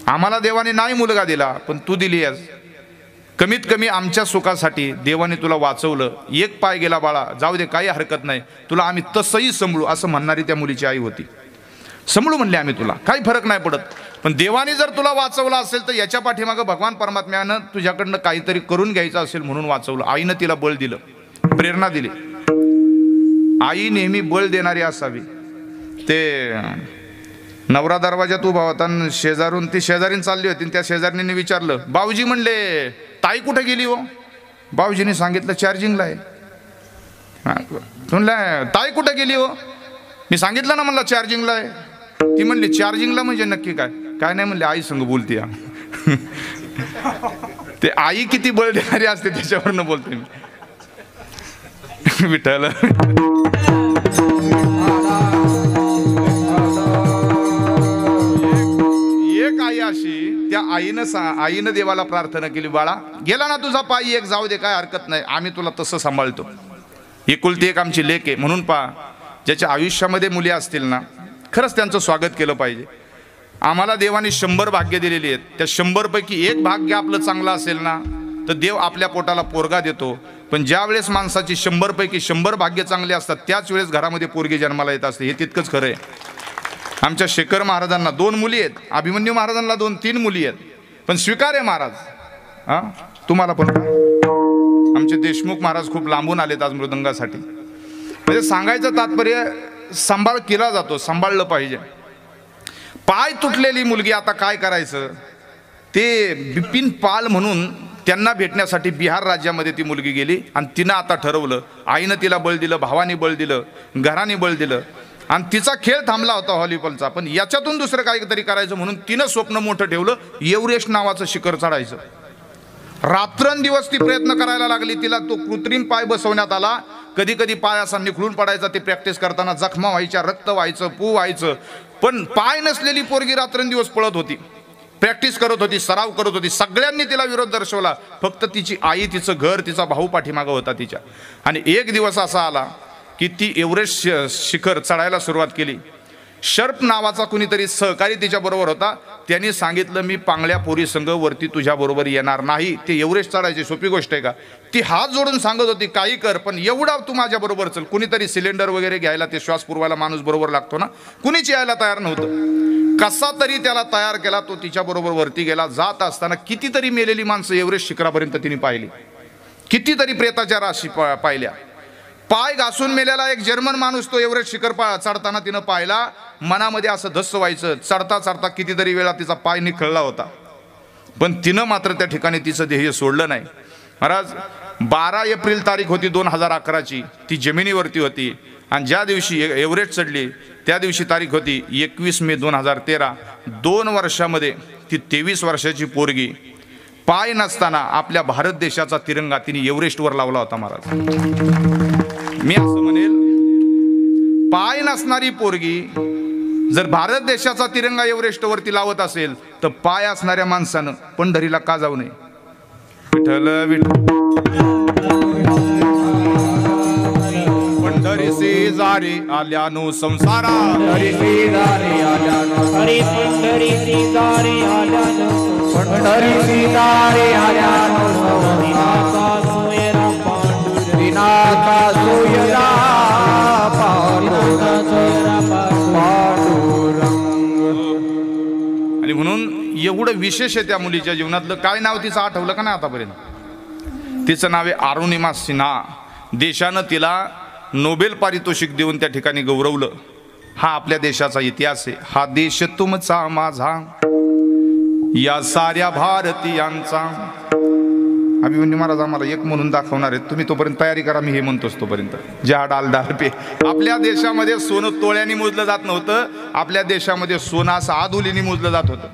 S1: आम्हाला देवाने नाही मुलगा दिला, पण तू दिली आहेस. कमीत कमी आमच्या सुखासाठी देवाने तुला वाचवलं. एक पाय गेला बाळा, जाऊ दे काही हरकत नाही, तुला आम्ही तसंही संभळू, असं म्हणणारी त्या मुलीची आई होती. संभळू म्हणले आम्ही तुला, काही फरक नाही पडत, पण देवाने जर तुला वाचवलं असेल तर याच्या पाठीमागं भगवान परमात्म्यानं तुझ्याकडनं काहीतरी करून घ्यायचं असेल म्हणून वाचवलं. आईनं तिला बळ दिलं, प्रेरणा दिली. आई नेहमी बळ देणारी असावी. ते नवरा दरवाजात उभा होता आणि शेजारून ती शेजारीन चालली होती. त्या शेजारीने विचारलं, भाऊजी म्हणले ताई कुठे गेली हो? भाऊजीने सांगितलं चार्जिंगला आहे. म्हणलं ताई कुठे गेली हो? मी सांगितलं ना म्हणलं चार्जिंगला आहे. ती म्हणली चार्जिंगला म्हणजे नक्की काय? काय नाही म्हणले आई संग बोलते. ते आई किती बळ देणारी असते त्याच्यावरनं बोलते मी. विठ्ठल एक आई अशी, त्या आईनं देवाला प्रार्थना केली, बाळा गेला ना तुझा पायी एक, जाऊ दे काय हरकत नाही, आम्ही तुला तसं सांभाळतो. एकुलती एक आमची लेक आहे. म्हणून ज्याच्या आयुष्यामध्ये मुली असतील ना, खरंच त्यांचं स्वागत केलं पाहिजे. आम्हाला देवाने 100 भाग्य दिलेली आहेत. त्या 100 पैकी एक भाग्य आपलं चांगलं असेल ना तर देव आपल्या पोटाला पोरगा देतो. पण ज्या वेळेस माणसाची 100 पैकी 100 भाग्य चांगले असतात त्याच वेळेस घरामध्ये पोरगी जन्माला येत असते. हे तितकंच खरं आहे. आमच्या शेखर महाराजांना 2 मुली आहेत, अभिमन्यू महाराजांना 2-3 मुली आहेत, पण स्वीकार आहे महाराज. हा तुम्हाला पण आमचे देशमुख महाराज खूप लांबून आलेत आज मृदंगासाठी. म्हणजे सांगायचं तात्पर्य सांभाळ केला जातो, सांभाळलं पाहिजे. पाय तुटलेली मुलगी आता काय करायचं? ते बिपिन पाल म्हणून त्यांना भेटण्यासाठी बिहार राज्यामध्ये ती मुलगी गेली आणि तिनं आता ठरवलं, आईनं तिला बळ दिलं, भावाने बळ दिलं, घराने बळ दिलं आणि तिचा खेळ थांबला होता व्हॉलीबॉलचा. पण याच्यातून दुसरं काहीतरी करायचं म्हणून तिनं स्वप्न मोठं ठेवलं, एव्हरेस्ट नावाचं शिखर चढायचं. रात्रंदिवस ती प्रयत्न करायला लागली. तिला तो कृत्रिम पाय बसवण्यात आला. कधी कधी पाय असा निखळून पडायचा. ती प्रॅक्टिस करताना जखमा व्हायच्या, रक्त व्हायचं, पू व्हायचं. पण पाय नसलेली पोरगी रात्रंदिवस पळत होती, प्रॅक्टिस करत होती, सराव करत होती. सगळ्यांनी तिला विरोध दर्शवला, फक्त तिची आई, तिचं घर, तिचा भाऊ पाठीमागं होता तिच्या. आणि एक दिवस असा आला की ती एव्हरेस्ट शिखर चढायला सुरुवात केली. शर्प नावाचा कुणीतरी सहकारी तिच्या बरोबर होता. त्यांनी सांगितलं, मी पांगळ्या पोरी संघ वरती तुझ्या बरोबर येणार नाही. ते एव्हरेस्ट चढायची सोपी गोष्ट आहे का? ती हात जोडून सांगत होती, काही कर पण एवढा तू माझ्या बरोबर चल. कुणीतरी सिलेंडर वगैरे घ्यायला, ते श्वास पुरवायला माणूस बरोबर लागतो ना, कुणीच यायला तयार नव्हतं. कसा तरी त्याला तयार केला. तो तिच्या बरोबर वरती गेला. जात असताना कितीतरी मेलेली माणसं एव्हरेस्ट शिखरापर्यंत तिने पाहिली, कितीतरी प्रेताच्या राशी पाहिल्या. पाय घासून मेलेला एक जर्मन माणूस तो एव्हरेस्ट शिखर चढताना तिनं पाहिला. मनामध्ये असं धस्स व्हायचं. चढता चढता कितीतरी वेळा तिचा पाय निखळला होता, पण तिनं मात्र त्या ठिकाणी तिचं ध्येय सोडलं नाही. महाराज 12 एप्रिल तारीख होती 2011ची. ती जमिनीवरती होती. आणि ज्या दिवशी एव्हरेस्ट चढली त्या दिवशी तारीख होती 21 मे 2013. 2 वर्षामध्ये ती 23 वर्षाची पोरगी पाय नसताना आपल्या भारत देशाचा तिरंगा तिने एव्हरेस्टवर लावला होता. महाराज मी असं म्हणेल, पाय नसणारी पोरगी जर भारत देशाचा तिरंगा एव्हरेस्टवरती लावत असेल तर पाय असणाऱ्या माणसानं पंढरीला का जाऊ नये? विठ्ठल विठ्ठल पंढरीसी जारी आल्यानो संसारा,
S2: पंढरीसी दारी आल्यानो,
S3: हरी पंढरीची दारी आल्यानो,
S2: पंढरीसी दारी आल्यानो,
S3: दीनाचा सोयरा पांडुरंग,
S2: दीनाचा सोयरा
S3: दीनाचा सोयरा
S2: पांडुरंग.
S1: आणि म्हणून एवढं विशेष आहे त्या मुलीच्या जीवनातलं. काय नाव तिचं आठवलं का नाही आतापर्यंत? तिचं नाव आहे अरुणिमा सिन्हा. देशानं तिला नोबेल पारितोषिक देऊन त्या ठिकाणी गौरवलं. हा आपल्या देशाचा इतिहास आहे. हा देश तुमचा माझा, या साऱ्या भारतीयांचा. अभिमन्यू महाराज आम्हाला एक म्हणून दाखवणार आहेत. तुम्ही तोपर्यंत तयारी करा, मी हे म्हणतोच तोपर्यंत. ज्या डाल डाल पे. आपल्या देशामध्ये सोनं तोळ्याने मोजलं जात नव्हतं. आपल्या देशामध्ये सोनं असं आधुलीने मोजलं जात होतं.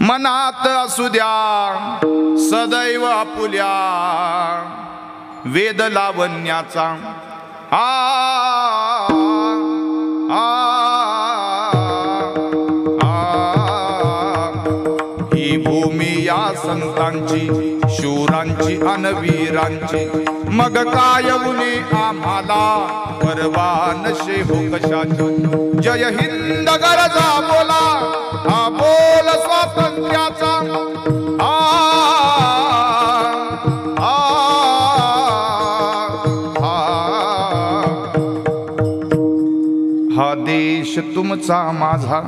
S1: मनात असू द्या सदैव आपुल्या वेद लावण्याचा, आ आ ही भूमी या संतांची, शूरांची अनवीरांची. मग काय उनी आम्हाला परवा नशे हो कशाची. जय हिंद गरजा बोला, हा बोल स्वातंत्र्याचा. हा देश तुमचा माझा.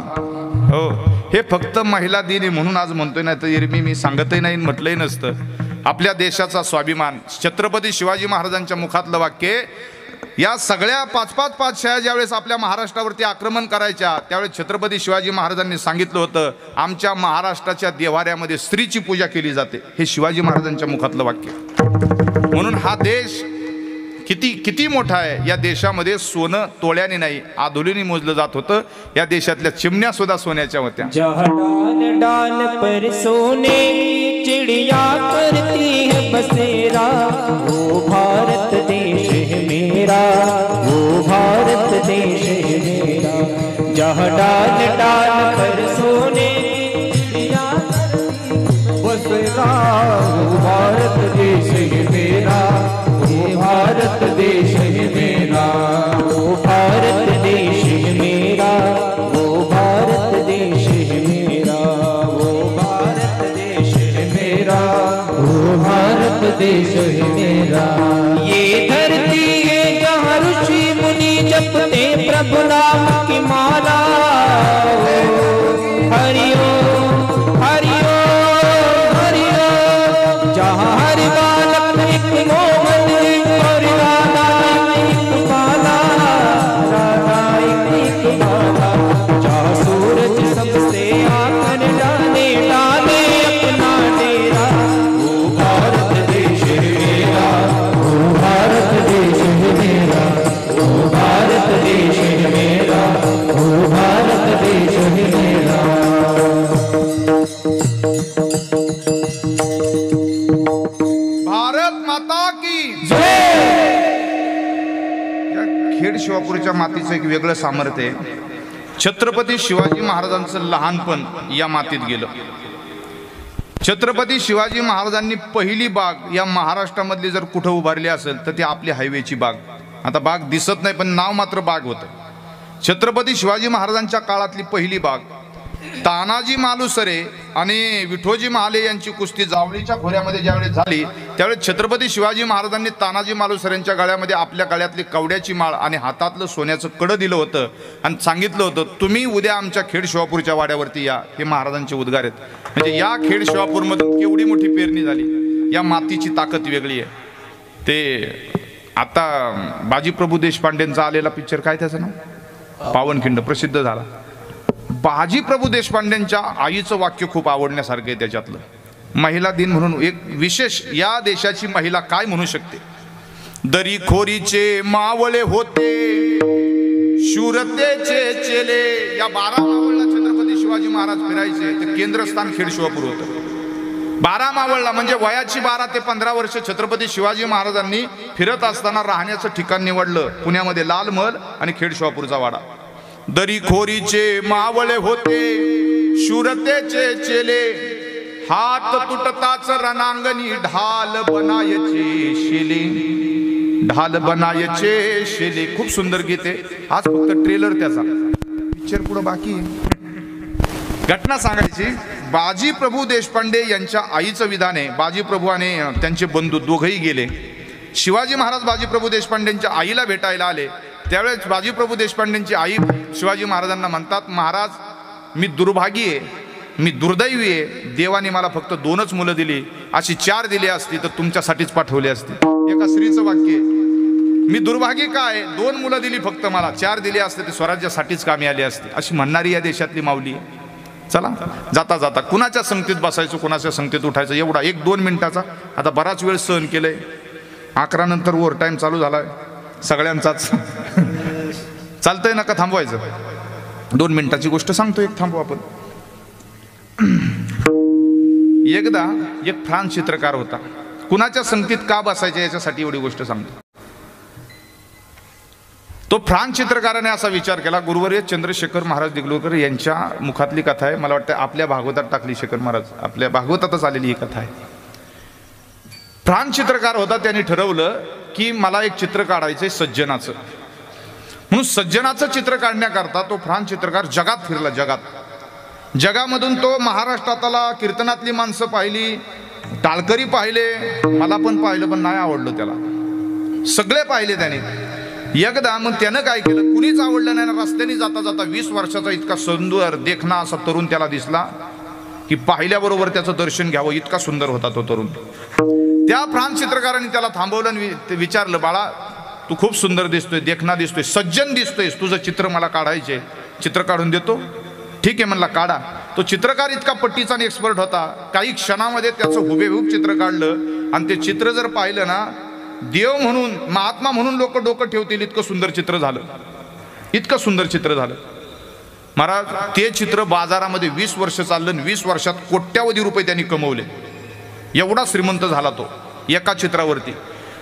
S1: हो, हे फक्त महिला दिन आहे म्हणून आज म्हणतोय, नाही तर एरवी मी सांगतही नाही, म्हटलंही नसतं. आपल्या देशाचा स्वाभिमान. छत्रपती शिवाजी महाराजांच्या मुखातलं वाक्य, या सगळ्या 5-5 पातशाह्या ज्यावेळेस आपल्या महाराष्ट्रावरती आक्रमण करायच्या त्यावेळेस छत्रपती शिवाजी महाराजांनी सांगितलं होतं आमच्या महाराष्ट्राच्या देवाऱ्यामध्ये स्त्रीची पूजा केली जाते. हे शिवाजी महाराजांच्या मुखातलं वाक्य. म्हणून हा देश किती मोठा आहे. या देशामध्ये सोनं तोळ्याने नाही आधुलीने मोजलं जात होतं. या देशातल्या चिमण्या सुद्धा सोन्याच्या होत्या.
S3: जहाँ डाल डाल पर सोने की चिड़िया करती है बसेरा, वो भारत देश है मेरा, वो भारत देश है मेरा. जहाँ डाल डाल पर सोने की चिड़िया
S2: बसेरा, वो भारत देश है मेरा, वो भारत देश है मेरा,
S3: वो भारत देश है मेरा, वो भारत देश है मेरा,
S2: वो भारत देश है मेरा, वो भारत देश है मेरा.
S3: ये धरती है जहाँ ऋषि मुनि जपते प्रभु नाम की माला. हरिओ हरिओ हरिओ. जहाँ हर बालक एक मोहन और राधा एक माला, राधा एक माला. जहाँ सूरज सबसे आकर डाले डाले अपना डेरा,
S2: वो भारत देश है मेरा, वो भारत देश है मेरा, वो भारत देश है मेरा, वो भारत देश है मेरा.
S1: भारत माता की
S2: जय.
S1: या खेड शिवापूरच्या मातीचं एक वेगळं सामर्थ्य आहे. छत्रपती शिवाजी महाराजांचं लहानपण या मातीत गेलं. छत्रपती शिवाजी महाराजांनी पहिली बाग या महाराष्ट्रामधली जर कुठं उभारली असेल तर ती आपली हायवेची बाग. आता बाग दिसत नाही पण नाव मात्र बाग होतं. छत्रपती शिवाजी महाराजांच्या काळातली पहिली बाग. तानाजी मालुसरे आणि विठोजी महाले यांची कुस्ती जावळीच्या खोऱ्यामध्ये ज्यावेळेस झाली त्यावेळेस छत्रपती शिवाजी महाराजांनी तानाजी मालुसरेंच्या गळ्यामध्ये आपल्या गळ्यातली कवड्याची माळ आणि हातातलं सोन्याचं कडं दिलं होतं आणि सांगितलं होतं तुम्ही उद्या आमच्या खेड शिवापूरच्या वाड्यावरती या. हे महाराजांचे उद्गार आहेत. म्हणजे या खेड शिवापूरमधून केवढी मोठी पेरणी झाली. या मातीची ताकद वेगळी आहे. ते आता बाजीप्रभू देशपांडेंचा आलेला पिक्चर काय त्याचं नाव पावनखिंड प्रसिद्ध झाला. बाजीप्रभू देशपांडेंच्या आईचं वाक्य खूप आवडण्यासारखं आहे. त्याच्यातलं महिला दिन म्हणून एक विशेष या देशाची महिला काय म्हणू शकते. दरीखोरीचे मावळे होते शूरतेचे चेले. या 12 मावळला छत्रपती शिवाजी महाराज फिरायचे ते केंद्रस्थान खेड शिवापूर होतं. 12 मावळला म्हणजे वयाची 12 ते 15 वर्ष छत्रपती शिवाजी महाराजांनी फिरत असताना राहण्याचं ठिकाण निवडलं पुण्यामध्ये लाल महल आणि खेड शिवापूरचा वाडा. दरीखोरीचे मावळे होते शूरतेचे चेले, हात तुटताच रणांगणी ढाल बनायचे शिले, ढाल बनायचे शिले. खूप सुंदर गीत आहे. आज फक्त ट्रेलर त्याचा, पिक्चर पुढे बाकी आहे. घटना सांगायची. बाजीप्रभू देशपांडे यांच्या आईचं विधान आहे. बाजीप्रभू आणि त्यांचे बंधू दोघंही गेले. शिवाजी महाराज बाजीप्रभू देशपांडेंच्या आईला भेटायला आले. त्यावेळेस बाजीप्रभू देशपांडेंची आई शिवाजी महाराजांना म्हणतात महाराज मी दुर्भागी आहे, मी दुर्दैवी आहे. देवाने मला फक्त 2च मुलं दिली, अशी 4 दिली असती तर तुमच्यासाठीच पाठवली असती. एका स्त्रीचं वाक्य आहे. मी दुर्भागी काय 2 मुलं दिली फक्त मला, 4 दिली असते ते स्वराज्यासाठीच कामी आली असते अशी म्हणणारी या देशातली माऊली आहे. चला जाता जाता कुणाच्या संगतीत बसायचं कुणाच्या संगतीत उठायचं एवढा 1-2 मिनिटाचा आता बराच वेळ सहन केलंय. 11 नंतर ओव्हर टाइम चालू झालाय सगळ्यांचाच. चालतंय नका थांबवायचं. 2 मिनिटाची गोष्ट सांगतो एक थांबू आपण. एकदा एक फ्रान्स चित्रकार होता. कुणाच्या संगतीत का बसायचे याच्यासाठी एवढी गोष्ट सांगतो. तो फ्रान्स चित्रकाराने असा विचार केला. गुरुवर्य चंद्रशेखर महाराज दिगलूरकर यांच्या मुखातली कथा आहे. मला वाटतं आपल्या भागवतात टाकली. शेखर महाराज आपल्या भागवतातच आलेली ही कथा आहे. फ्रान्स चित्रकार होता. त्यांनी ठरवलं की मला एक चित्र काढायचंय सज्जनाचं. म्हणून सज्जनाचं चित्र काढण्याकरता तो फ्रान्स चित्रकार जगात फिरला. जगामधून तो महाराष्ट्रात आला. कीर्तनातली माणसं पाहिली, टाळकरी पाहिले, मला पण पाहिलं पण नाही आवडलं त्याला. सगळे पाहिले त्याने. एकदा मग त्यानं काय केलं, कुणीच आवडलं नाही ना. रस्त्याने जाता जाता 20 वर्षाचा इतका सुंदर देखणा असा तरुण त्याला दिसला की पाहिल्याबरोबर त्याचं दर्शन घ्यावं इतका सुंदर होता तो तरुण. त्या फ्रान्स चित्रकाराने त्याला थांबवलं आणि विचारलं बाळा तू खूप सुंदर दिसतोय, देखणा दिसतोय, सज्जन दिसतोयस, तुझं चित्र मला काढायचे, चित्र काढून देतो. ठीक आहे म्हणला, काढा. तो चित्रकार इतका पट्टीचा आणि एक्सपर्ट होता, काही क्षणामध्ये त्याचं हुबेहूब चित्र काढलं. आणि ते चित्र जर पाहिलं ना, देव म्हणून, महात्मा म्हणून लोक डोकं ठेवतील इतकं सुंदर चित्र झालं, इतकं सुंदर चित्र झालं. महाराज ते चित्र बाजारामध्ये 20 वर्ष चाललं आणि 20 वर्षात कोट्यावधी रुपये त्यांनी कमवले. एवढा श्रीमंत झाला तो एका चित्रावरती.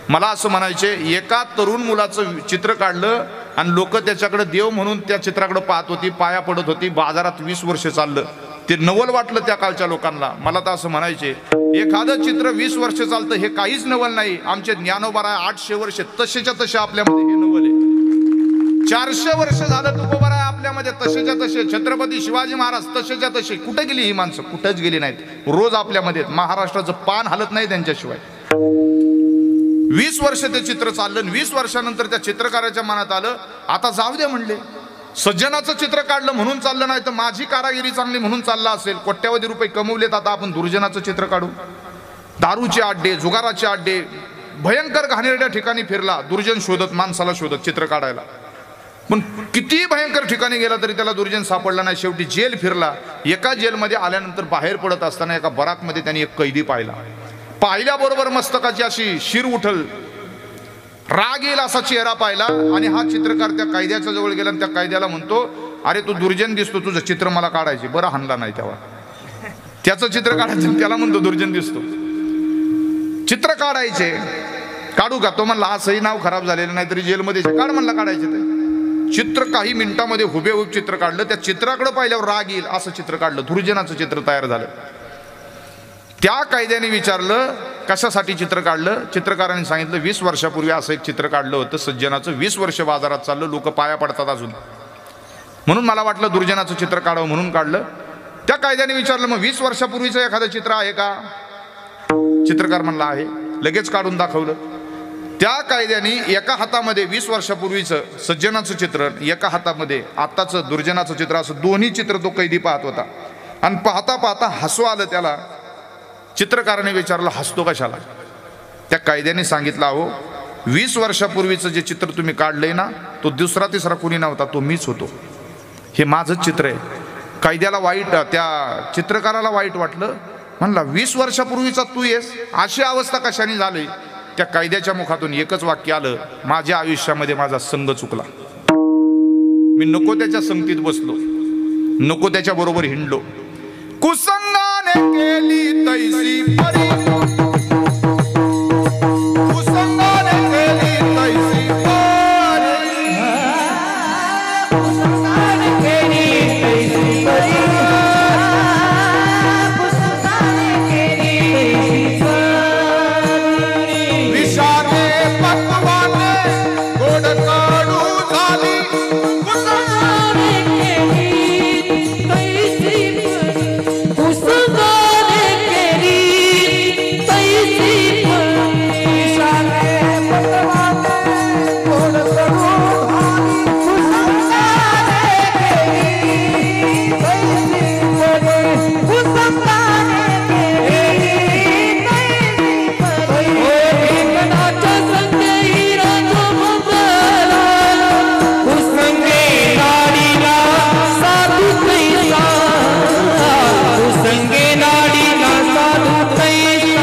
S1: मला असं म्हणायचे, एका तरुण मुलाचं चित्र काढलं आणि लोक त्याच्याकडे देव म्हणून त्या चित्राकडे पाहत होती, पाया पडत होती. बाजारात 20 वर्ष चाललं, ते नवल वाटलं त्या कालच्या लोकांना. मला तर असं म्हणायचे, एखादं चित्र 20 वर्ष चालतं हे काहीच नवल नाही. आमचे ज्ञानोबा 800 वर्ष तसेच्या तसे आपल्यामध्ये हे नवल आहे. 400 वर्ष झालं तुकोबा आहे आपल्यामध्ये तसेच्या तसे. छत्रपती शिवाजी महाराज तसेच्या तसे. कुठे गेली ही माणसं? कुठेच गेली नाहीत, रोज आपल्यामध्ये. महाराष्ट्राचं पान हलत नाही त्यांच्याशिवाय. 20 वर्ष ते चित्र चाललं. 20 वर्षानंतर त्या चित्रकाराच्या मनात आलं, आता जाऊ दे म्हणले. सज्जनाचं चित्र काढलं म्हणून चाललं नाही तर माझी कारागिरी चांगली म्हणून चालला असेल. कोट्यावधी रुपये कमवलेत, आता आपण दुर्जनाचं चित्र काढू. दारूचे अड्डे, जुगाराचे अड्डे, भयंकर घाणेरड्या ठिकाणी फिरला दुर्जन शोधत, माणसाला शोधत चित्र काढायला. पण किती भयंकर ठिकाणी गेला तरी त्याला दुर्जन सापडला नाही. शेवटी जेल फिरला. एका जेलमध्ये आल्यानंतर बाहेर पडत असताना एका बराकमध्ये त्यांनी एक कैदी पाहिला. पाहिल्याबरोबर मस्तकाची अशी शिर उठल, राग येईल असा चेहरा पाहिला. आणि हा चित्रकार त्या कैद्याच्या जवळ गेला आणि त्या कैद्याला म्हणतो, अरे तू दुर्जन दिसतो, तुझं चित्र मला काढायचे. बरं हाणला नाही तेव्हा, त्याचं चित्र काढायचं. त्याला म्हणतो दुर्जन दिसतो, चित्र काढायचे. काढू का? तो म्हणला असंही नाव खराब झालेलं नाही तरी जेलमध्ये काढ म्हणला, काढायचे. ते चित्र काही मिनिटामध्ये हुबेहूब चित्र काढलं. त्या चित्राकडे पाहिल्यावर राग येईल असं चित्र काढलं. दुर्जनाचं चित्र तयार झालं. त्या कैद्याने विचारलं कशासाठी चित्र काढलं. चित्रकाराने सांगितलं 20 वर्षापूर्वी असं एक चित्र काढलं होतं सज्जनाचं. 20 वर्ष बाजारात चाललं, लोक पाया पडतात अजून, म्हणून मला वाटलं दुर्जनाचं चित्र काढावं म्हणून काढलं. त्या कैद्याने विचारलं, मग 20 वर्षापूर्वीचं एखादं चित्र आहे का? चित्रकार म्हणला आहे. लगेच काढून दाखवलं. त्या कायद्याने एका हातामध्ये 20 वर्षापूर्वीचं सज्जनाचं चित्र, एका हातामध्ये आत्ताचं दुर्जनाचं चित्र, असं दोन्ही चित्र तो कैदी पाहत होता. आणि पाहता पाहता हसू आलं त्याला. चित्रकाराने विचारलं, हसतो कशाला? त्या कायद्याने सांगितलं, अहो 20 वर्षापूर्वीचं जे चित्र तुम्ही काढलंय ना, तो दुसरा तिसरा कुणी नव्हता, तो मीच होतो. हे माझंच चित्र आहे. कैद्याला वाईट, त्या चित्रकाराला वाईट वाटलं. म्हणला 20 वर्षापूर्वीचा तू येस, अशी अवस्था कशाने झाली? त्या कैद्याच्या मुखातून एकच वाक्य आलं, माझ्या आयुष्यामध्ये माझा संग चुकला. मी नको त्याच्या संगतीत बसलो, नको त्याच्या बरोबर हिंडलो. कुसंगाने केली तैसी परी, कुसंगाने केली तैसी परी,
S3: कुसंगाने केली तैसी परी, कुसंगाने केली तैसी परी.
S1: विषाने पक्वाने गोड कडू झाली,
S3: कुसंगाने केली तैसी परी, कुसंगाने केली तैसी परी. विषाने पक्वाने गोड कडू झाली, कुसंगाने केली तैसी परी, कुसंगाने केली तैसी परी. एकनाथ संजय राजू मंगला, कुसंगे नाडीला साधू कैसा, कुसंगे नाडीला साधू कैसा.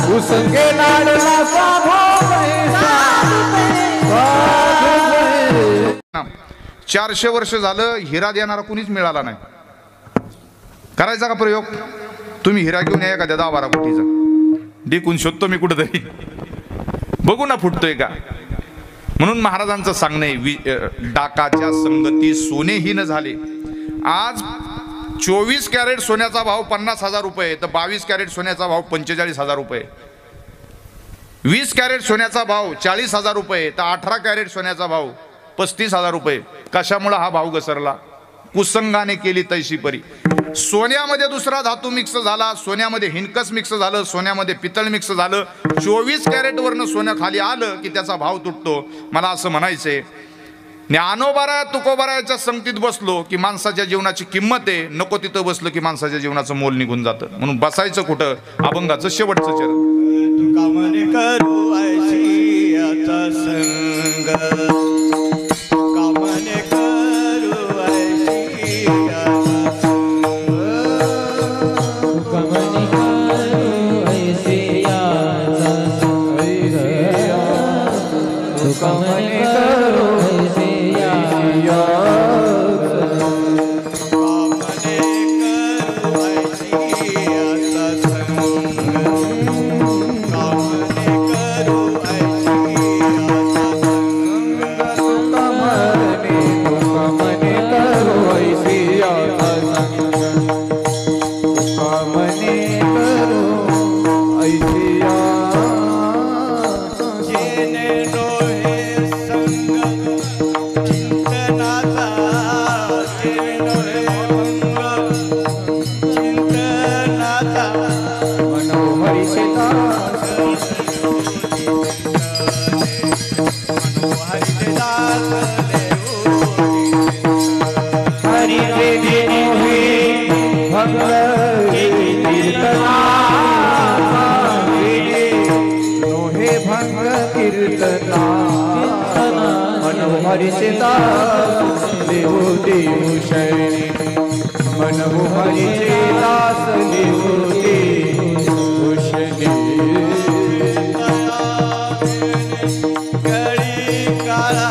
S3: कुसंगे नाडीला साधू कैसा.
S1: 400 वर्ष झालं हिरा देणारा कुणीच मिळाला नाही. करायचा का प्रयोग? तुम्ही हिरा घेऊन या एखाद्या 10-12 कोटीचा, डिकून शोधतो मी कुठेतरी, बघू ना फुटतोय का. म्हणून महाराजांचं सांगणं आहे, डाकाच्या संगती सोनेहीन झाले. आज 24 कॅरेट सोन्याचा भाव 50,000 रुपये, तर 22 कॅरेट सोन्याचा भाव 45,000 रुपये. 20 कॅरेट सोन्याचा भाव 40,000 रुपये, तर 18 कॅरेट सोन्याचा भाव 35,000 रुपये. कशामुळे हा भाव घसरला? कुसंगाने केली तैशी परी. सोन्यामध्ये दुसरा धातू मिक्स झाला, सोन्यामध्ये हिनकस मिक्स झालं, सोन्यामध्ये पितळ मिक्स झालं. 24 कॅरेट वरनं सोनं खाली आलं की त्याचा भाव तुटतो. मला असं म्हणायचंय, ज्ञानोबाराया तुकोबारायाच्या संगतीत बसलो की माणसाच्या जीवनाची किंमत आहे, नको तिथं बसलो की माणसाच्या जीवनाचं मोल निघून जातं. म्हणून बसायचं कुठं? अभंगाचं शेवटचं चरण.
S4: तुका म्हणे करू ऐशी आता संग, तुका म्हणे करू ऐशी आता संग,
S3: कमनी करू ऐसे याचा संग, तू कमनी करू ऐसे याचा
S2: हरिचे दास देव देव शैली, मनहु हरिचे दास देव देव शैली.
S4: गडी काळा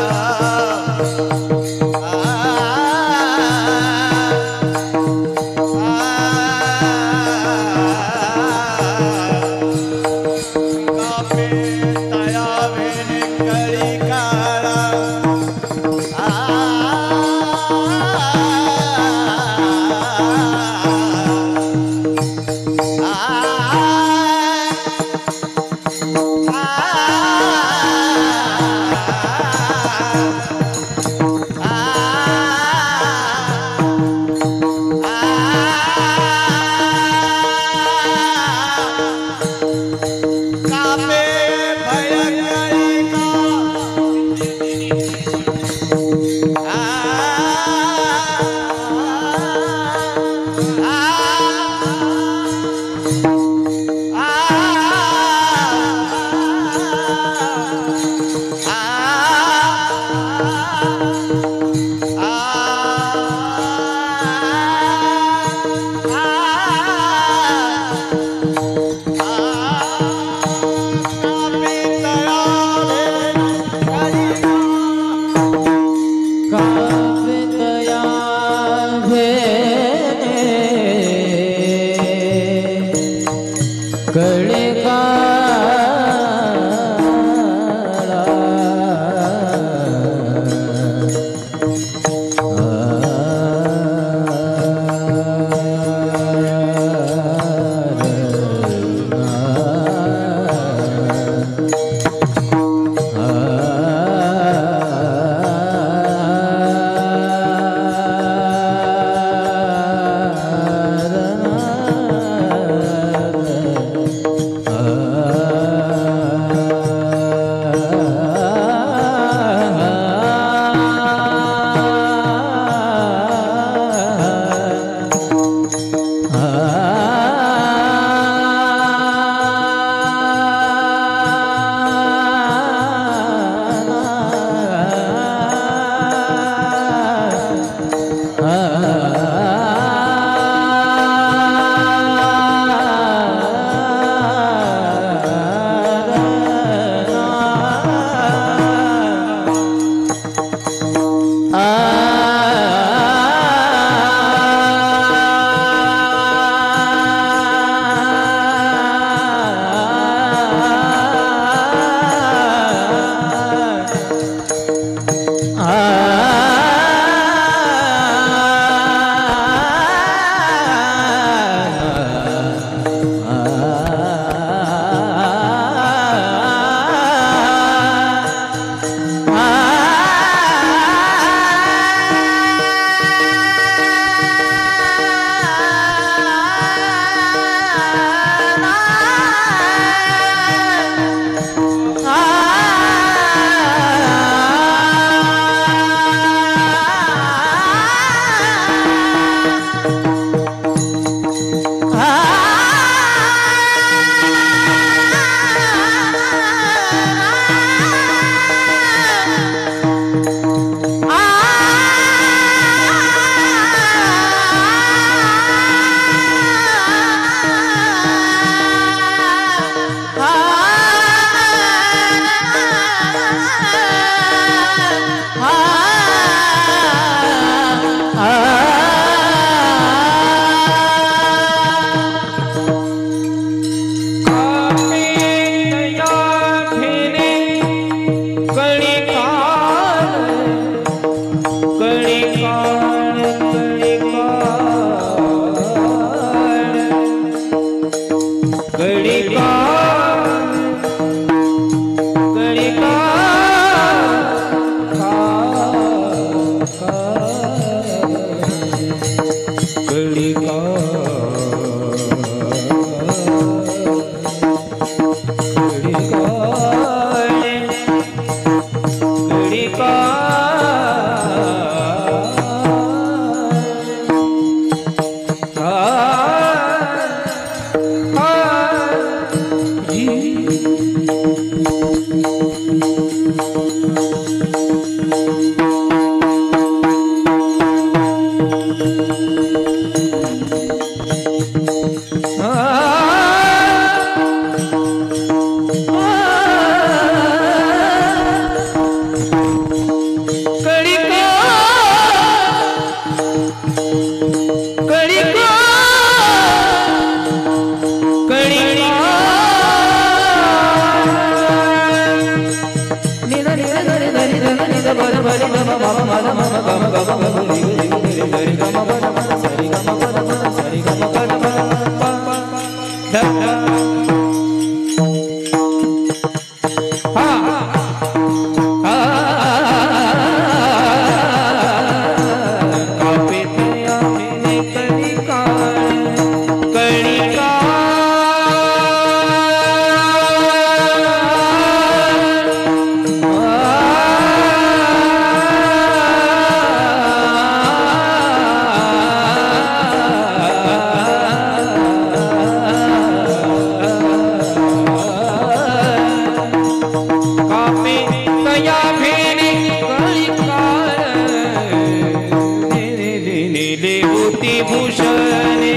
S3: भूषणे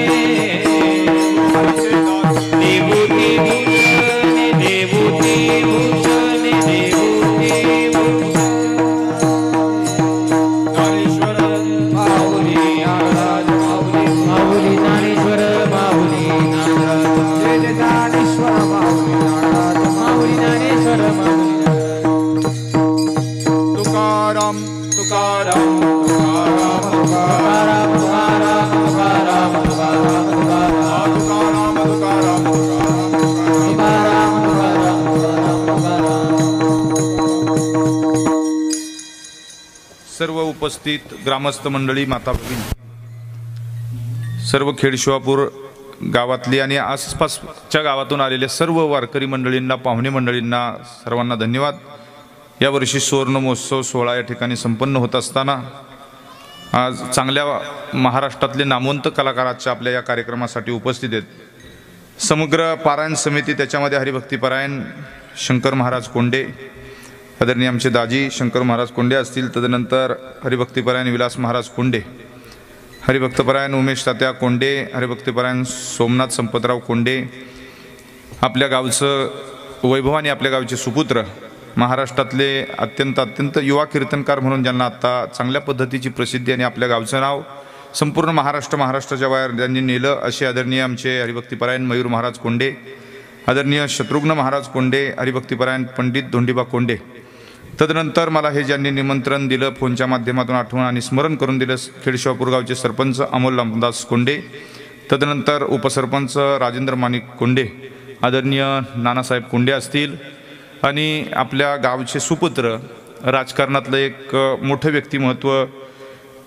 S3: देवूती भूषणे देवूती भूषणे देवूती ज्ञानेश्वर माऊली नागराज माऊली माऊली ज्ञानेश्वर माऊली नागराज जय जय ज्ञानेश्वर माऊली नागराज माऊली ज्ञानेश्वर माऊली
S1: तुकाराम तुकाराम
S3: तुकाराम तुकाराम तुकाराम तुकाराम तुकाराम
S1: तुकाराम तुकाराम सर्व उपस्थित ग्रामस्थ मंडळी, माता भगिनी, सर्व खेडशिवापूर गावातली आणि आसपासच्या गावातून आलेल्या सर्व वारकरी मंडळींना, पाहुणे मंडळींना सर्वांना धन्यवाद. यावर्षी सुवर्ण महोत्सव सोहळा या ठिकाणी संपन्न होत असताना आज चांगल्या महाराष्ट्रातले नामवंत कलाकाराच्या आपल्या या कार्यक्रमासाठी उपस्थित आहेत. समग्र पारायण समिती, त्याच्यामध्ये हरिभक्तीपरायण शंकर महाराज कोंडे, आदरणीय आमचे दाजी शंकर महाराज कोंडे असतील, तदनंतर हरिभक्तीपरायण विलास महाराज कोंडे, हरिभक्तपरायण उमेश तात्या कोंडे, हरिभक्तीपरायण सोमनाथ संपतराव कोंडे, आपल्या गावचं वैभव आणि आपल्या गावचे सुपुत्र, महाराष्ट्रातले अत्यंत युवा कीर्तनकार म्हणून ज्यांना आत्ता चांगल्या पद्धतीची प्रसिद्धी आणि आपल्या गावचं नाव संपूर्ण महाराष्ट्राच्या बाहेर ज्यांनी नेलं, असे आदरणीय आमचे हरिभक्तीपरायण मयूर महाराज कोंडे, आदरणीय शत्रुघ्न महाराज कोंडे, हरिभक्तीपरायण पंडित धोंडीबा कोंडे. तदनंतर मला हे ज्यांनी निमंत्रण दिलं, फोनच्या माध्यमातून आठवण आणि स्मरण करून दिलं, खेडशिवापूर गावचे सरपंच अमोल रामदास कोंडे, तदनंतर उपसरपंच राजेंद्र माणिक कोंडे, आदरणीय नानासाहेब कोंडे असतील, आणि आपल्या गावचे सुपुत्र, राजकारणातलं एक मोठं व्यक्तिमत्व,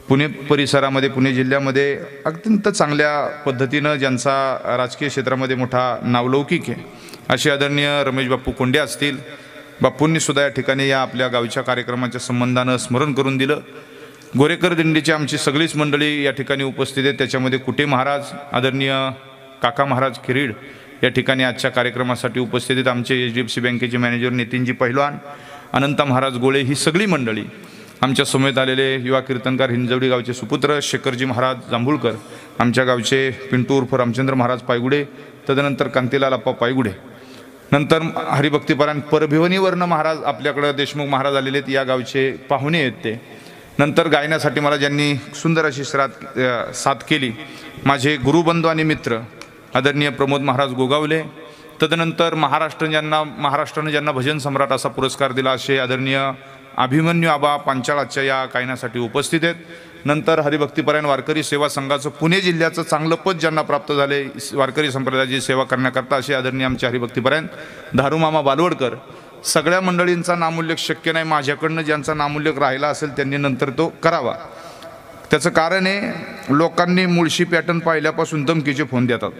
S1: पुणे परिसरामध्ये, पुणे जिल्ह्यामध्ये अत्यंत चांगल्या पद्धतीनं ज्यांचा राजकीय क्षेत्रामध्ये मोठा नावलौकिक आहे, असे आदरणीय रमेश बाप्पू कोंडे असतील. बापूंनी सुद्धा या ठिकाणी या आपल्या गावच्या कार्यक्रमाच्या संबंधानं स्मरण करून दिलं. गोरेकर दिंडीची आमची सगळीच मंडळी या ठिकाणी उपस्थित आहेत. त्याच्यामध्ये कुटे महाराज, आदरणीय काका महाराज खिरीड या ठिकाणी आजच्या कार्यक्रमासाठी उपस्थित आहेत. आमचे HDFC बँकेचे मॅनेजर नितीनजी पहिलवान, अनंता महाराज गोळे, ही सगळी मंडळी, आमच्या समेत आलेले युवा कीर्तनकार हिंजवडी गावचे सुपुत्र शेखरजी महाराज जांभूळकर, आमच्या गावचे पिंटू उर्फ रामचंद्र महाराज पायगुडे, तदनंतर कांतीलाल अप्पा पायगुडे, नंतर हरिभक्तीपरायण परभिवनीवरनं महाराज आपल्याकडं देशमुख महाराज आलेले आहेत, या गावचे पाहुणे आहेत ते. नंतर गायनासाठी मला ज्यांनी सुंदर अशी साथ केली, माझे गुरुबंधू आणि मित्र आदरणीय प्रमोद महाराज गोगावले, तदनंतर महाराष्ट्रानं ज्यांना भजन सम्राट असा पुरस्कार दिला, असे आदरणीय अभिमन्यू आबा पांचाळाच्या या गायनासाठी उपस्थित आहेत. नंतर हरिभक्तीपरायण वारकरी सेवा संघाचं पुणे जिल्ह्याचं चांगलं पद ज्यांना प्राप्त झाले वारकरी संप्रदायाची सेवा करण्याकरता, असे आदरणीय आमचे हरिभक्तीपरायण धारूमामा बालवडकर. सगळ्या मंडळींचा नामोल्लेख शक्य नाही, माझ्याकडनं ज्यांचा नामोल्लेख राहिला असेल त्यांनी नंतर तो करावा. त्याचं कारण आहे, लोकांनी मुळशी पॅटर्न पाहिल्यापासून धमकीचे फोन देतात.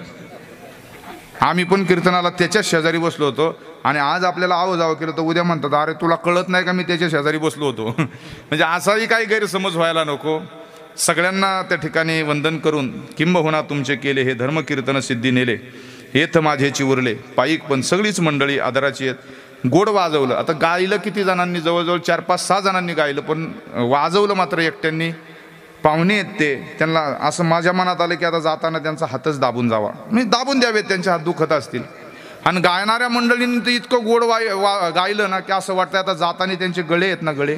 S1: आम्ही पण कीर्तनाला त्याच्या शेजारी बसलो होतो आणि आज आपल्याला आवाजावं केलं तर उद्या म्हणतात, अरे तुला कळत नाही का मी त्याच्या शेजारी बसलो होतो. म्हणजे असाही काही गैरसमज व्हायला नको. सगळ्यांना त्या ठिकाणी वंदन करून, किंबहुना तुमचे केले हे धर्म कीर्तन सिद्धी नेले, हेथ माझेची उरले पाईक, पण सगळीच मंडळी आदराची आहेत. गोड वाजवलं. आता गायलं किती जणांनी? जवळजवळ 4-5-6 जणांनी गायलं, पण वाजवलं मात्र एकट्यांनी. पाहुणे आहेत ते, त्यांना असं माझ्या मनात आलं की आता जाताना त्यांचा हातच दाबून जावा, मी दाबून द्यावेत, त्यांचे हात दुखत असतील. आणि गायणाऱ्या मंडळींनी तर इतकं गोड गायलं ना की असं वाटतं आता जाताना त्यांचे गळे आहेत ना, गळे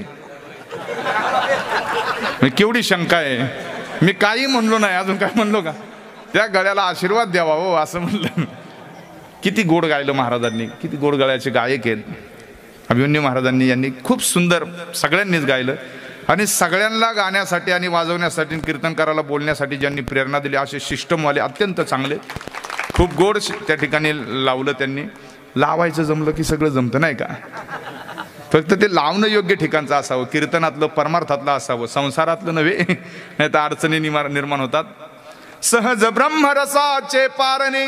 S1: केवढी शंका आहे. मी काही म्हणलो नाही, अजून काय म्हणलो का? त्या गळ्याला आशीर्वाद द्यावा हो, असं म्हणलं. किती गोड गायलं महाराजांनी, किती गोड गळ्याचे गायक आहेत अभिमन्यू महाराजांनी. यांनी खूप सुंदर सगळ्यांनीच गायलं. आणि सगळ्यांना गाण्यासाठी आणि वाजवण्यासाठी, कीर्तनकाराला बोलण्यासाठी ज्यांनी प्रेरणा दिली, असे सिस्टमवाले अत्यंत चांगले, खूप गोड त्या ठिकाणी लावलं त्यांनी. लावायचं जमलं की सगळं जमतं नाही का? फक्त ते लावणं योग्य ठिकाणचं असावं, कीर्तनातलं परमार्थातलं असावं, संसारातलं नव्हे, नाही तर अडचणी निर्माण होतात. सहज ब्रह्मरसाचे पारणे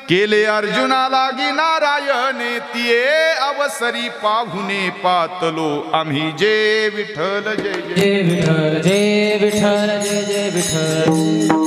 S1: केले अर्जुना लागी नारायणे, तिये अवसरी पाहुणे पातलो आम्ही जय विठ्ठल जय जय
S3: जय विठ्ठल जय विठ्ठल जय जय विठ्ठल.